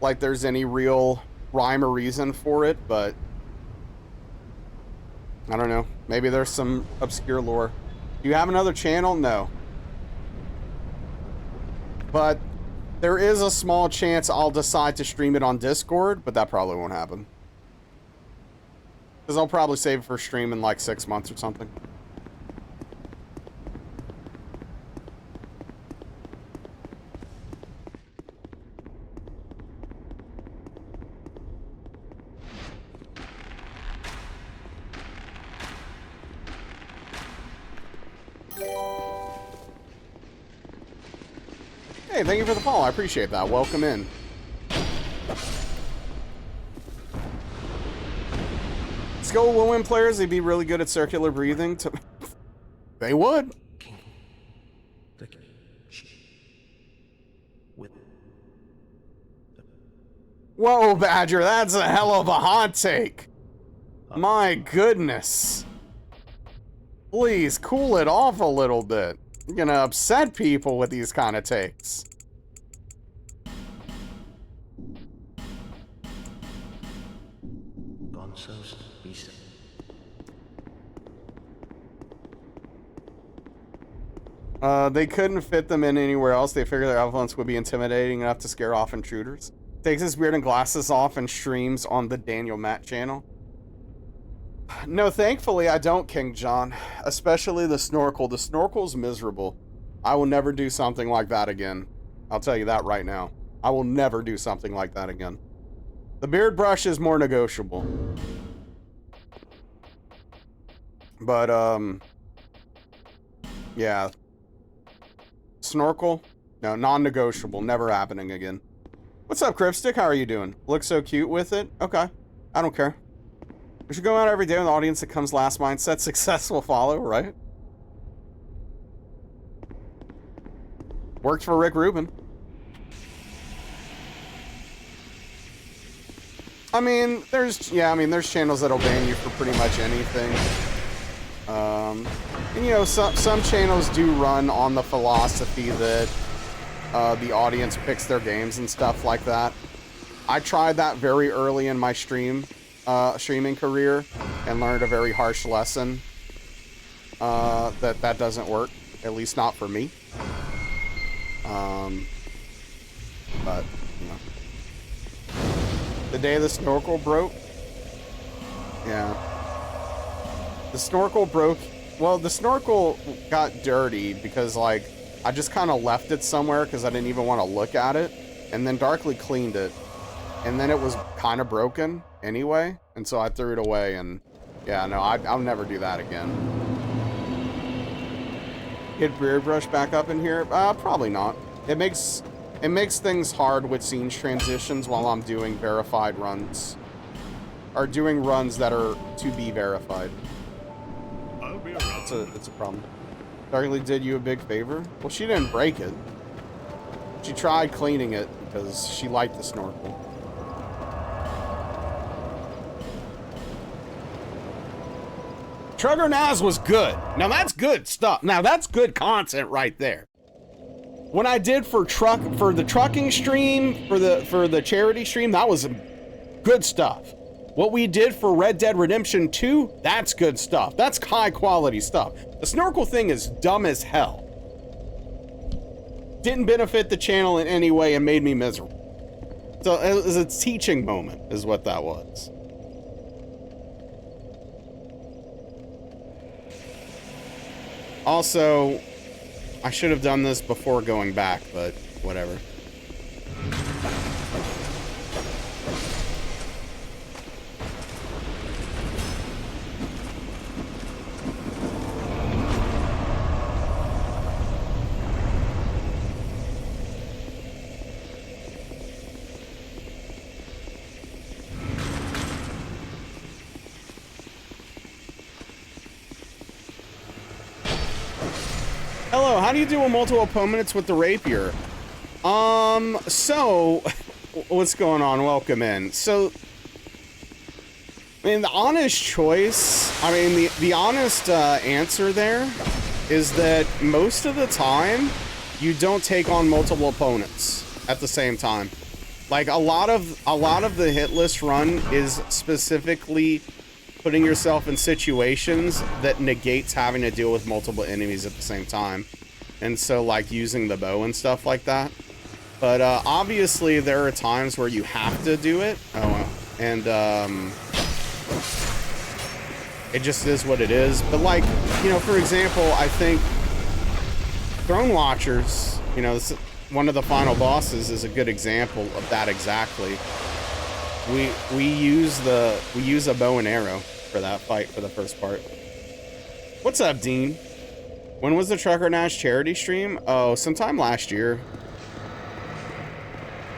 Speaker 1: like there's any real rhyme or reason for it, but I don't know. Maybe there's some obscure lore. Do you have another channel? No. But there is a small chance I'll decide to stream it on Discord, but that probably won't happen. Because I'll probably save it for stream in like 6 months or something. Hey, thank you for the follow. I appreciate that. Welcome in. Skill will win players. They'd be really good at circular breathing. They would. Whoa, Badger, that's a hell of a hot take. My goodness. Please, cool it off a little bit. You're gonna upset people with these kind of takes. They couldn't fit them in anywhere else. They figured their outfits would be intimidating enough to scare off intruders. Takes his beard and glasses off and streams on the Daniel Matt channel. No, thankfully I don't, King John. Especially the snorkel. The snorkel's miserable. I will never do something like that again. I'll tell you that right now. I will never do something like that again. The beard brush is more negotiable. But, yeah. Snorkel? No, non-negotiable. Never happening again. What's up, Cripstick? How are you doing? Look so cute with it? Okay. I don't care. We should go out every day with the audience that comes last mindset. Success will follow, right? Worked for Rick Rubin. I mean, there's channels that'll ban you for pretty much anything. And you know, some channels do run on the philosophy that the audience picks their games and stuff like that. I tried that very early in my streaming career and learned a very harsh lesson that doesn't work, at least not for me. But you know, the day the snorkel broke, yeah, the snorkel broke. Well, the snorkel got dirty because like I just kind of left it somewhere because I didn't even want to look at it, and then Darkly cleaned it, and then it was kind of broken anyway, and so I threw it away. And yeah, no, I'll never do that again. Get beard brush back up in here? Probably not. It makes things hard with scenes transitions while I'm doing verified runs, or doing runs that are to be verified.
Speaker 4: I'll be around.
Speaker 1: It's a problem. Darkly did you a big favor? Well, she didn't break it. She tried cleaning it because she liked the snorkel. Trugger Naz was good. Now that's good stuff. Now that's good content right there. When I did for the trucking stream, for the charity stream, that was good stuff. What we did for Red Dead Redemption 2, that's good stuff. That's high quality stuff. The snorkel thing is dumb as hell. Didn't benefit the channel in any way and made me miserable. So it was a teaching moment is what that was. Also, I should have done this before going back, but whatever. Hello, how do you do with multiple opponents with the rapier? So, what's going on? Welcome in. So, I mean, the honest choice, I mean, the honest answer there is that most of the time, you don't take on multiple opponents at the same time. Like, a lot of the hit list run is specifically putting yourself in situations that negates having to deal with multiple enemies at the same time. And so, like, using the bow and stuff like that. But, obviously, there are times where you have to do it. And, it just is what it is. But, like, you know, for example, I think Throne Watchers, you know, this, one of the final bosses is a good example of that exactly. We use a bow and arrow for that fight for the first part. What's up, Dean? When was the Trucker Nash charity stream? Oh, sometime last year.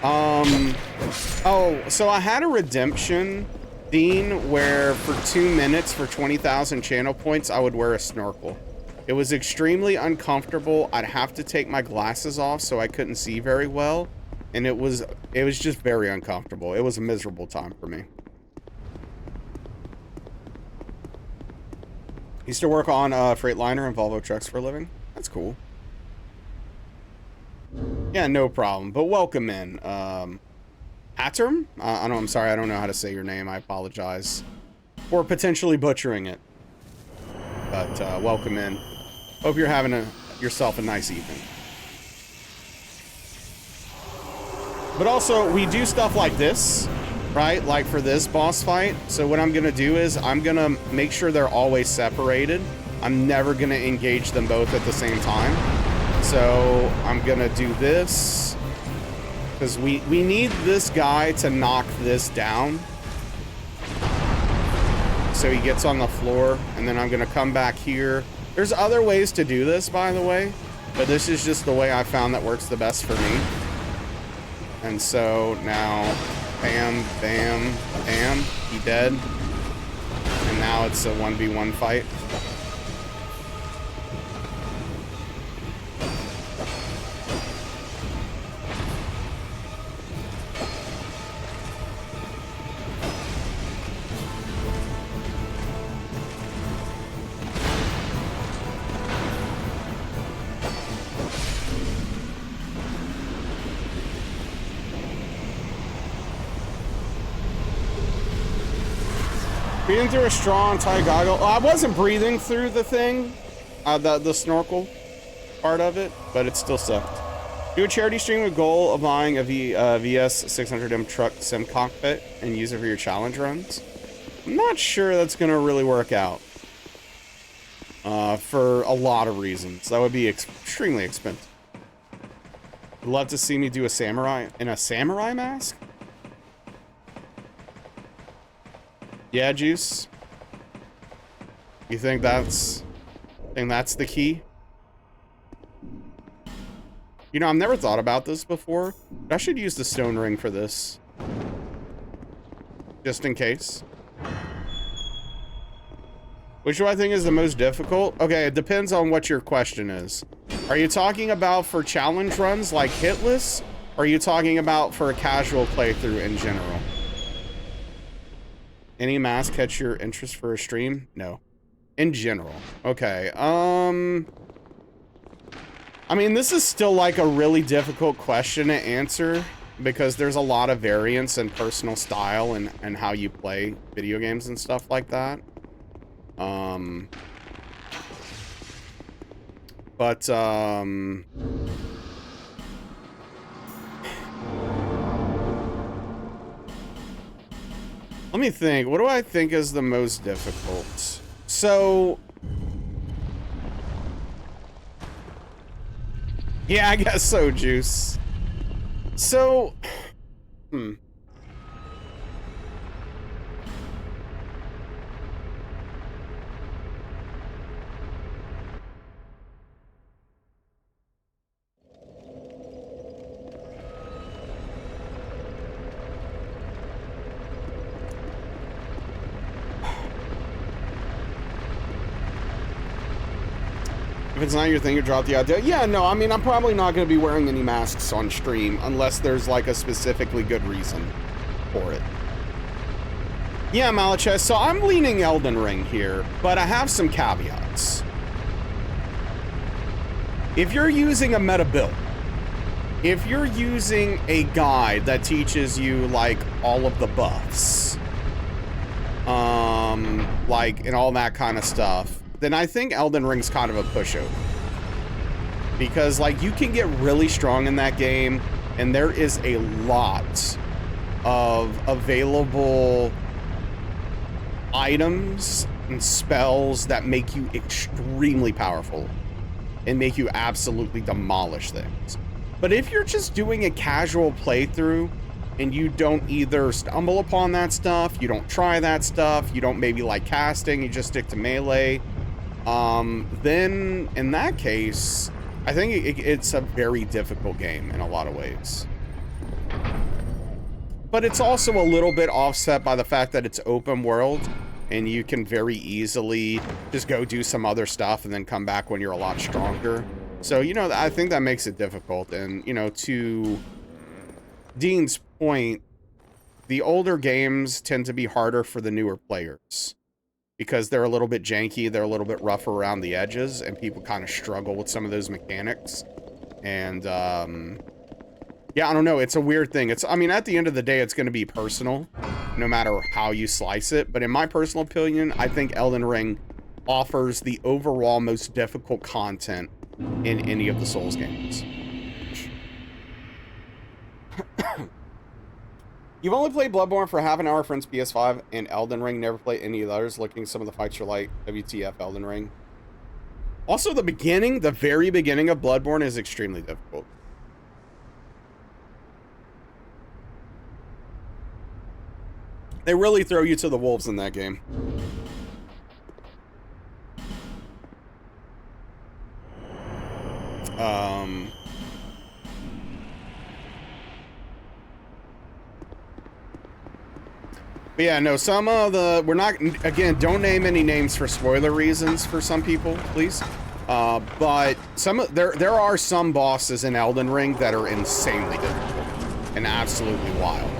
Speaker 1: Oh, so I had a redemption, Dean, where for 2 minutes for 20,000 channel points, I would wear a snorkel. It was extremely uncomfortable. I'd have to take my glasses off so I couldn't see very well. And it was just very uncomfortable. It was a miserable time for me. Used to work on Freightliner and Volvo trucks for a living. That's cool. Yeah, no problem. But welcome in. Hatterm? I'm sorry, I don't know how to say your name. I apologize for potentially butchering it. But welcome in. Hope you're having yourself a nice evening. But also, we do stuff like this, right? Like for this boss fight. So what I'm gonna do is I'm gonna make sure they're always separated. I'm never gonna engage them both at the same time. So I'm gonna do this because we need this guy to knock this down. So he gets on the floor, and then I'm gonna come back here. There's other ways to do this, by the way, but this is just the way I found that works the best for me. And so now, bam, bam, bam, he dead. And now it's a 1v1 fight. Breathing through a straw and tie goggle. Oh, I wasn't breathing through the thing, the snorkel part of it, but it still sucked. Do a charity stream with goal of buying a VS 600M truck sim cockpit and use it for your challenge runs. I'm not sure that's gonna really work out. For a lot of reasons. That would be extremely expensive. I'd love to see me do a samurai in a samurai mask. Yeah, Juice. You think that's the key? You know, I've never thought about this before, but I should use the stone ring for this. Just in case. Which do I think is the most difficult? Okay, it depends on what your question is. Are you talking about for challenge runs like Hitless? Or are you talking about for a casual playthrough in general? Any mask catch your interest for a stream? No. In general. Okay. I mean, this is still like a really difficult question to answer because there's a lot of variance in personal style and how you play video games and stuff like that. Let me think. What do I think is the most difficult? So, yeah, I guess so, Juice. So, if it's not your thing, you drop the idea. Yeah, no, I mean, I'm probably not going to be wearing any masks on stream unless there's like a specifically good reason for it. Yeah, Malachi, so I'm leaning Elden Ring here, but I have some caveats. If you're using a meta build, if you're using a guide that teaches you like all of the buffs, like and all that kind of stuff, then I think Elden Ring's kind of a pushover. Because like you can get really strong in that game and there is a lot of available items and spells that make you extremely powerful and make you absolutely demolish things. But if you're just doing a casual playthrough and you don't either stumble upon that stuff, you don't try that stuff, you don't maybe like casting, you just stick to melee, then in that case, I think it's a very difficult game in a lot of ways. But it's also a little bit offset by the fact that it's open world and you can very easily just go do some other stuff and then come back when you're a lot stronger. So, you know, I think that makes it difficult. And, you know, to Dean's point, the older games tend to be harder for the newer players because they're a little bit janky, they're a little bit rough around the edges, and people kind of struggle with some of those mechanics. And, yeah, I don't know, it's a weird thing. I mean, at the end of the day, it's going to be personal, no matter how you slice it. But in my personal opinion, I think Elden Ring offers the overall most difficult content in any of the Souls games. You've only played Bloodborne for half an hour, friends PS5, and Elden Ring. Never played any of the others. Looking some of the fights are like WTF Elden Ring. Also, the beginning, the very beginning of Bloodborne is extremely difficult. They really throw you to the wolves in that game. But yeah, no, some of the, we're not, again, don't name any names for spoiler reasons for some people, please. But there are some bosses in Elden Ring that are insanely difficult and absolutely wild.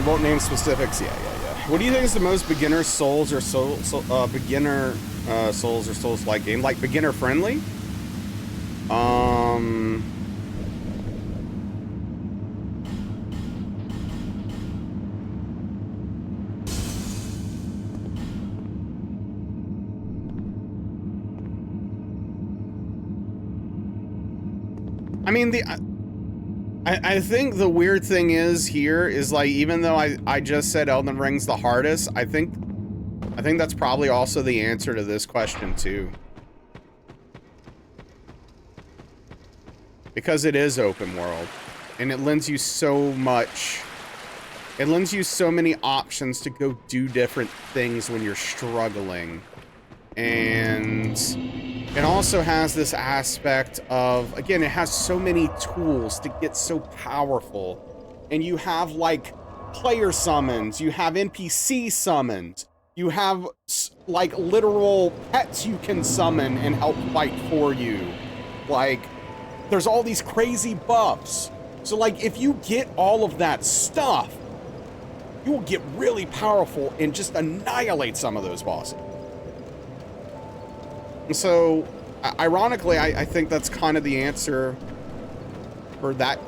Speaker 1: Won't name specifics. Yeah. What do you think is the most beginner Souls or beginner Souls or Souls-like game? Like beginner friendly? I mean, I think the weird thing is here is like, even though I just said Elden Ring's the hardest, I think that's probably also the answer to this question too. Because it is open world and it lends you so much, it lends you so many options to go do different things when you're struggling. And it also has this aspect of, again, it has so many tools to get so powerful. And you have like player summons, you have NPC summons, you have like literal pets you can summon and help fight for you. Like, there's all these crazy buffs. So like, if you get all of that stuff, you will get really powerful and just annihilate some of those bosses. So, ironically, I think that's kind of the answer for that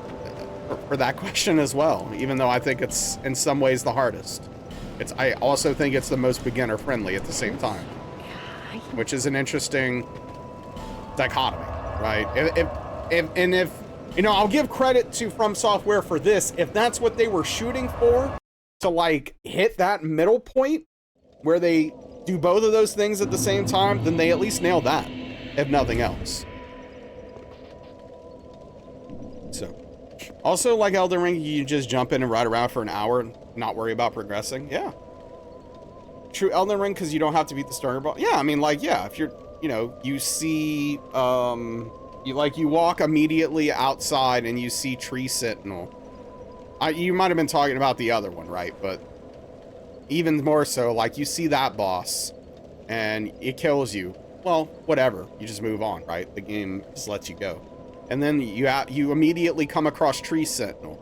Speaker 1: question as well, even though I think it's in some ways the hardest. I also think it's the most beginner friendly at the same time, which is an interesting dichotomy, right? If you know, I'll give credit to From Software for this. If that's what they were shooting for, to like hit that middle point where they do both of those things at the same time, then they at least nailed that, if nothing else. So, also like Elden Ring, you just jump in and ride around for an hour and not worry about progressing. Yeah. True Elden Ring, because you don't have to beat the starter boss. Yeah, I mean, like, yeah, if you're, you know, you see, you walk immediately outside and you see Tree Sentinel. You might have been talking about the other one, right? But even more so, like, you see that boss and it kills you. Well, whatever. You just move on, right? The game just lets you go. And then you immediately come across Tree Sentinel,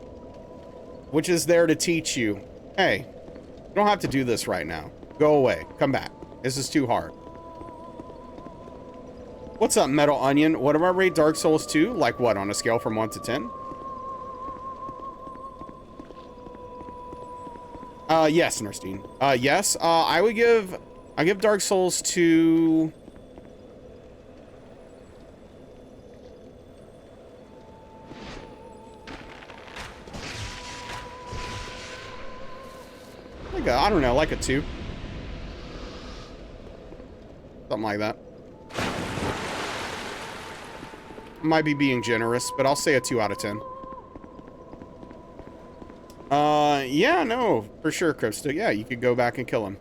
Speaker 1: which is there to teach you, hey, you don't have to do this right now. Go away. Come back. This is too hard. What's up, Metal Onion? What do I rate Dark Souls 2? Like what, on a scale from 1 to 10? Yes, Nerstein. Yes. I give Dark Souls 2... like I don't know, like a 2. Something like that. Might be being generous, but I'll say a 2 out of 10. Yeah, no, for sure, Krista. Yeah, you could go back and kill him.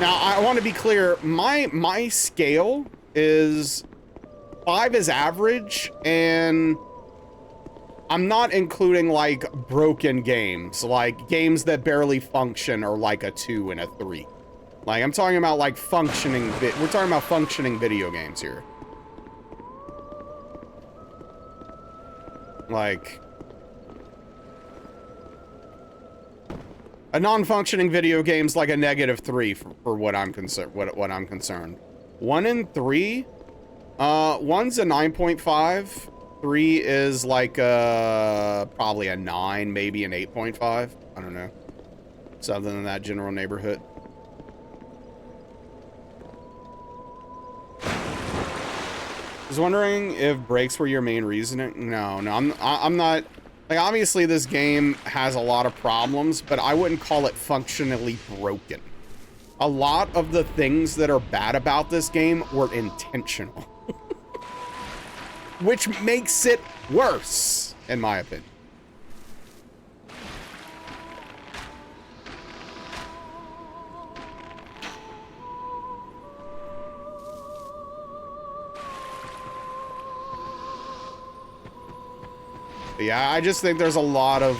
Speaker 1: Now, I want to be clear. My scale is 5 is average, and I'm not including, like, broken games. Like, games that barely function are like a 2 and a 3. Like, I'm talking about, like, functioning... We're talking about functioning video games here. Like... A non-functioning video game's like a -3 for what I'm concerned. What I'm concerned. 1 and 3, 1's a 9.5. 3 is like probably a 9, maybe an 8.5. I don't know. Something in that general neighborhood. I was wondering if breaks were your main reasoning. No, I'm not. Like, obviously, this game has a lot of problems, but I wouldn't call it functionally broken. A lot of the things that are bad about this game were intentional. Which makes it worse, in my opinion. Yeah, I just think there's a lot of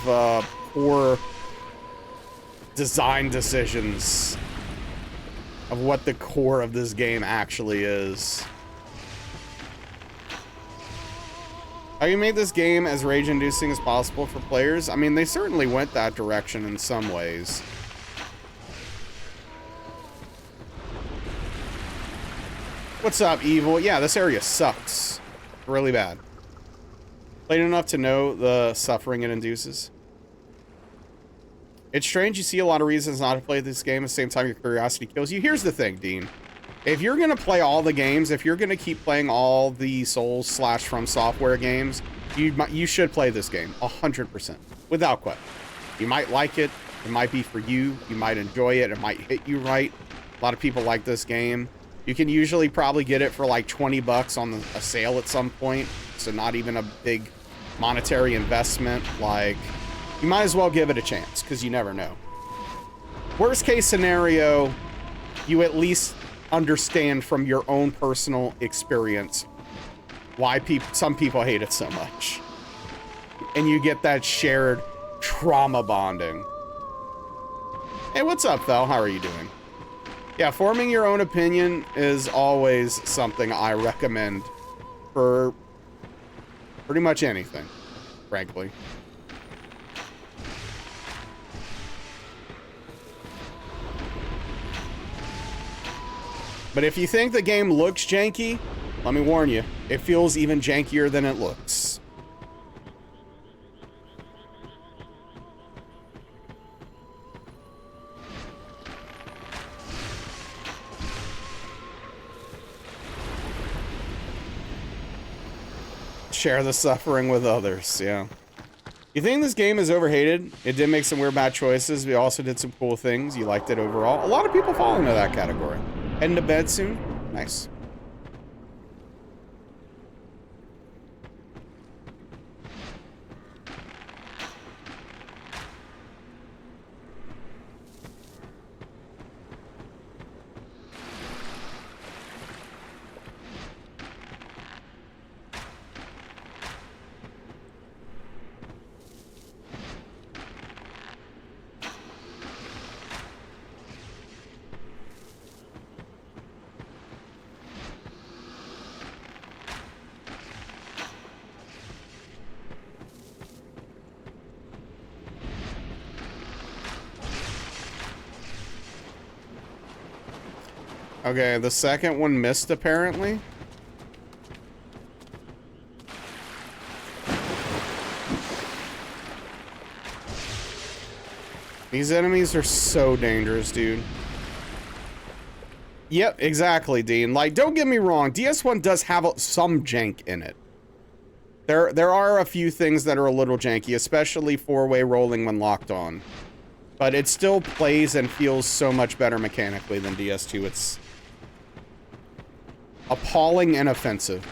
Speaker 1: poor design decisions of what the core of this game actually is. How you made this game as rage-inducing as possible for players? I mean, they certainly went that direction in some ways. What's up, Evil? Yeah, this area sucks. Really bad. Played enough to know the suffering it induces. It's strange you see a lot of reasons not to play this game at the same time your curiosity kills you. Here's the thing, Dean. If you're going to play all the games, if you're going to keep playing all the Souls/From Software games, you should play this game 100%, without question. You might like it. It might be for you. You might enjoy it. It might hit you right. A lot of people like this game. You can usually probably get it for like 20 bucks on a sale at some point. So not even a big monetary investment. Like, you might as well give it a chance, because you never know. Worst case scenario, you at least understand from your own personal experience why some people hate it so much. And you get that shared trauma bonding. Hey, what's up, Fel? How are you doing? Yeah, forming your own opinion is always something I recommend for pretty much anything, frankly. But if you think the game looks janky, let me warn you, it feels even jankier than it looks. Share the suffering with others, yeah. You think this game is overhated? It did make some weird bad choices. We also did some cool things. You liked it overall. A lot of people fall into that category. Heading to bed soon? Nice. Okay, the second one missed, apparently. These enemies are so dangerous, dude. Yep, exactly, Dean. Like, don't get me wrong, DS1 does have some jank in it. There are a few things that are a little janky, especially four-way rolling when locked on. But it still plays and feels so much better mechanically than DS2. It's appalling and offensive.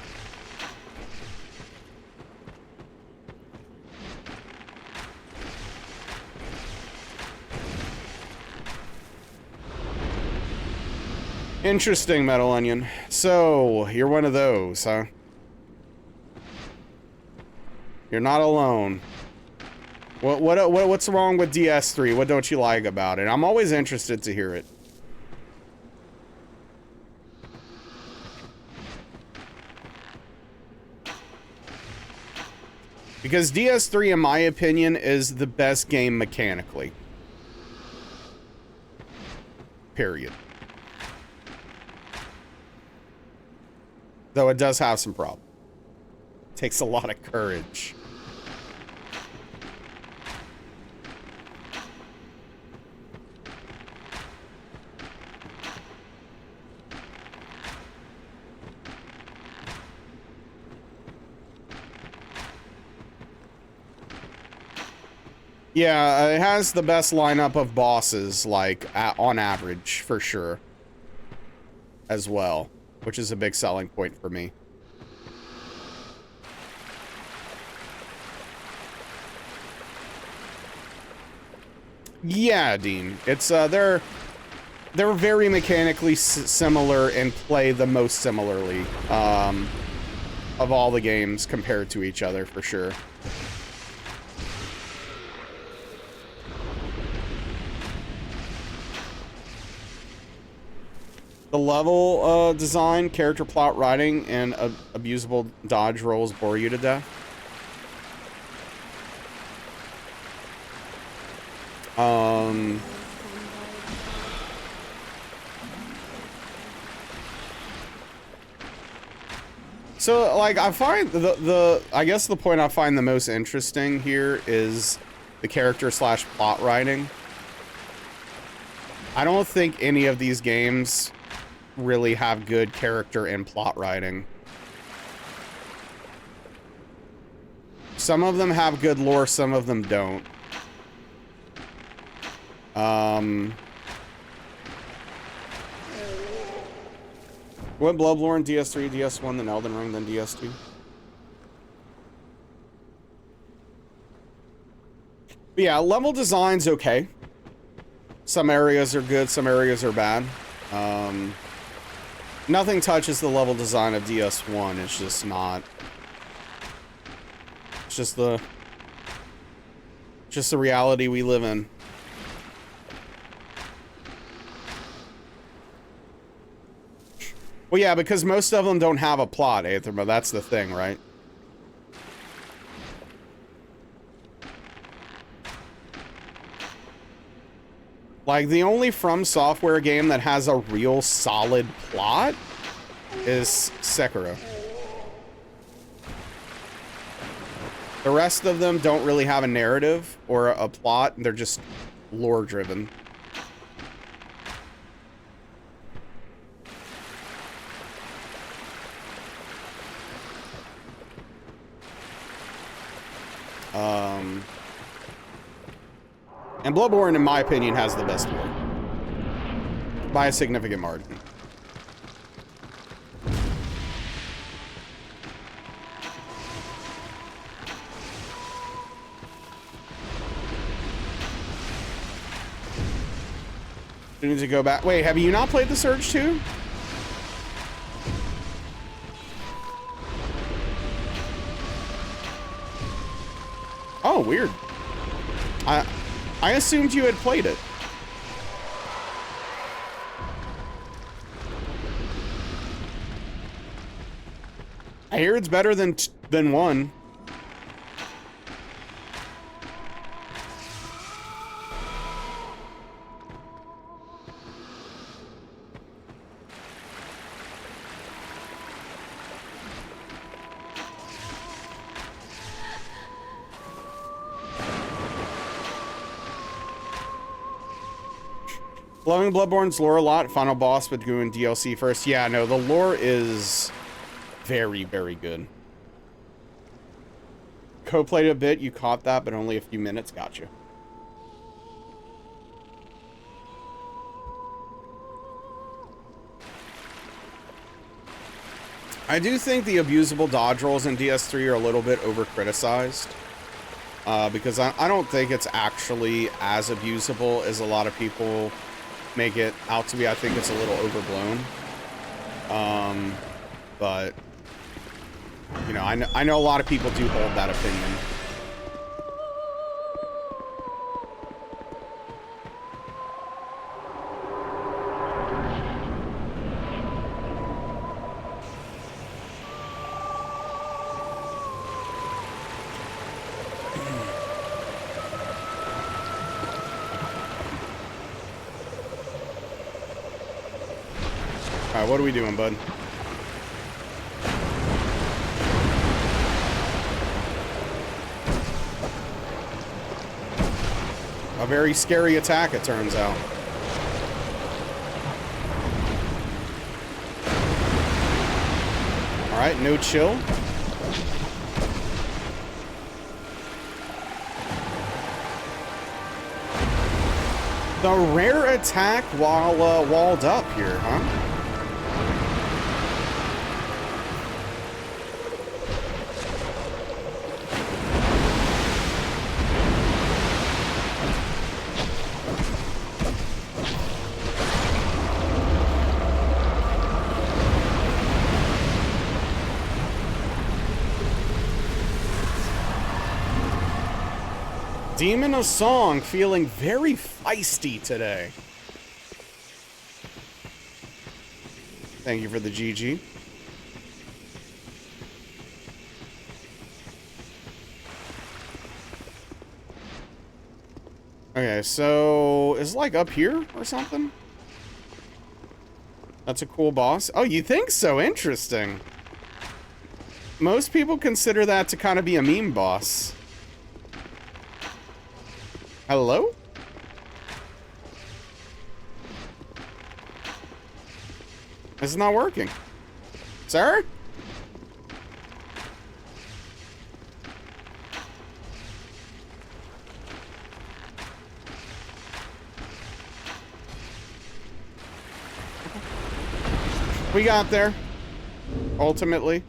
Speaker 1: Interesting, Metal Onion. So, you're one of those, huh? You're not alone. What's wrong with DS3? What don't you like about it? I'm always interested to hear it. Because DS3, in my opinion, is the best game mechanically. Period. Though it does have some problems. Takes a lot of courage. Yeah, it has the best lineup of bosses, like, on average, for sure. As well, which is a big selling point for me. Yeah, Dean. It's, they're very mechanically similar and play the most similarly, of all the games compared to each other, for sure. The level design, character plot writing, and abusable dodge rolls bore you to death. So, like, I find I guess the point I find the most interesting here is the character slash plot writing. I don't think any of these games really have good character and plot writing. Some of them have good lore, some of them don't. What Bloodborne, DS3, DS1, then Elden Ring, then DS2? But yeah, level design's okay. Some areas are good, some areas are bad. Nothing touches the level design of DS1. It's just not. It's just the reality we live in. Well, yeah, because most of them don't have a plot, Aether, but that's the thing, right? Like, the only From Software game that has a real solid plot is Sekiro. The rest of them don't really have a narrative or a plot. They're just lore-driven. And Bloodborne, in my opinion, has the best lore. By a significant margin. We need to go back. Wait, have you not played The Surge 2? Oh, weird. I assumed you had played it. I hear it's better than 1. Loving Bloodborne's lore a lot. Final boss, but doing DLC first. Yeah, no, the lore is very, very good. Co-played a bit. You caught that, but only a few minutes. Gotcha. I do think the abusable dodge rolls in DS3 are a little bit over-criticized. Because I don't think it's actually as abusable as a lot of people make it out to be. I think it's a little overblown. But you know, I know a lot of people do hold that opinion. All right, what are we doing, bud? A very scary attack, it turns out. All right, no chill. The rare attack while walled up here, huh? Demon of Song feeling very feisty today. Thank you for the GG. Okay, so is it like up here or something? That's a cool boss. Oh, you think so? Interesting. Most people consider that to kind of be a meme boss. Hello? This is not working. Sir? We got there. Ultimately.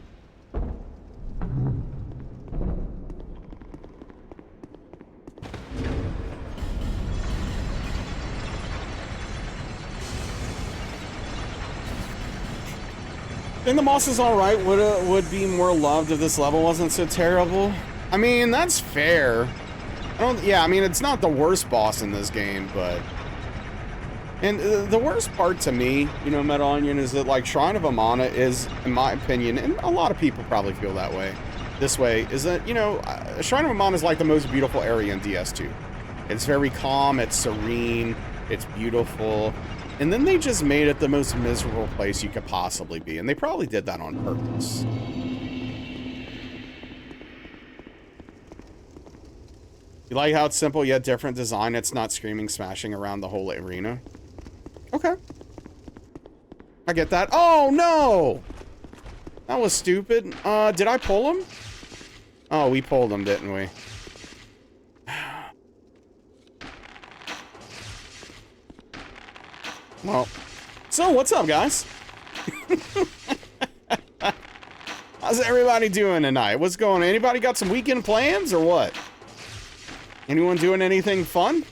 Speaker 1: I think the boss is alright. Would be more loved if this level wasn't so terrible. I mean, that's fair. I mean, it's not the worst boss in this game, but... And the worst part to me, you know, Metal Onion, is that, like, Shrine of Amana is, in my opinion, and a lot of people probably feel that way, this way, is that, you know, Shrine of Amana is like the most beautiful area in DS2. It's very calm, it's serene, it's beautiful. And then they just made it the most miserable place you could possibly be. And they probably did that on purpose. You like how it's simple yet different design? It's not screaming, smashing around the whole arena. Okay. I get that. Oh, no! That was stupid. Did I pull him? Oh, we pulled him, didn't we? Well, so what's up, guys? How's everybody doing tonight? What's going on? Anybody got some weekend plans or what? Anyone doing anything fun?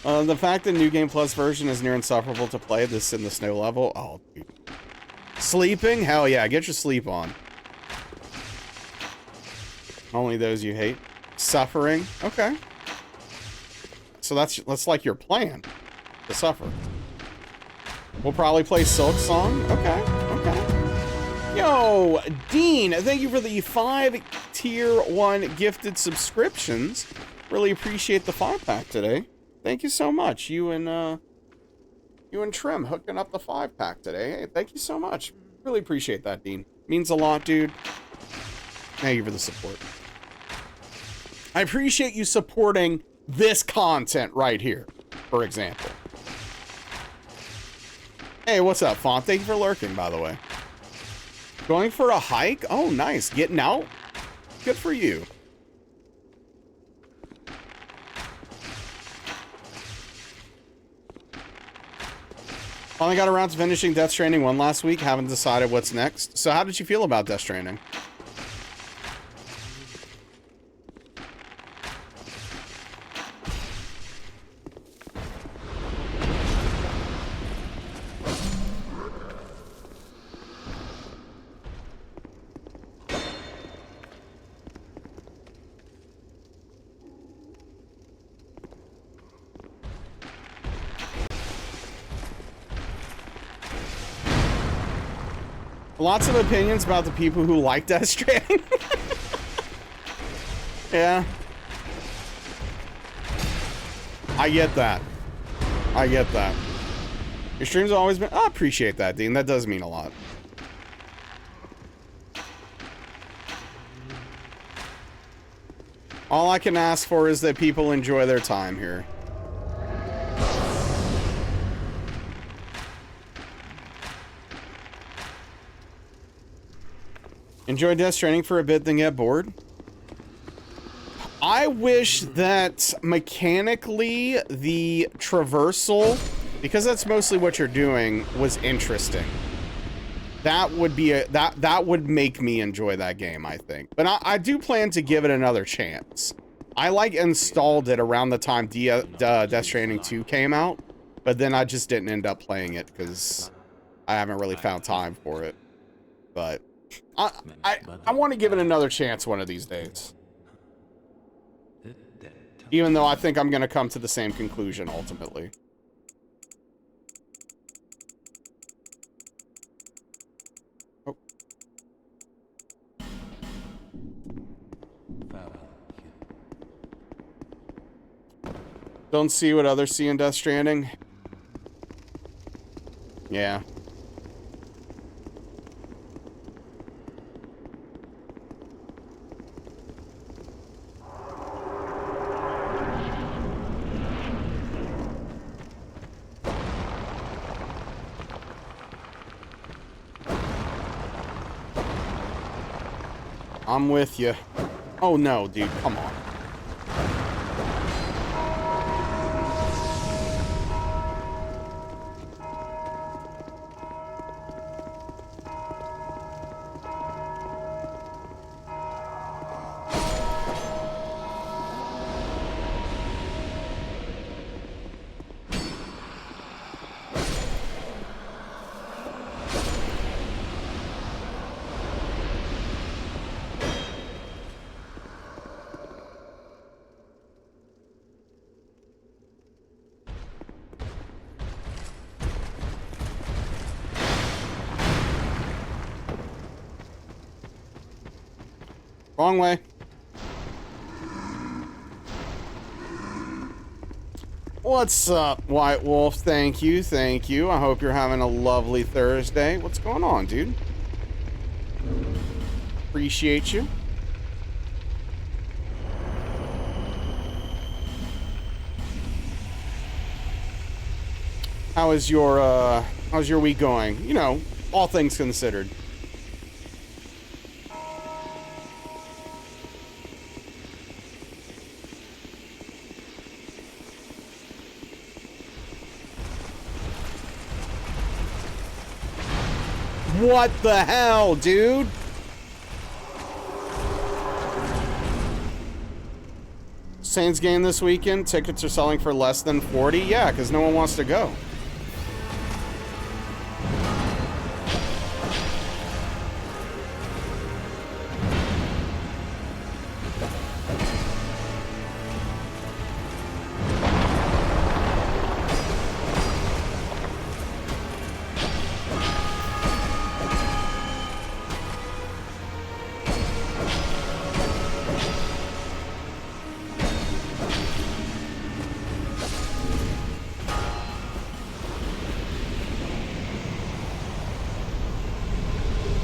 Speaker 1: The fact that New Game Plus version is near insufferable to play this in the snow level. Oh, dude. Sleeping? Hell yeah, get your sleep on. Only those you hate. Suffering? Okay. So that's like your plan, to suffer. We'll probably play Silk Song. Okay, okay. Yo, Dean, thank you for the 5 tier 1 gifted subscriptions. Really appreciate the 5-pack today. Thank you so much. You and Trim hooking up the 5-pack today. Hey, thank you so much. Really appreciate that, Dean. Means a lot, dude. Thank you for the support. I appreciate you supporting this content right here, for example. Hey, what's up, Font? Thank you for lurking, by the way. Going for a hike? Oh, nice. Getting out? Good for you. Finally got around to finishing Death Stranding 1 last week. Haven't decided what's next. So how did you feel about Death Stranding? lots of opinions about the people who like Death Stranding. Yeah. I get that. I get that. Your streams have always been... I appreciate that, Dean. That does mean a lot. All I can ask for is that people enjoy their time here. Enjoy Death Stranding for a bit, then get bored. I wish that mechanically the traversal, because that's mostly what you're doing, was interesting. That would be that would make me enjoy that game, I think. But I do plan to give it another chance. I installed it around the time Death Stranding 2 came out, but then I just didn't end up playing it because I haven't really found time for it. But I want to give it another chance one of these days. Even though I think I'm going to come to the same conclusion ultimately. Oh. Don't see what others see in Death Stranding. Yeah. I'm with you. Oh no, dude, come on. Wrong way. What's up, White Wolf? Thank you, thank you. I hope you're having a lovely Thursday. What's going on, dude? Appreciate you. How's your week going? You know, all things considered. What the hell, dude? Saints game this weekend. Tickets are selling for less than 40. Yeah, because no one wants to go.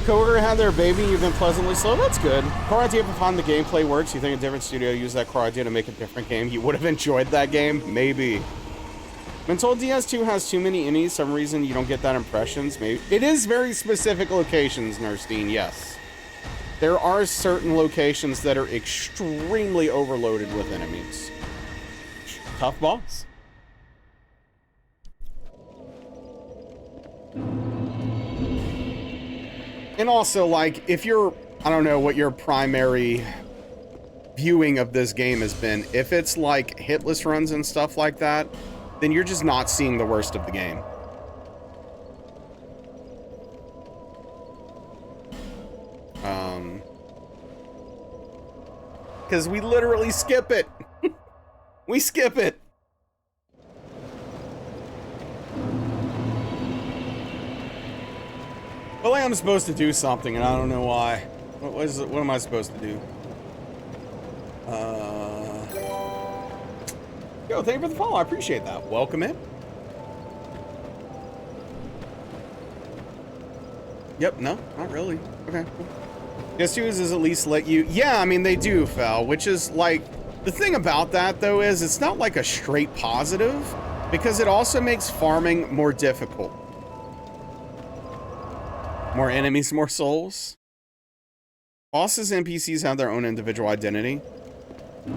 Speaker 1: Coworker had their baby, you've been pleasantly slow. That's good. Core idea behind the gameplay works. You think a different studio used that core idea to make a different game? You would have enjoyed that game? Maybe. Been told DS2 has too many innies. Some reason you don't get that impressions. Maybe. It is very specific locations, Nurstein, yes. There are certain locations that are extremely overloaded with enemies. Tough boss. And also, like, if you're, I don't know what your primary viewing of this game has been, if it's like hitless runs and stuff like that, then you're just not seeing the worst of the game. Because we literally skip it. We skip it. Well, I'm supposed to do something, and I don't know why. What am I supposed to do? Yo, thank you for the follow. I appreciate that. Welcome in. Yep, no, not really. Okay, cool. Guest use is at least let you... Yeah, I mean, they do, Fel, which is, like... The thing about that, though, is it's not, like, a straight positive, because it also makes farming more difficult. More enemies, more souls. Bosses and NPCs have their own individual identity. Do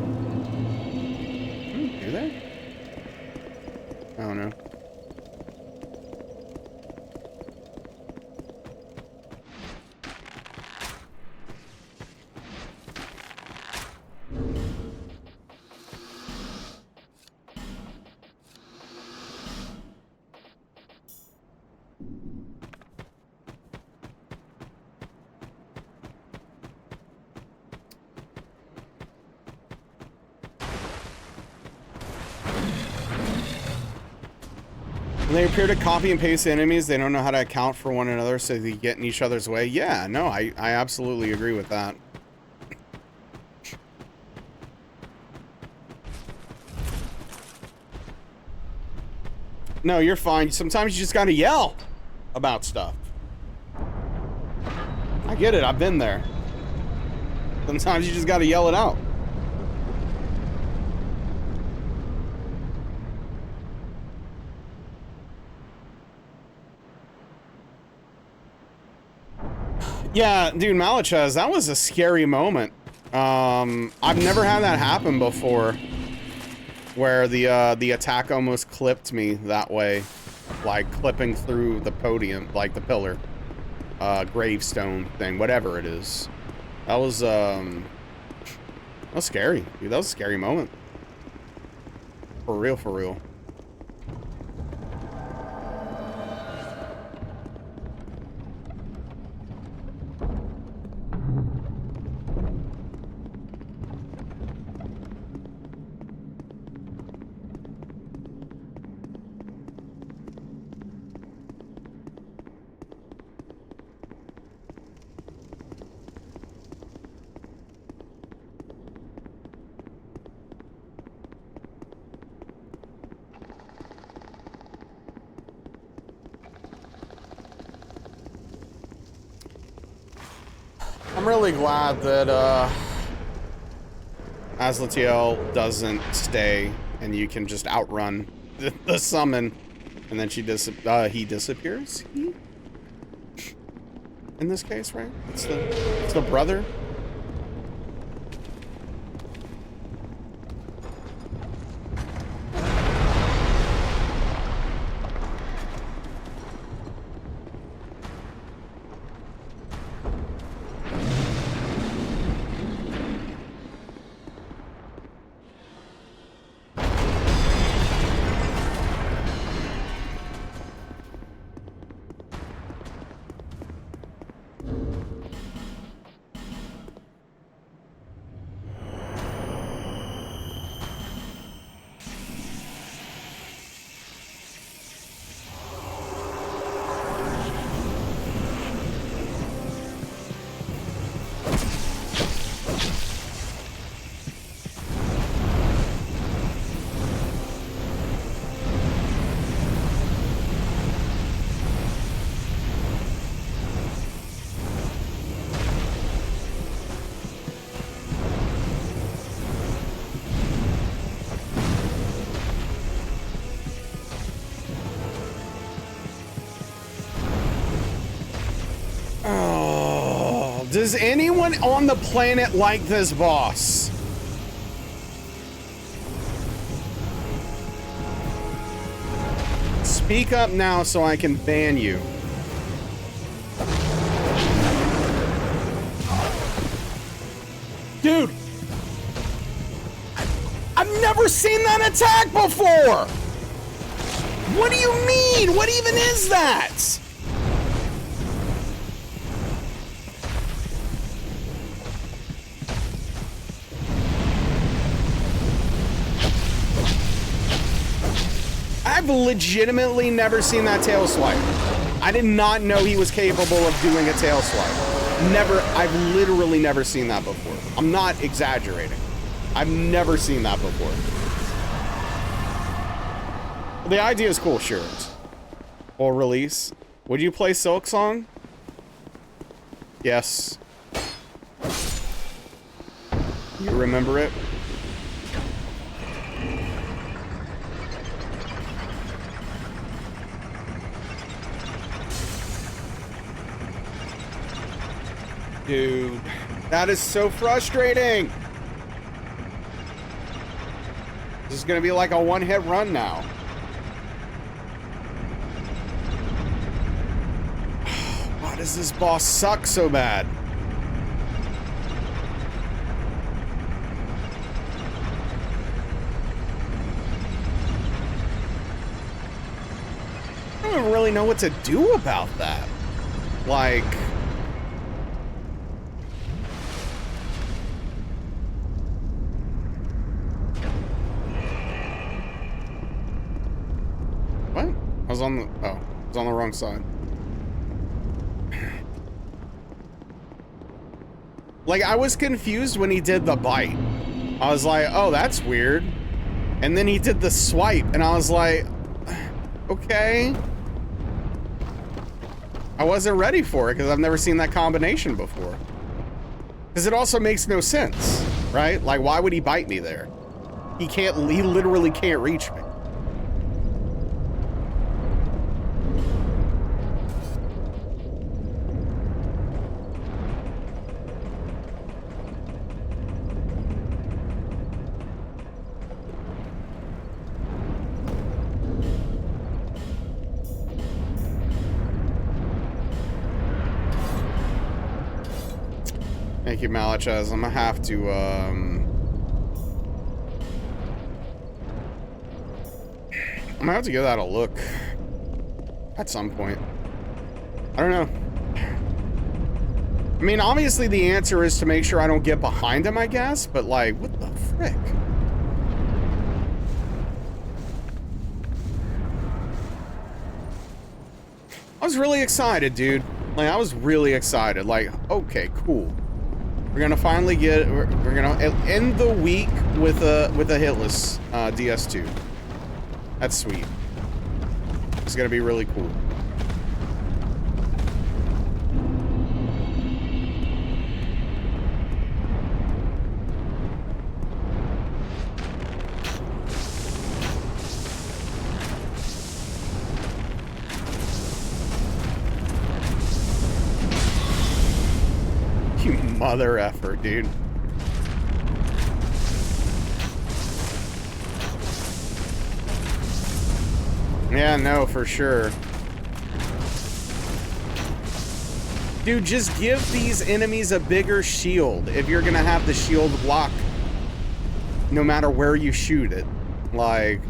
Speaker 1: they? I don't know. When they appear to copy and paste enemies, they don't know how to account for one another, so they get in each other's way. Yeah, no, I absolutely agree with that. No, you're fine. Sometimes you just gotta yell about stuff. I get it. I've been there. Sometimes you just gotta yell it out. Yeah, dude, Malachez, that was a scary moment. I've never had that happen before, where the attack almost clipped me that way, like clipping through the podium, like the pillar, gravestone thing, whatever it is. That was scary, dude. That was a scary moment. For real, for real. I'm really glad that Azlatiel doesn't stay and you can just outrun the summon, and then he disappears. In this case, right? It's the brother. Does anyone on the planet like this boss? Speak up now so I can ban you. Dude! I've never seen that attack before! What do you mean? What even is that? I've legitimately never seen that tail swipe. I did not know he was capable of doing a tail swipe. Never, I've literally never seen that before. I'm not exaggerating. I've never seen that before. The idea is cool, sure. Or release. Would you play Silk Song? Yes. You remember it? Dude, that is so frustrating. This is gonna be like a one-hit run now. Why does this boss suck so bad? I don't really know what to do about that. Like... What? I was on the... Oh, I was on the wrong side. Like, I was confused when he did the bite. I was like, oh, that's weird. And then he did the swipe, and I was like, okay. I wasn't ready for it, because I've never seen that combination before. Because it also makes no sense, right? Like, why would he bite me there? He literally can't reach me. Thank you, Malachaz. I'm gonna have to, I'm gonna have to give that a look at some point. I don't know. I mean, obviously the answer is to make sure I don't get behind him, I guess, but like, what the frick? I was really excited, dude. Like, I was really excited. Like, okay, cool. We're gonna finally get. We're gonna end the week with a hitless DS2. That's sweet. It's gonna be really cool. You mother effer, dude. Yeah, no, for sure. Dude, just give these enemies a bigger shield if you're gonna have the shield block no matter where you shoot it. Like...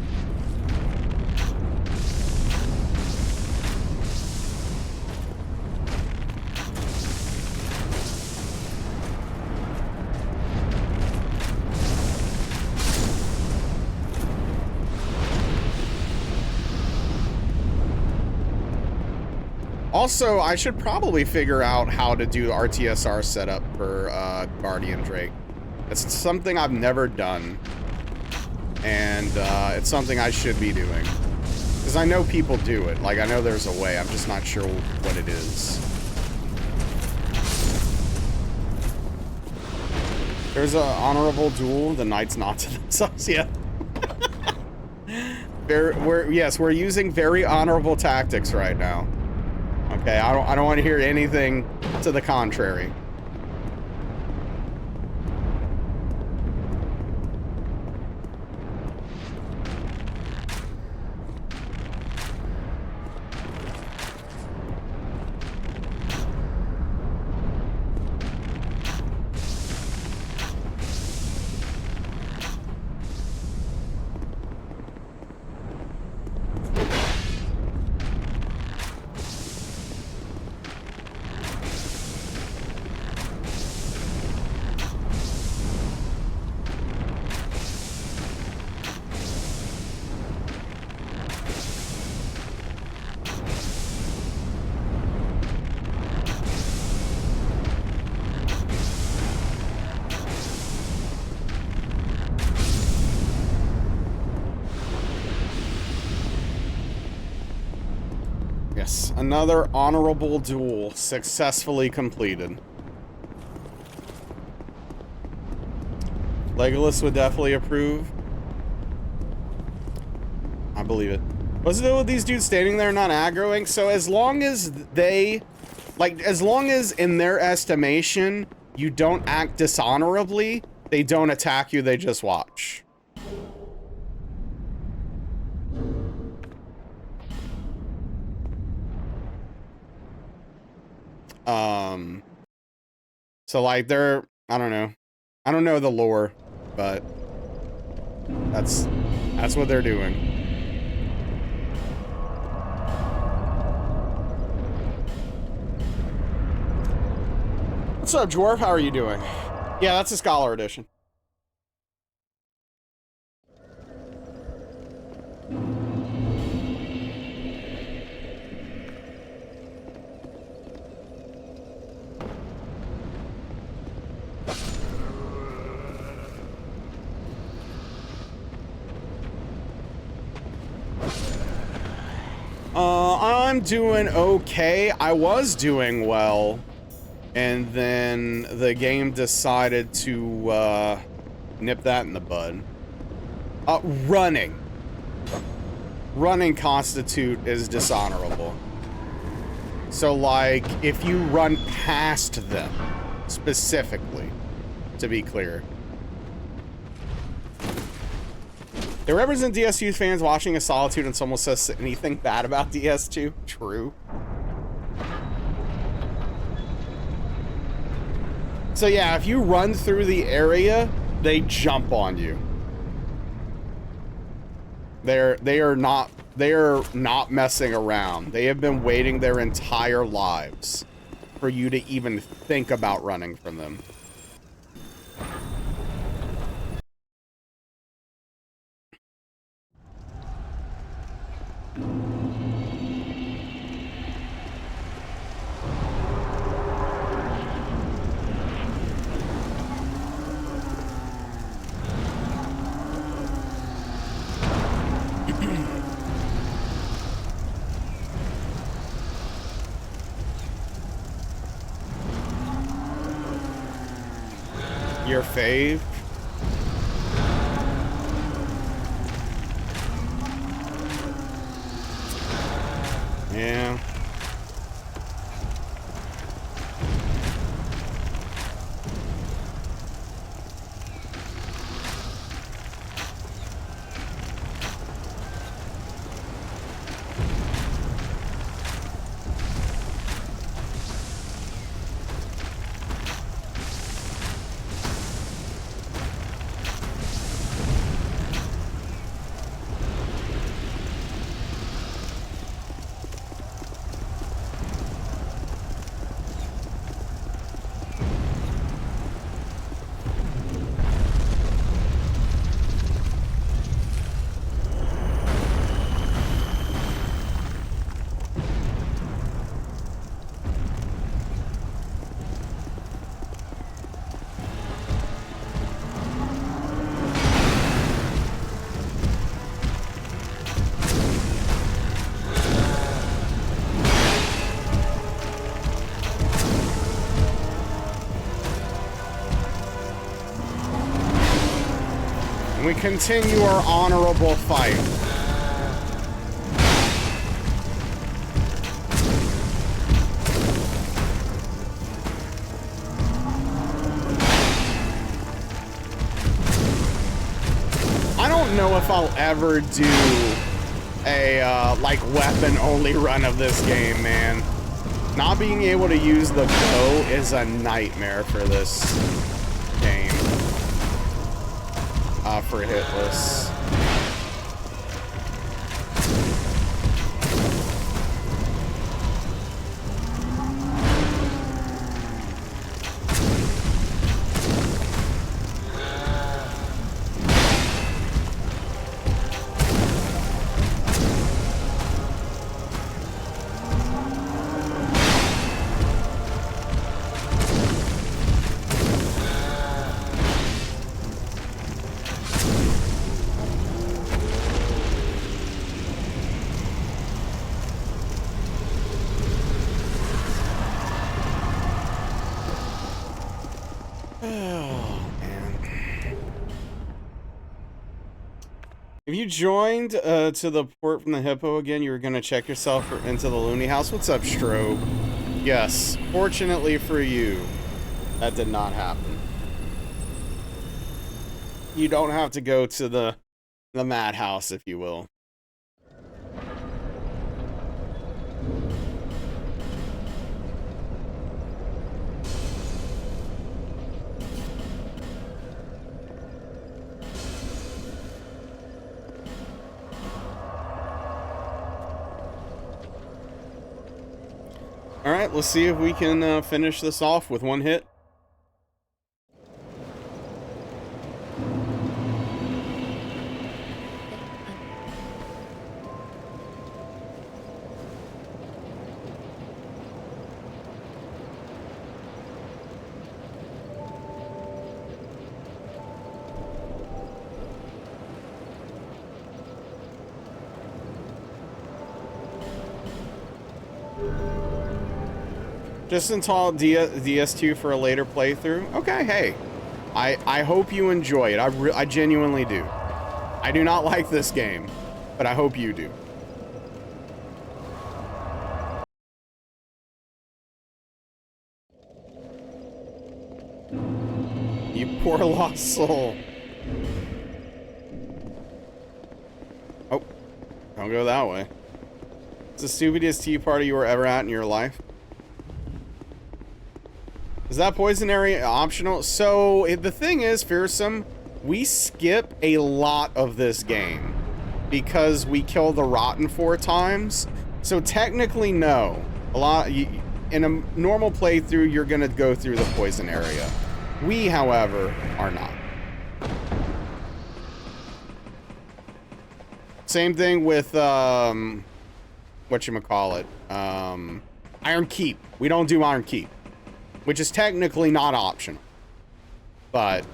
Speaker 1: Also, I should probably figure out how to do RTSR setup for Guardian Drake. It's something I've never done, and it's something I should be doing. Because I know people do it. Like, I know there's a way. I'm just not sure what it is. There's an honorable duel. The knights not to themselves. Yeah. We're using very honorable tactics right now. Okay, I don't want to hear anything to the contrary. Another honorable duel successfully completed. Legolas would definitely approve. I believe it. What's the deal with these dudes standing there not aggroing? So as long as they, like, as long as in their estimation, you don't act dishonorably, they don't attack you, they just watch. So like they're, I don't know. I don't know the lore, but that's what they're doing. What's up, Dwarf? How are you doing? Yeah, that's a Scholar Edition. I'm doing okay. I was doing well, and then the game decided to nip that in the bud. Running. Running constitute is dishonorable. So, like, if you run past them, specifically, to be clear. They represent DS2 fans watching a Solitude and someone says anything bad about DS2. True. So yeah, if you run through the area, they jump on you. They are not messing around. They have been waiting their entire lives for you to even think about running from them. Your fave? Yeah. We continue our honorable fight. I don't know if I'll ever do a like weapon only run of this game, man. Not being able to use the bow is a nightmare for this game. For Hitless. Oh, man. If you joined to the port from the Hippo again, you were going to check yourself into the Looney House. What's up, Strobe? Yes, fortunately for you, that did not happen. You don't have to go to the madhouse, if you will. All right, let's see if we can finish this off with one hit. Just install DS2 for a later playthrough. Okay, hey, I hope you enjoy it. I genuinely do. I do not like this game, but I hope you do. You poor lost soul. Oh, don't go that way. It's the stupidest tea party you were ever at in your life. Is that poison area optional? So, the thing is, Fearsome, we skip a lot of this game because we kill the Rotten 4 times. So, technically, no. In a normal playthrough, you're going to go through the poison area. We, however, are not. Same thing with, whatchamacallit, Iron Keep. We don't do Iron Keep, which is technically not optional. But,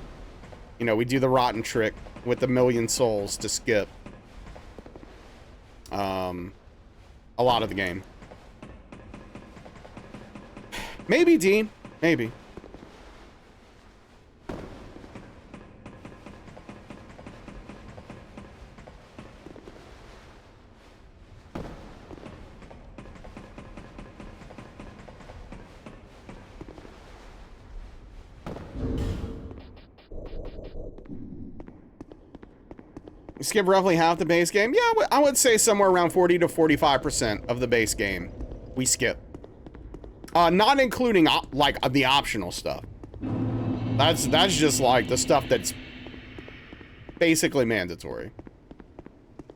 Speaker 1: you know, we do the rotten trick with the million souls to skip a lot of the game. Maybe, Dean. Maybe. You skip roughly half the base game? Yeah, I would say somewhere around 40 to 45% of the base game we skip. Not including like the optional stuff. That's just like the stuff that's basically mandatory.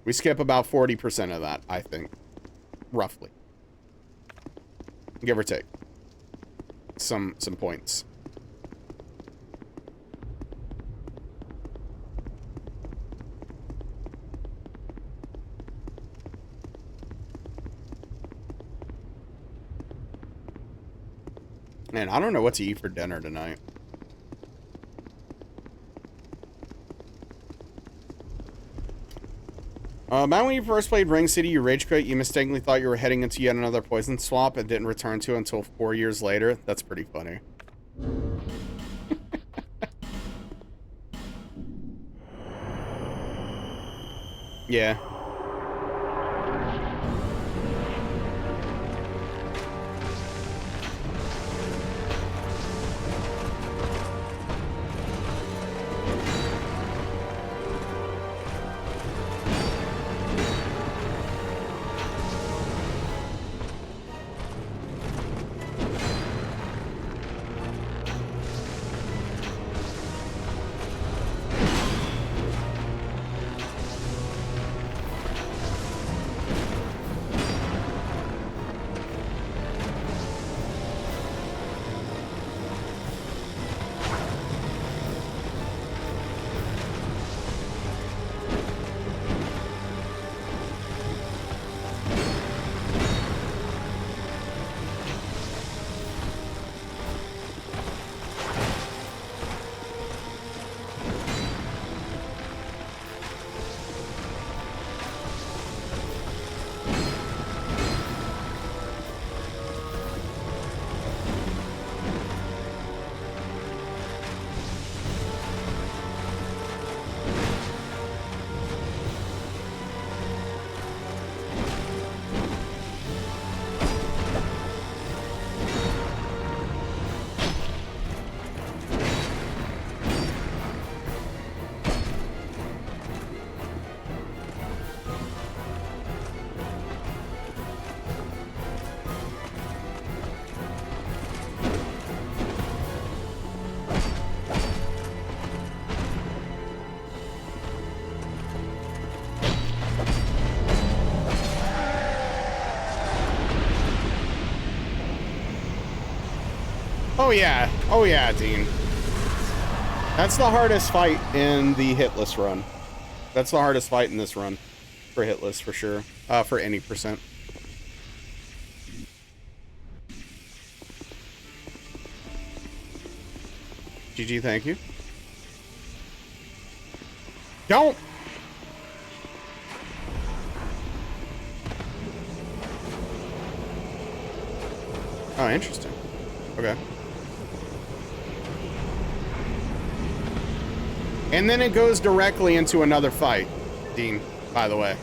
Speaker 1: We skip about 40% of that, I think, roughly, give or take some points. Man, I don't know what to eat for dinner tonight. Back when you first played Ring City, you rage quit. You mistakenly thought you were heading into yet another poison swap and didn't return to it until 4 years later. That's pretty funny. Yeah. Oh yeah. Oh yeah, Dean. That's the hardest fight in the Hitless run. That's the hardest fight in this run. For Hitless, for sure. For any percent. GG, thank you. Don't! Oh, interesting. Okay. And then it goes directly into another fight, Dean, by the way.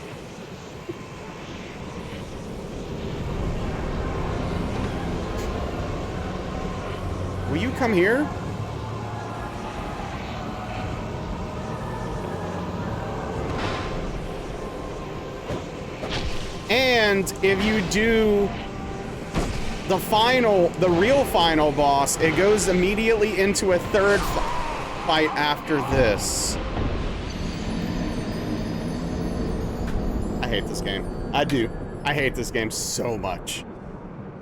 Speaker 1: Will you come here? And if you do the real final boss, it goes immediately into a third fight after this. I hate this game. I do. I hate this game so much.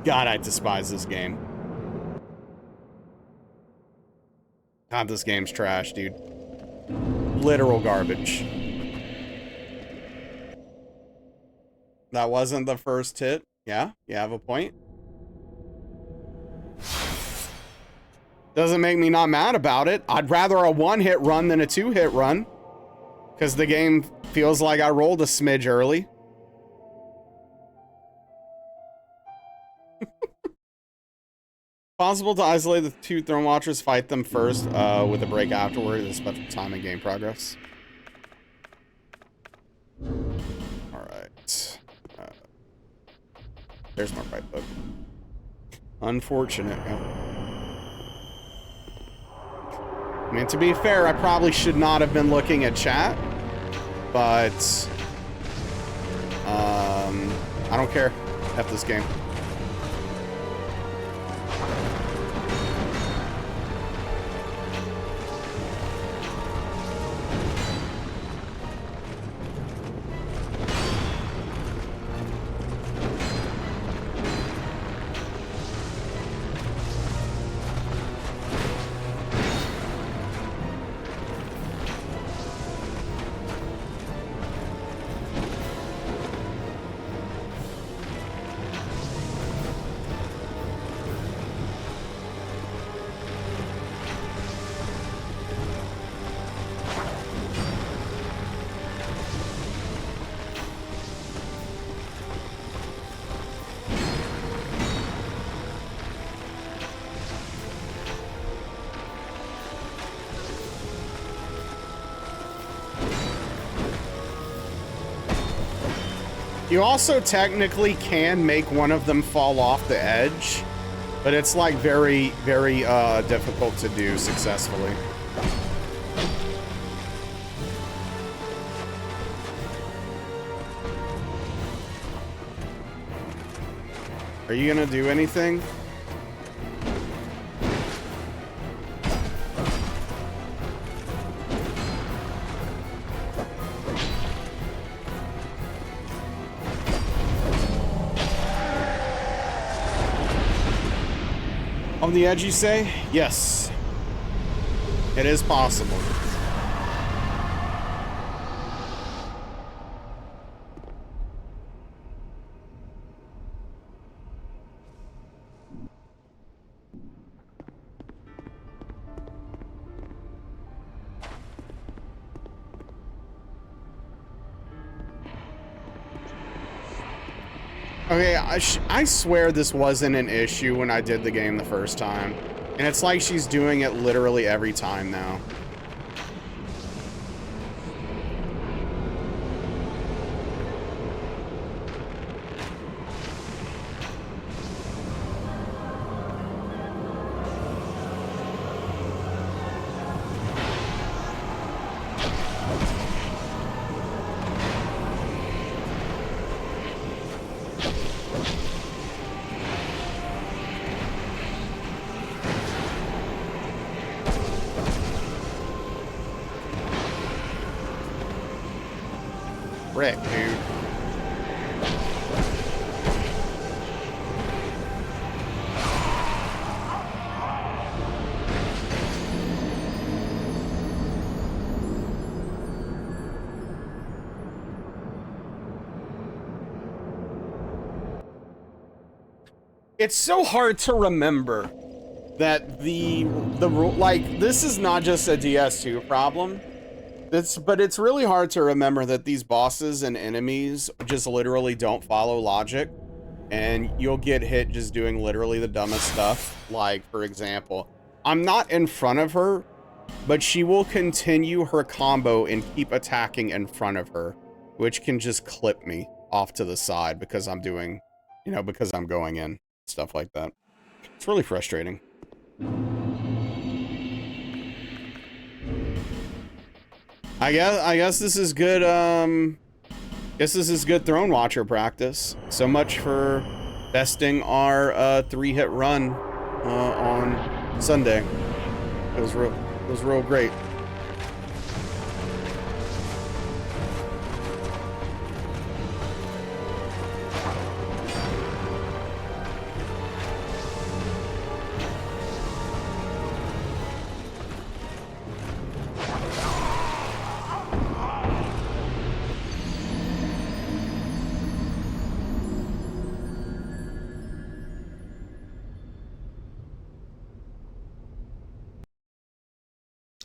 Speaker 1: God, I despise this game. God, this game's trash, dude. Literal garbage. That wasn't the first hit. Yeah, you have a point. Doesn't make me not mad about it. I'd rather a one-hit run than a two-hit run. Because the game feels like I rolled a smidge early. Possible to isolate the two Throne Watchers, fight them first with a break afterward, a special time in game progress. Alright. There's my right book. Unfortunate. I mean, to be fair, I probably should not have been looking at chat, but I don't care. F this game. You also technically can make one of them fall off the edge, but it's like very, very difficult to do successfully. Are you gonna do anything? On the edge, you say? Yes. It is possible. Okay, I swear this wasn't an issue when I did the game the first time. And it's like she's doing it literally every time now. Rick, dude. It's so hard to remember that the rule, like, this is not just a DS2 problem. But it's really hard to remember that these bosses and enemies just literally don't follow logic, and you'll get hit just doing literally the dumbest stuff. Like, for example, I'm not in front of her, but she will continue her combo and keep attacking in front of her, which can just clip me off to the side because I'm doing, you know, because I'm going in, stuff like that. It's really frustrating. I guess this is good, guess this is good Throne Watcher practice. So much for besting our 3-hit run on Sunday. It was real great.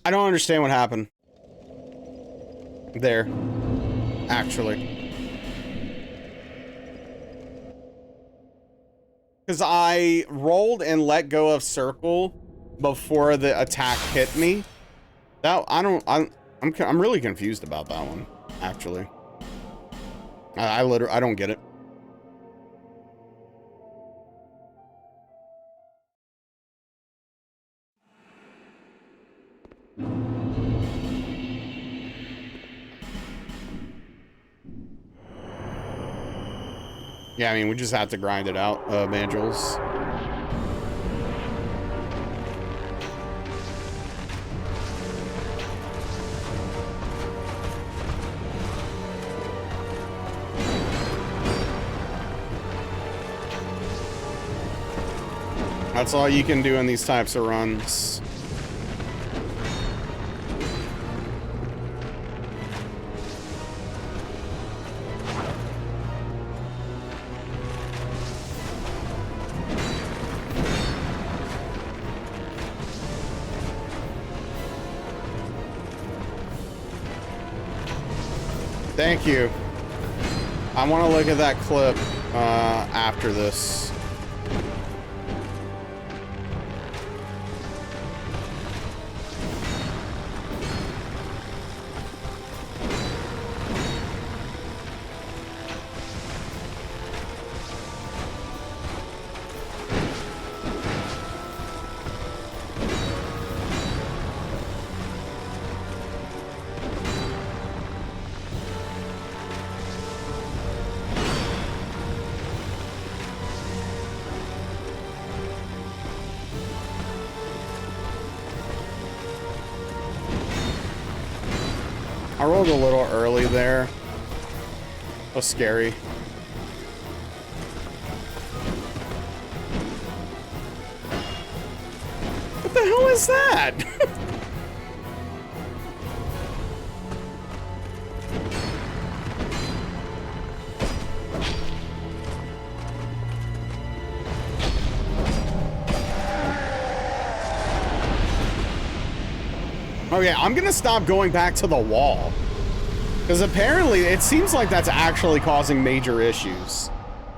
Speaker 1: I don't understand what happened there, actually. Because I rolled and let go of circle before the attack hit me. That, I'm really confused about that one, actually. I don't get it. Yeah, I mean, we just have to grind it out, Evangels. That's all you can do in these types of runs. Thank you. I want to look at that clip after this. I rolled a little early there. That was scary. What the hell is that? Okay, I'm gonna stop going back to the wall. Because apparently, it seems like that's actually causing major issues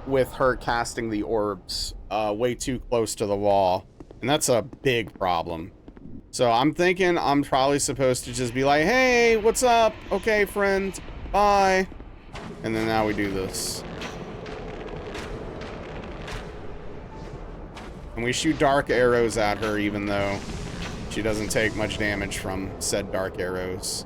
Speaker 1: with her casting the orbs way too close to the wall. And that's a big problem. So I'm thinking I'm probably supposed to just be like, hey, what's up? Okay, friend, bye. And then now we do this. And we shoot dark arrows at her even though she doesn't take much damage from said dark arrows.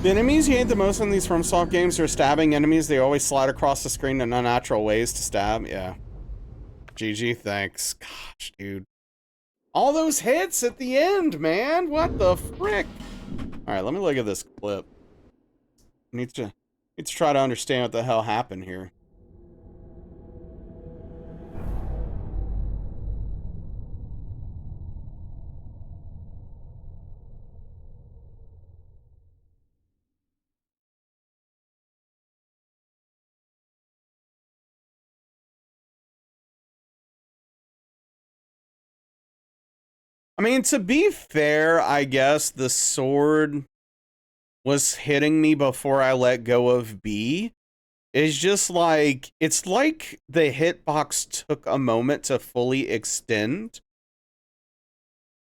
Speaker 1: The enemies you hate the most in these FromSoft games are stabbing enemies. They always slide across the screen in unnatural ways to stab. Yeah. GG, thanks. Gosh, dude. All those hits at the end, man. What the frick? All right, let me look at this clip. Need to try to understand what the hell happened here. I mean, to be fair, I guess the sword was hitting me before I let go of B. It's just like, it's like the hitbox took a moment to fully extend.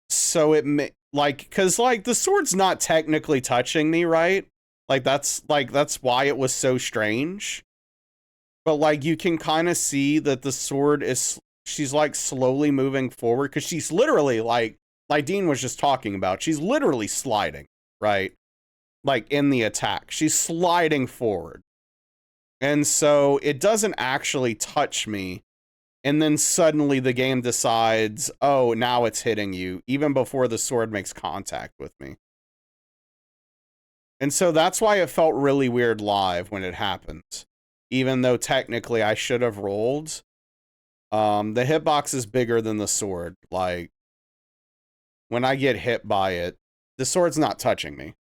Speaker 1: So it like, cause like the sword's not technically touching me, right? Like that's why it was so strange. But like you can kind of see that the sword is, she's like slowly moving forward because she's literally like Dean was just talking about, she's literally sliding, right? Like in the attack, she's sliding forward. And so it doesn't actually touch me. And then suddenly the game decides, oh, now it's hitting you, even before the sword makes contact with me. And so that's why it felt really weird live when it happened. Even though technically I should have rolled. The hitbox is bigger than the sword. Like, when I get hit by it, the sword's not touching me.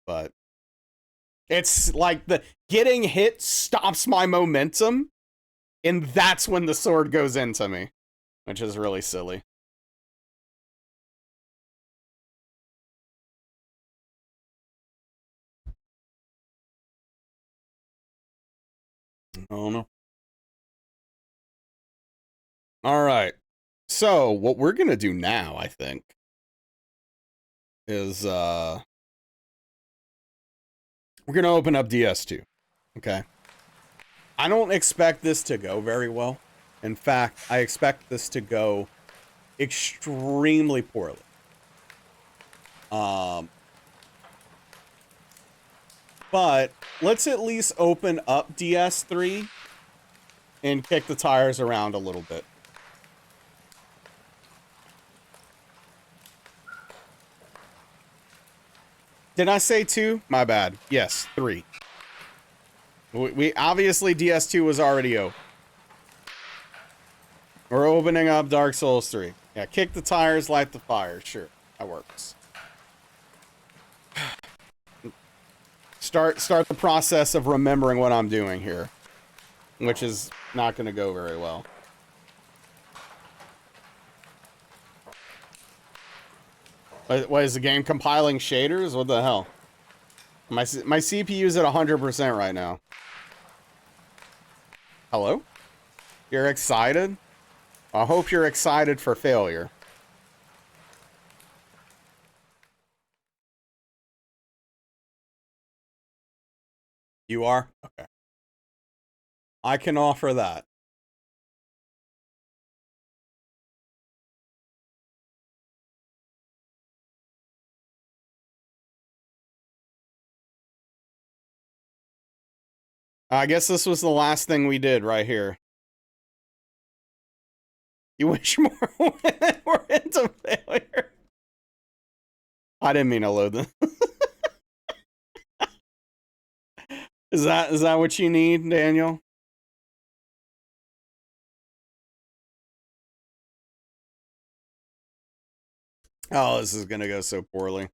Speaker 1: But it's like the getting hit stops my momentum, and that's when the sword goes into me, which is really silly. I don't know. All right. So what we're gonna do now, I think, is we're gonna open up DS2. Okay. I don't expect this to go very well. In fact, I expect this to go extremely poorly. But let's at least open up DS3 and kick the tires around a little bit. Did I say 2? My bad. Yes, 3. We obviously DS2 was already open. We're opening up Dark Souls 3. Yeah, kick the tires, light the fire. Sure, that works. Start the process of remembering what I'm doing here, which is not going to go very well. What is the game compiling shaders? What the hell? My CPU's at 100% right now. Hello? You're excited? I hope you're excited for failure. You are? Okay. I can offer that. I guess this was the last thing we did right here. You wish more women were into failure. I didn't mean to load them. Is that what you need, Daniel? Oh, this is gonna go so poorly.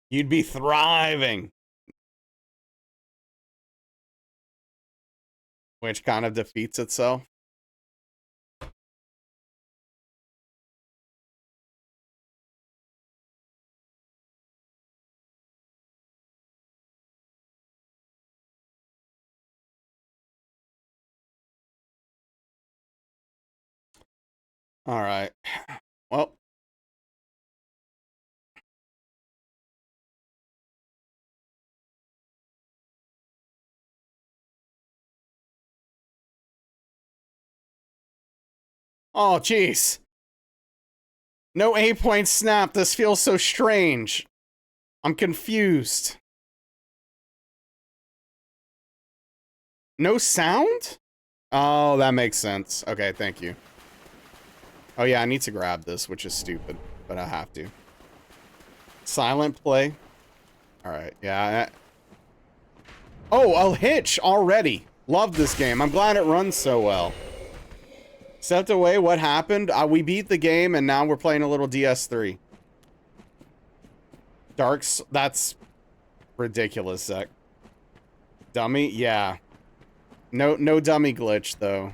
Speaker 1: You'd be thriving. Which kind of defeats itself. All right. Well. Oh, jeez. No 8-point snap. This feels so strange. I'm confused. No sound? Oh, that makes sense. Okay, thank you. Oh, yeah, I need to grab this, which is stupid, but I have to. Silent play. All right, yeah. Oh, a hitch already. Love this game. I'm glad it runs so well. Stepped away, what happened? We beat the game, and now we're playing a little DS3. Darks, that's ridiculous, Zach. Dummy? Yeah. No dummy glitch, though.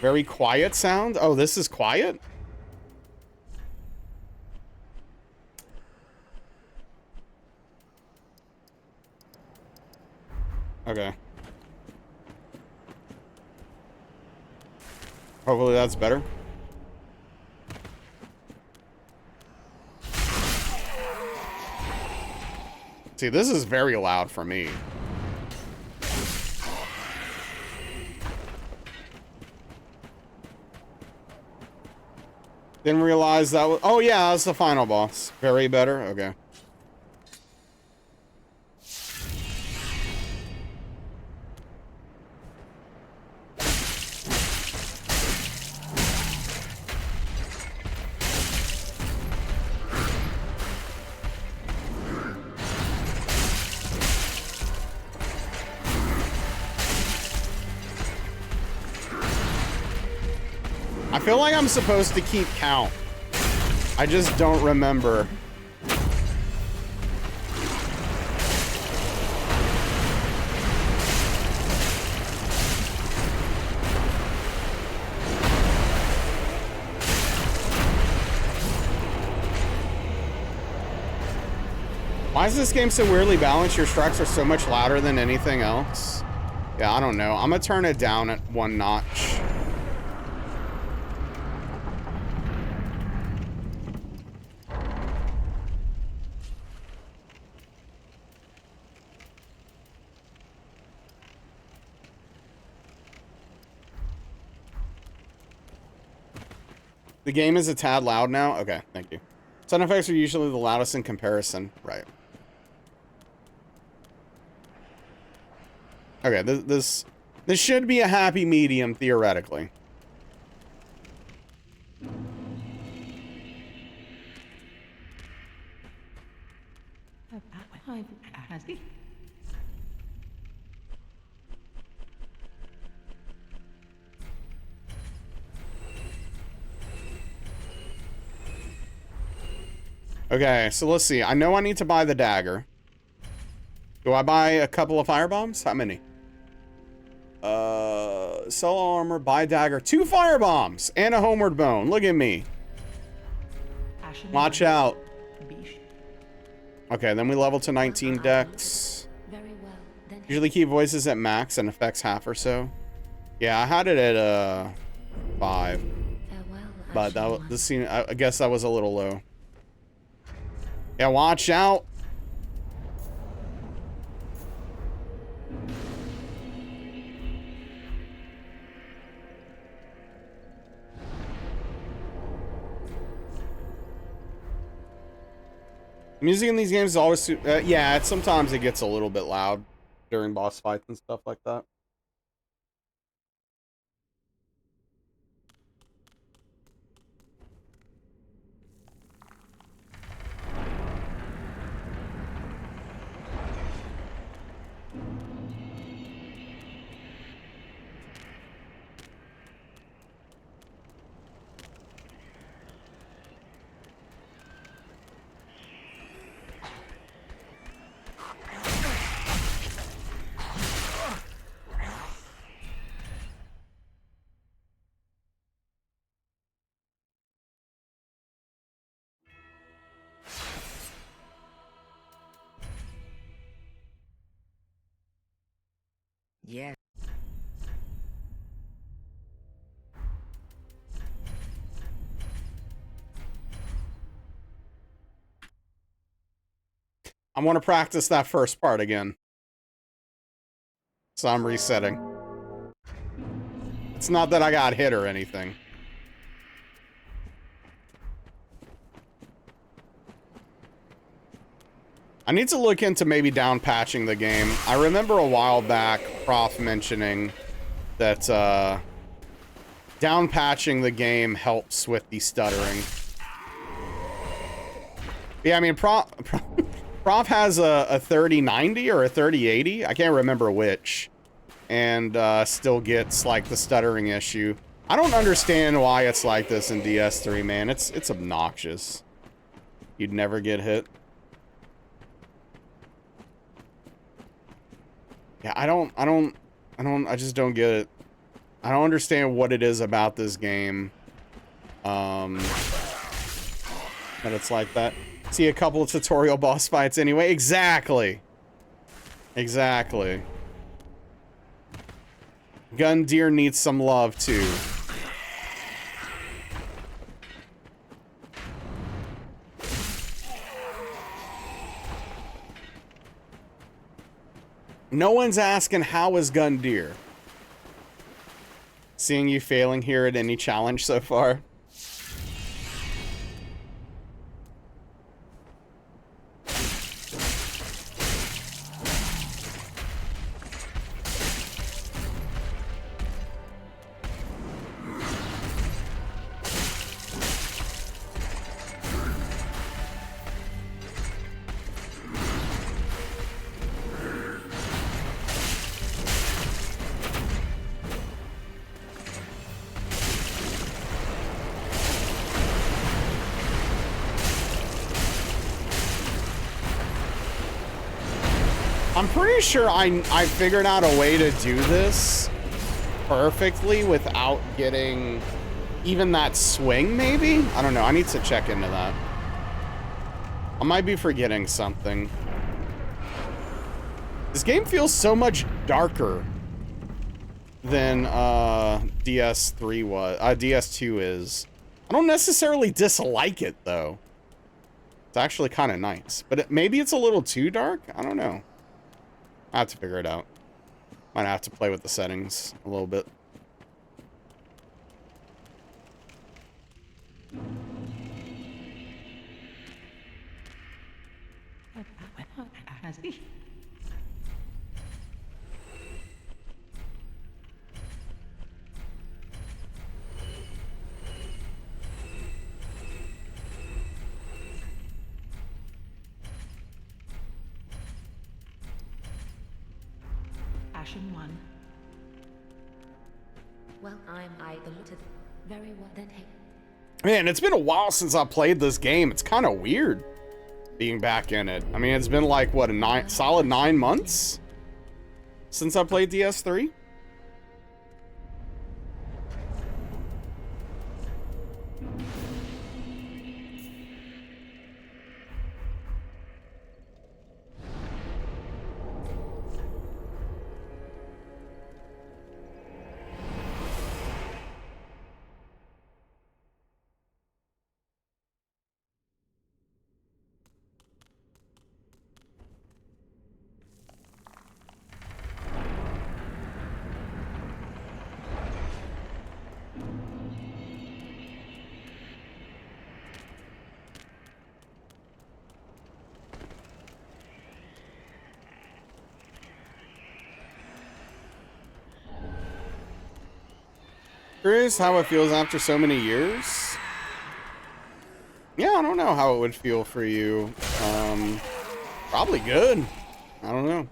Speaker 1: Very quiet sound? Oh, this is quiet? Okay. Hopefully that's better. See, this is very loud for me. Didn't realize that was... Oh, yeah, that's the final boss. Very better? Okay. I feel like I'm supposed to keep count. I just don't remember. Why is this game so weirdly balanced? Your strikes are so much louder than anything else. Yeah, I don't know. I'm gonna turn it down at 1 notch. The game is a tad loud now? Okay, thank you. Sound effects are usually the loudest in comparison. Right. Okay, this should be a happy medium, theoretically. Okay, so let's see. I know I need to buy the dagger. Do I buy a couple of firebombs? How many? Sell armor, buy dagger, 2 firebombs, and a homeward bone. Look at me. Watch out. Okay, then we level to 19 dex.
Speaker 3: Very well. Then
Speaker 1: Usually keep voices at max and effects half or so. Yeah, I had it at 5.
Speaker 3: farewell.
Speaker 1: But
Speaker 3: Ashen
Speaker 1: that
Speaker 3: One.
Speaker 1: this scene, I guess that was a little low. Yeah, watch out. Music in these games is always, yeah, sometimes it gets a little bit loud during boss fights and stuff like that.
Speaker 2: Yeah.
Speaker 1: I want to practice that first part again. So I'm resetting. It's not that I got hit or anything. I need to look into maybe down patching the game. I remember a while back Prof mentioning that down patching the game helps with the stuttering. Yeah, I mean, Prof has a 3090 or a 3080. I can't remember which. And still gets, like, the stuttering issue. I don't understand why it's like this in DS3, man. It's obnoxious. You'd never get hit. Yeah, I just don't get it. I don't understand what it is about this game. That it's like that. See a couple of tutorial boss fights anyway. Exactly. Exactly. Gundyr needs some love too. No one's asking how is Gundyr. Seeing you failing here at any challenge so far. I'm pretty sure I figured out a way to do this perfectly without getting even that swing, maybe? I don't know. I need to check into that. I might be forgetting something. This game feels so much darker than DS3 was. DS2 is. I don't necessarily dislike it, though. It's actually kind of nice. But maybe it's a little too dark? I don't know. I have to figure it out. Might have to play with the settings a little bit.
Speaker 3: One. Well, I alluded very well then. Hey.
Speaker 1: Man, it's been a while since I played this game. It's kind of weird being back in it. I mean, it's been like, what, a solid 9 months since I played DS3? Curious how it feels after so many years. Yeah, I don't know how it would feel for you. Probably good. I don't know.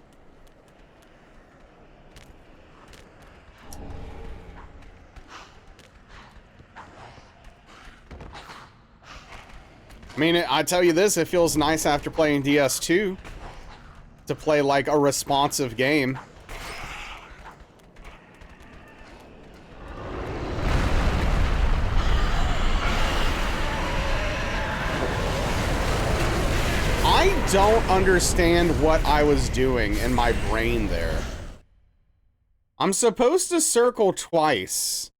Speaker 1: I mean, I tell you this, it feels nice after playing DS2 to play like a responsive game. I don't understand what I was doing in my brain there. I'm supposed to circle twice.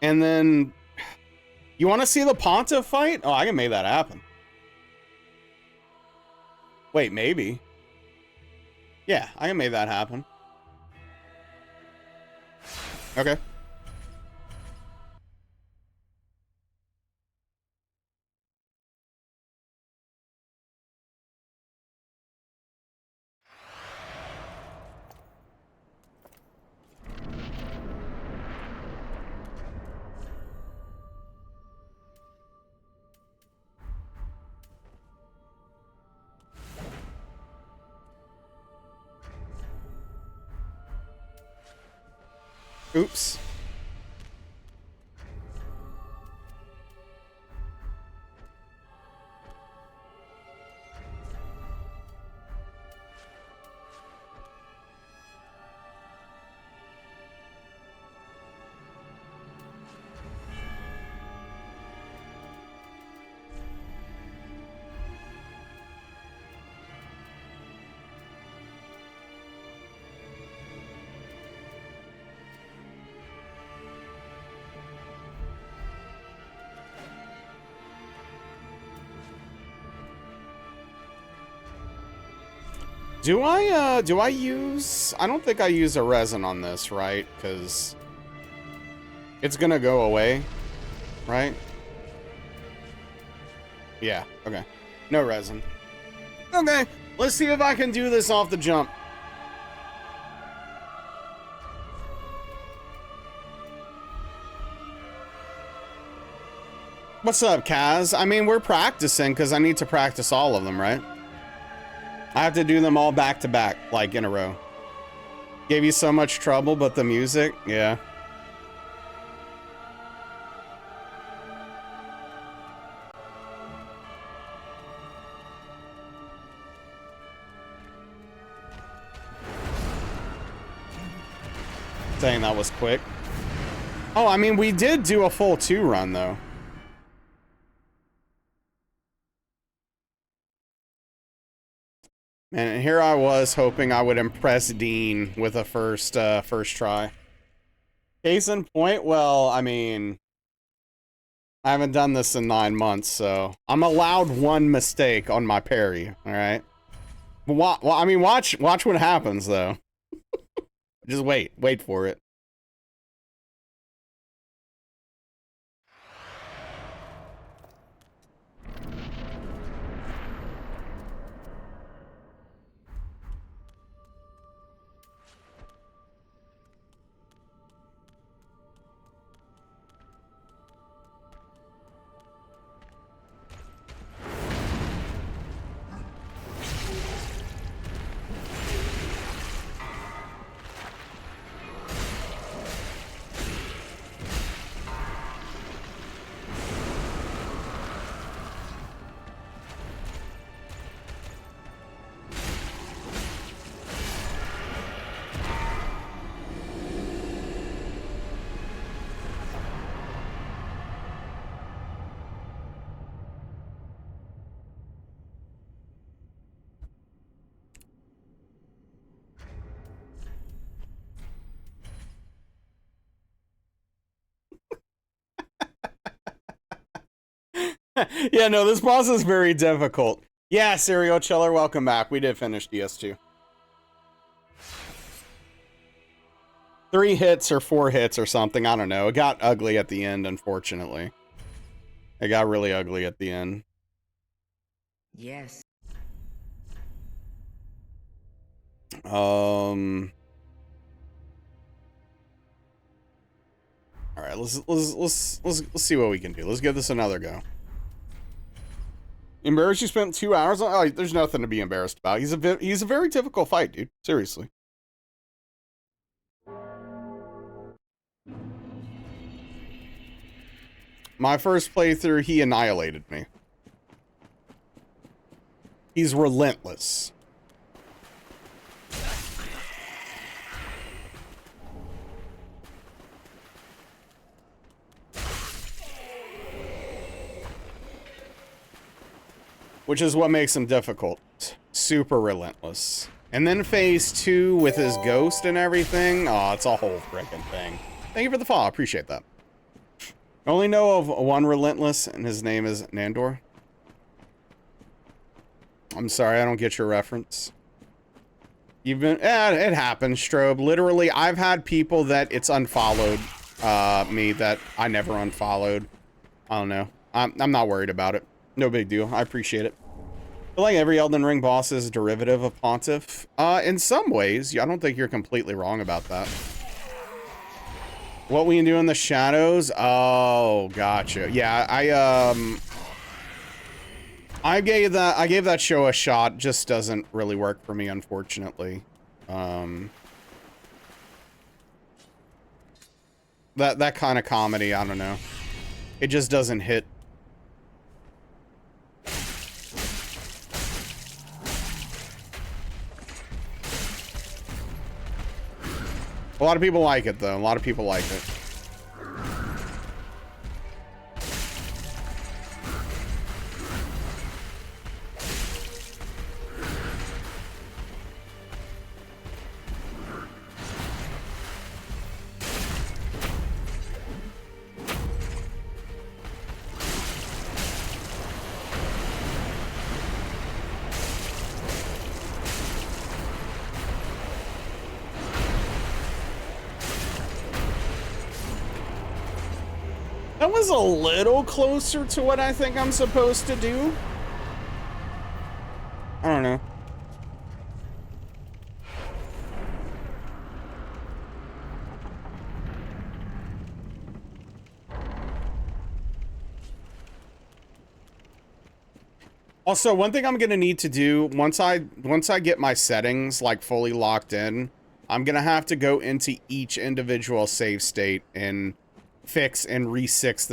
Speaker 1: And then You want to see the Pontiff fight? Oh, I can make that happen. Wait, maybe. Yeah, I can make that happen. Okay. Oops. Do I use... I don't think I use a resin on this, right? Because it's gonna go away, right? Yeah, okay. No resin. Okay, let's see if I can do this off the jump. What's up, Kaz? I mean, we're practicing because I need to practice all of them, right? I have to do them all back to back, like in a row. Gave you so much trouble, but the music, yeah. Saying that was quick. Oh, I mean, we did do a full 2 run, though. And here I was hoping I would impress Dean with a first try. Case in point, well, I mean, I haven't done this in 9 months, so I'm allowed 1 mistake on my parry, all right? Well, I mean, watch what happens, though. Just wait for it. Yeah, no, this boss is very difficult. Yeah, Serial Chiller, welcome back. We did finish DS2. 3 hits or 4 hits or something, I don't know. It got ugly at the end, unfortunately. It got really ugly at the end.
Speaker 3: Yes.
Speaker 1: All right, let's see what we can do. Let's give this another go. Embarrassed you spent 2 hours on? Oh, there's nothing to be embarrassed about. He's a very difficult fight, dude. Seriously. My first playthrough, he annihilated me. He's relentless. Which is what makes him difficult. Super relentless. And then phase 2 with his ghost and everything. Oh, it's a whole freaking thing. Thank you for the follow. I appreciate that. I only know of one Relentless, and his name is Nandor. I'm sorry, I don't get your reference. You've been... it happens, Strobe. Literally, I've had people that it's unfollowed me that I never unfollowed. I don't know. I'm not worried about it. No big deal. I appreciate it. I feel like every Elden Ring boss is a derivative of Pontiff. In some ways, I don't think you're completely wrong about that. What we can do in the shadows? Oh, gotcha. Yeah, I gave that show a shot. Just doesn't really work for me, unfortunately. That kind of comedy, I don't know. It just doesn't hit. A lot of people like it, though. A lot of people like it. That was a little closer to what I think I'm supposed to do. I don't know. Also, one thing I'm gonna need to do once I get my settings like fully locked in, I'm gonna have to go into each individual save state and fix and save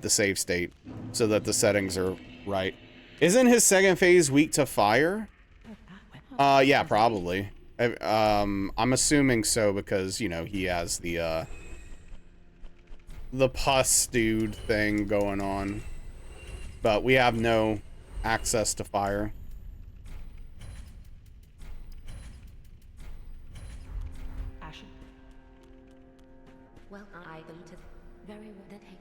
Speaker 1: the save state so that the settings are right. Isn't his second phase weak to fire? Yeah, probably. I'm assuming so because, you know, he has the pus dude thing going on. But we have no access to fire.
Speaker 3: Well, I believe it. Very well. That hey.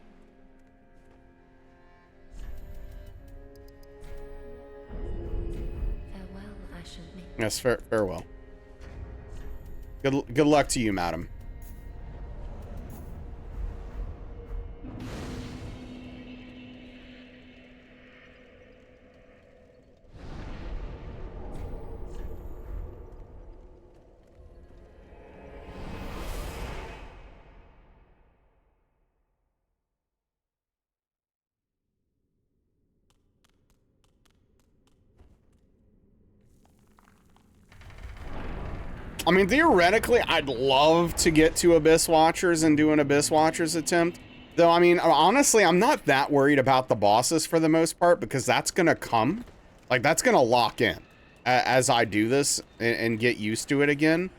Speaker 3: Farewell, Ashen.
Speaker 1: Yes, farewell. Good luck to you, madam. I mean, theoretically, I'd love to get to Abyss Watchers and do an Abyss Watchers attempt. Though, I mean, honestly, I'm not that worried about the bosses for the most part because that's going to come. Like, that's going to lock in as I do this and get used to it again.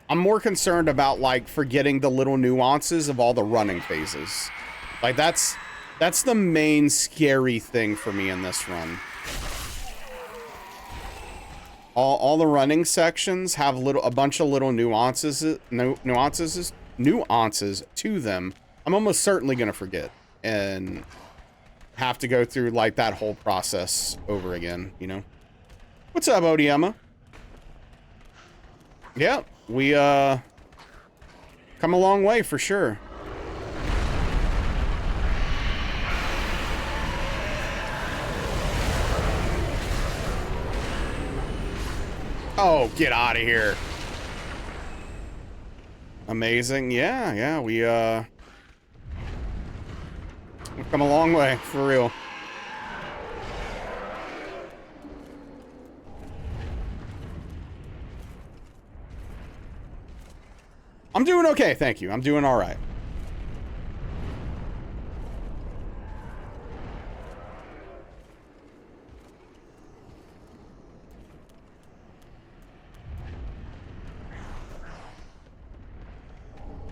Speaker 1: I'm more concerned about, like, forgetting the little nuances of all the running phases. Like, that's the main scary thing for me in this run. All the running sections have a bunch of little nuances to them. I'm almost certainly gonna forget and have to go through like that whole process over again, you know? What's up, Odiema? Yeah, we come a long way for sure. Oh, get out of here. Amazing. Yeah, we've come a long way, for real. I'm doing okay, thank you. I'm doing all right.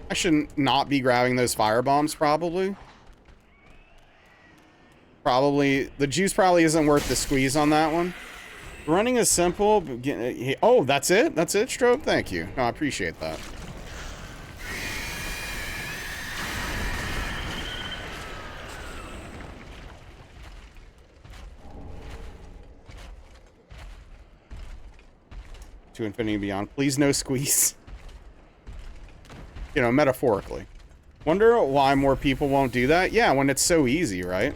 Speaker 1: I should not be grabbing those fire bombs, probably. The juice probably isn't worth the squeeze on that one. Running is simple. But oh, that's it? That's it, Strobe? Thank you. No, I appreciate that. To infinity and beyond. Please no squeeze. You know, metaphorically. Wonder why more people won't do that? Yeah, when it's so easy, right?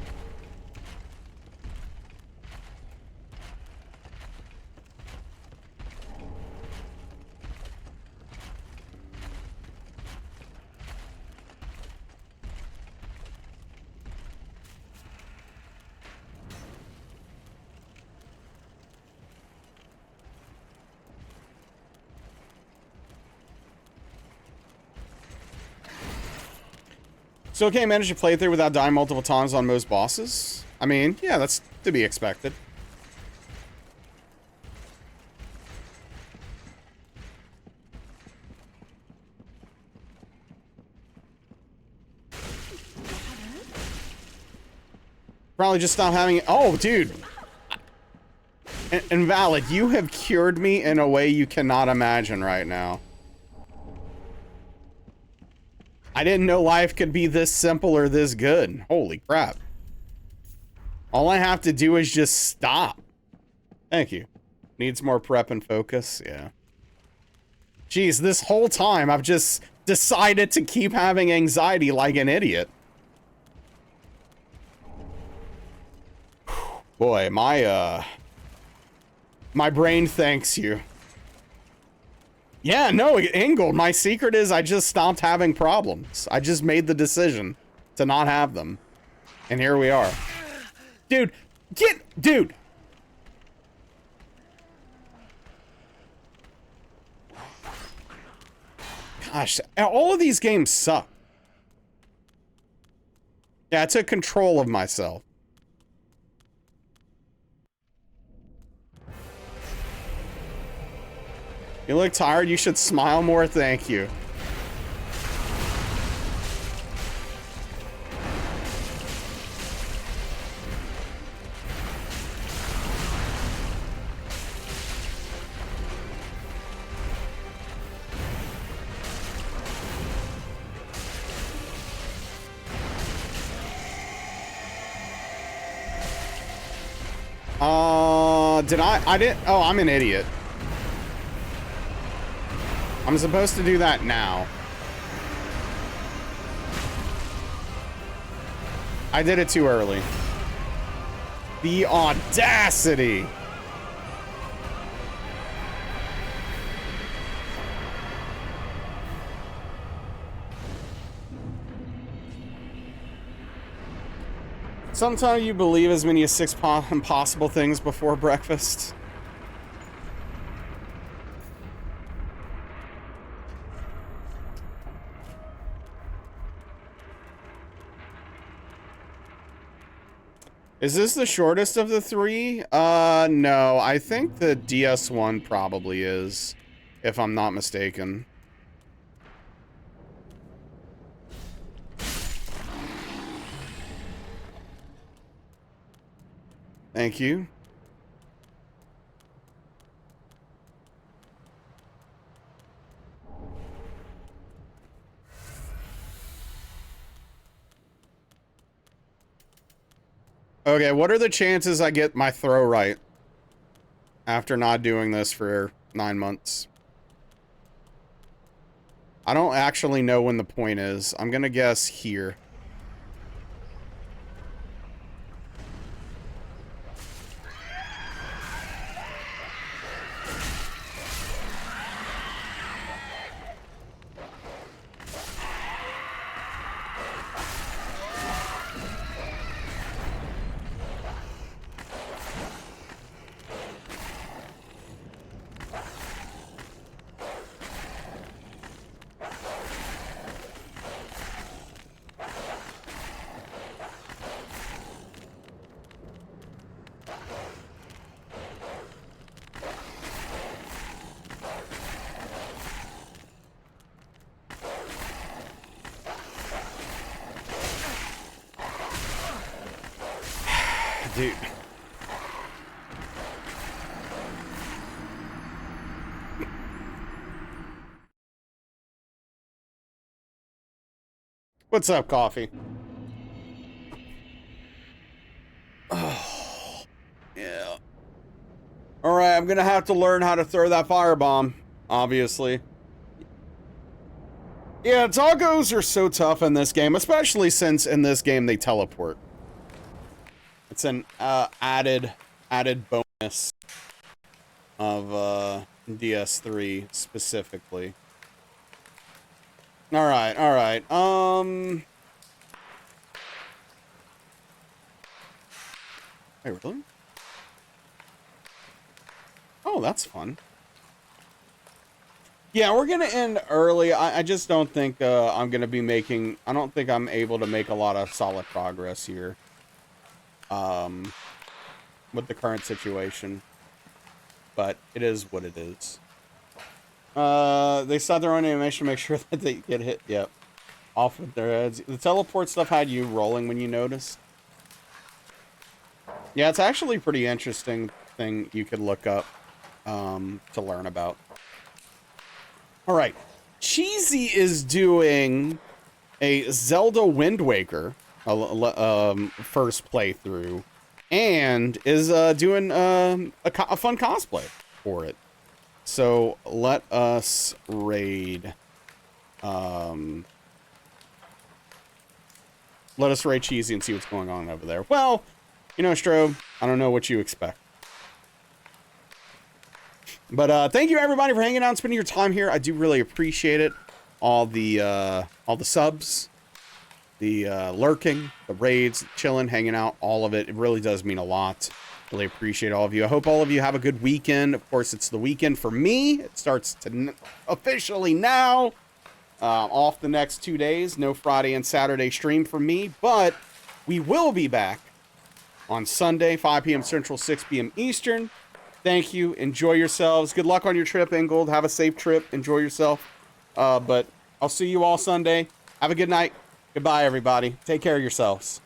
Speaker 1: So, okay, managed to play through without dying multiple times on most bosses? I mean, yeah, that's to be expected. Probably just stop having it. Oh, dude. Invalid, you have cured me in a way you cannot imagine right now. I didn't know life could be this simple or this good. Holy crap. All I have to do is just stop. Thank you. Needs more prep and focus. Yeah. Jeez, this whole time I've just decided to keep having anxiety like an idiot. Boy, my brain thanks you. Yeah, no, Ingold, my secret is I just stopped having problems. I just made the decision to not have them. And here we are. Dude, dude! Gosh, all of these games suck. Yeah, I took control of myself. You look tired, you should smile more, thank you. I didn't, oh, I'm an idiot. I'm supposed to do that now. I did it too early. The audacity. Sometimes you believe as many as 6 impossible things before breakfast. Is this the shortest of the 3? No. I think the DS one probably is, if I'm not mistaken. Thank you. Okay, what are the chances I get my throw right after not doing this for 9 months? I don't actually know when the point is. I'm gonna guess here. Dude. What's up, coffee? Oh, yeah. All right, I'm gonna have to learn how to throw that firebomb, obviously. Yeah, doggos are so tough in this game, especially since in this game they teleport. It's an added bonus of DS3 specifically. All right, all right. Wait, really? Oh, that's fun. Yeah, we're gonna end early. I just don't think I'm gonna be making. I don't think I'm able to make a lot of solid progress here. With the current situation, but it is what it is. They start their own animation to make sure that they get hit. Yep, off with their heads. The teleport stuff had you rolling when you noticed. Yeah, it's actually a pretty interesting thing you could look up to learn about. All right, Cheesy is doing a Zelda Wind Waker first playthrough, and is doing a fun cosplay for it. So let us raid. Let us raid Cheesy and see what's going on over there. Well, you know, Strobe, I don't know what you expect. But thank you everybody for hanging out and spending your time here. I do really appreciate it. All the subs, the lurking, the raids, chilling, hanging out, all of it. It really does mean a lot. Really appreciate all of you. I hope all of you have a good weekend. Of course, it's the weekend for me. It starts officially now. Off the next 2 days. No Friday and Saturday stream for me. But we will be back on Sunday, 5 p.m. Central, 6 p.m. Eastern. Thank you. Enjoy yourselves. Good luck on your trip, Ingold. Have a safe trip. Enjoy yourself. But I'll see you all Sunday. Have a good night. Goodbye, everybody. Take care of yourselves.